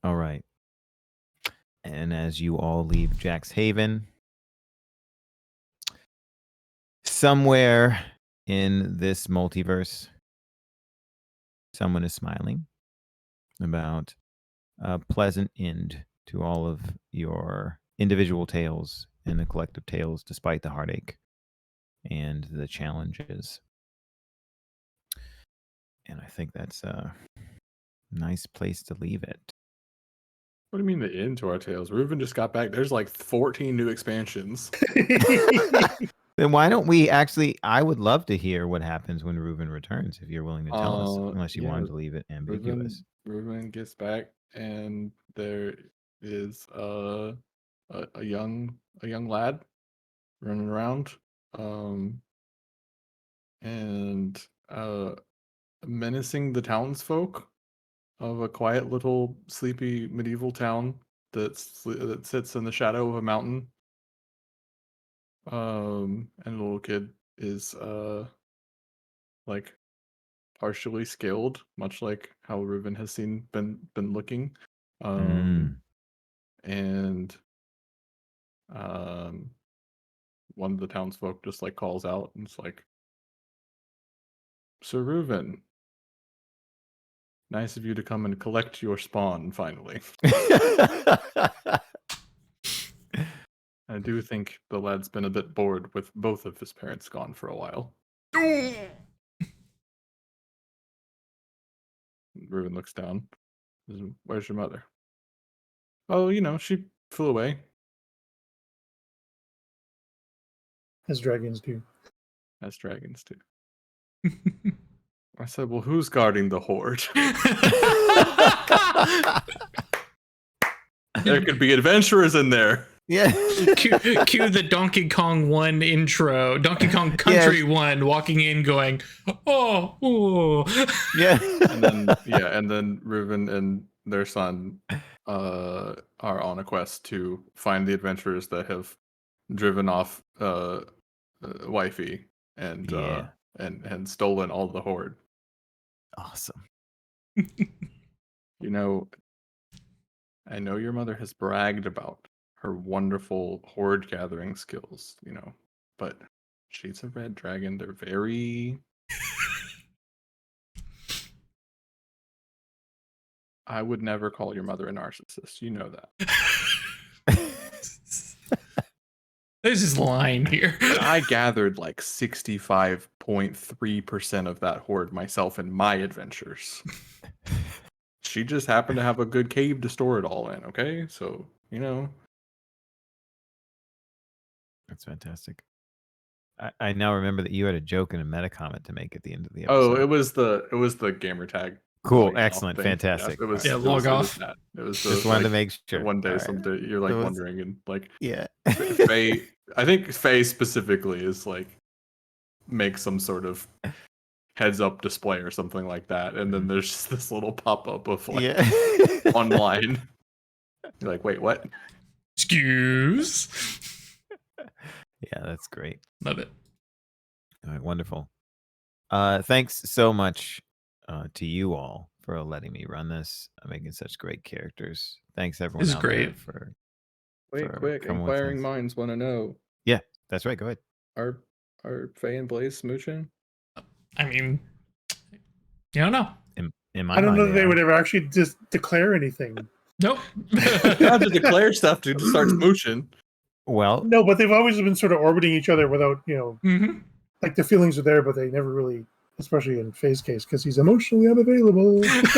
A: All right. And as you all leave Jack's Haven, somewhere in this multiverse, someone is smiling about a pleasant end to all of your individual tales and the collective tales, despite the heartache and the challenges. And I think that's a nice place to leave it.
B: What do you mean the end to our tales? Reuven just got back. There's like 14 new expansions.
A: Then why don't we actually? I would love to hear what happens when Reuven returns. If you're willing to tell us, unless you wanted to leave it ambiguous.
B: Reuven gets back, and there is a young lad running around, and menacing the townsfolk of a quiet little sleepy medieval town that sits in the shadow of a mountain. And the little kid is like partially skilled, much like how Reuven has been looking. And one of the townsfolk just like calls out and it's like, Sir Reuven, nice of you to come and collect your spawn finally. I do think the lad's been a bit bored with both of his parents gone for a while. Reuven looks down. Where's your mother? Oh, she flew away.
E: As dragons do.
B: As dragons do. I said, well, who's guarding the horde? There could be adventurers in there.
A: Yeah.
D: Cue the Donkey Kong 1 intro. Donkey Kong Country 1 walking in going, oh.
A: Yeah.
B: And then Reuven and their son are on a quest to find the adventurers that have driven off wifey and stolen all the horde.
A: Awesome.
B: I know your mother has bragged about her wonderful horde gathering skills, but she's a red dragon. They're very... I would never call your mother a narcissist. You know that.
D: There's this line here.
B: I gathered like 65.3% of that horde myself in my adventures. She just happened to have a good cave to store it all in, okay? So,
A: That's fantastic. I now remember that you had a joke and a meta comment to make at the end of the
B: Oh,
A: episode.
B: it was the gamer tag.
A: Cool, excellent, fantastic.
B: Yeah,
D: log off.
B: It was
A: just wanted to make sure.
B: One day, someday you're like wondering, and like,
A: yeah,
B: Faye. I think Faye specifically is like make some sort of heads up display or something like that, and then there's just this little pop up of like online. You're like, wait, what?
D: Excuse.
A: Yeah, that's great.
D: Love it.
A: All right, wonderful. Thanks so much to you all for letting me run this. I'm making such great characters. Thanks everyone.
D: This is
A: out
D: great.
A: there for
B: quick, inquiring minds want to know.
A: Yeah, that's right. Go ahead.
B: Are Faye and Blaze smooching?
D: I mean, you don't know.
E: I don't know that they would ever actually just declare anything.
D: Nope.
B: You have to declare stuff to start smooching.
A: Well,
E: no, but they've always been sort of orbiting each other without,
D: Mm-hmm.
E: like the feelings are there, but they never really, especially in Faye's case, because he's emotionally unavailable.
A: That's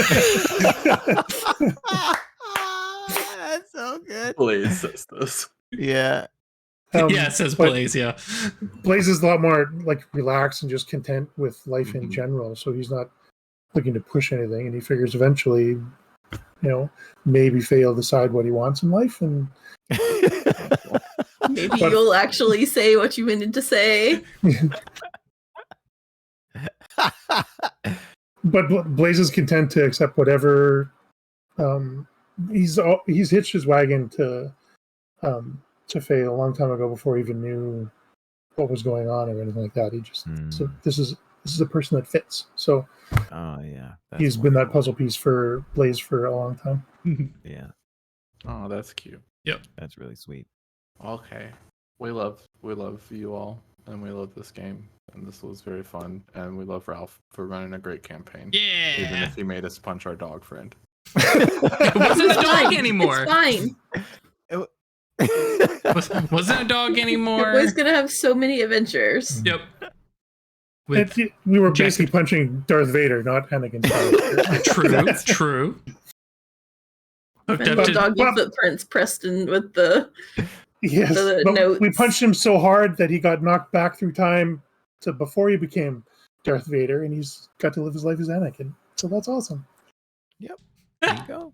A: so good.
B: Blaze says this.
A: Yeah.
D: Yeah, it says Blaze, yeah.
E: Blaze is a lot more like relaxed and just content with life in general, so he's not looking to push anything, and he figures eventually, maybe Faye will decide what he wants in life, and
C: maybe you'll actually say what you meant to say.
E: But Blaze is content to accept whatever. He's hitched his wagon to Faye a long time ago before he even knew what was going on or anything like that. He just so this is a person that fits. So he's been that puzzle piece for Blaze for a long time.
A: Yeah.
B: Oh, that's cute.
D: Yep.
A: That's really sweet.
B: Okay. We love you all, and we love this game, and this was very fun, and we love Ralph for running a great campaign.
D: Yeah.
B: Even if he made us punch our dog friend.
D: It wasn't a
C: It's
D: dog
C: fine.
D: anymore.
C: It's fine.
D: Wasn't a dog
C: Your
D: anymore.
C: boy's gonna have so many adventures.
D: Yep. With
E: We were
D: Jessica.
E: basically punching Darth Vader, not Anakin Skywalker.
D: true. Hooked
C: And
D: up
C: the
D: to
C: doggy footprints pressed in with the
E: Yes,
C: the
E: but
C: notes.
E: we punched him so hard that he got knocked back through time to before he became Darth Vader, and he's got to live his life as Anakin. So that's awesome.
A: There you go.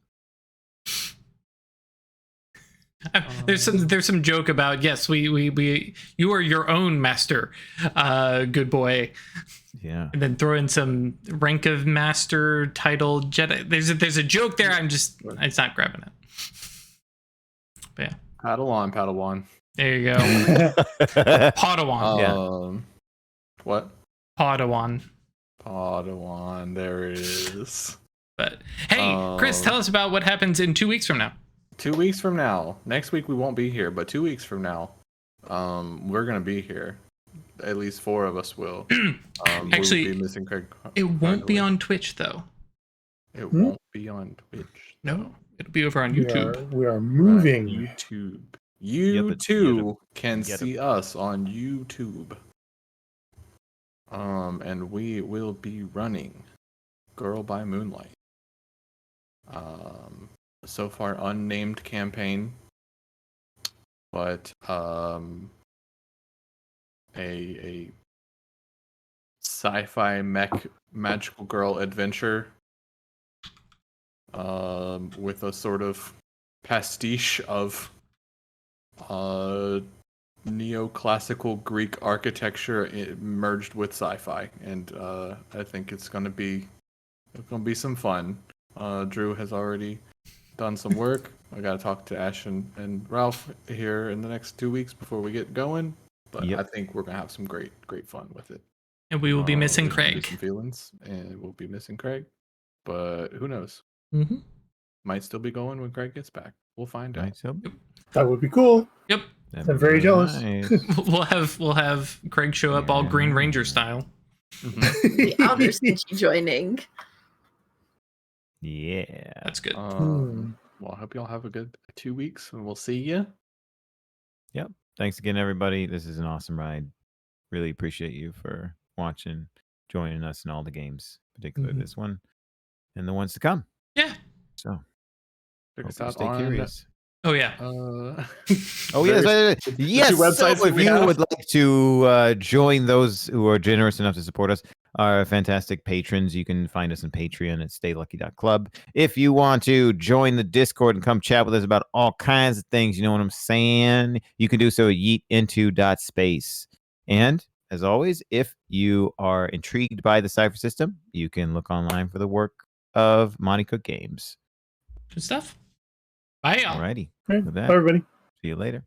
D: there's some joke about yes we you are your own master, good boy.
A: Yeah.
D: And then throw in some rank of master title Jedi. There's a joke there. It's not grabbing it. But yeah,
B: Padawan.
D: there you go. Padawan.
B: What?
D: Padawan.
B: Padawan. There it is.
D: But hey, Chris, tell us about what happens in 2 weeks from now.
B: 2 weeks from now. Next week we won't be here, but 2 weeks from now, we're gonna be here. At least 4 of us will.
D: Actually,
B: we'll be missing Craig.
D: It won't be on Twitch though.
B: It won't be on Twitch.
D: No, it'll be over on YouTube.
E: We are moving.
B: YouTube. You too can see us on YouTube. And we will be running Girl by Moonlight. So far unnamed campaign, but a sci-fi mech magical girl adventure with a sort of pastiche of neoclassical Greek architecture merged with sci-fi, and I think it's gonna be some fun. Drew has already done some work. I gotta talk to Ash and Ralph here in the next 2 weeks before we get going, but I think we're gonna have some great fun with it.
D: And we will be missing
B: There's gonna be
D: Craig.
B: some feelings, and we'll be missing Craig, but who knows?
D: Mm-hmm.
B: Might still be going when Craig gets back. We'll find out.
E: That would be cool.
D: Yep.
E: I'm very jealous.
A: Nice.
D: We'll have Craig show up all Green Ranger style.
C: The outer Stitchy joining.
A: Yeah.
D: That's good.
B: Well, I hope y'all have a good 2 weeks, and we'll see you.
A: Yep. Thanks again, everybody. This is an awesome ride. Really appreciate you for watching, joining us in all the games, particularly this one and the ones to come.
D: Yeah.
A: So,
B: Check us
A: hope you
B: out
A: stay
B: on
A: curious.
D: Oh yeah.
A: Oh yes, yes.
B: two websites
A: So if
B: we
A: you
B: have.
A: would like to join those who are generous enough to support us, our fantastic patrons, you can find us on Patreon at staylucky.club. If you want to join the Discord and come chat with us about all kinds of things, you know what I'm saying, you can do so at yeetinto.space. And as always, if you are intrigued by the Cypher system, you can look online for the work of Monty Cook Games.
D: Good stuff. Bye, y'all.
A: Alrighty.
E: Right.
A: With that,
E: Bye, everybody.
A: see you later.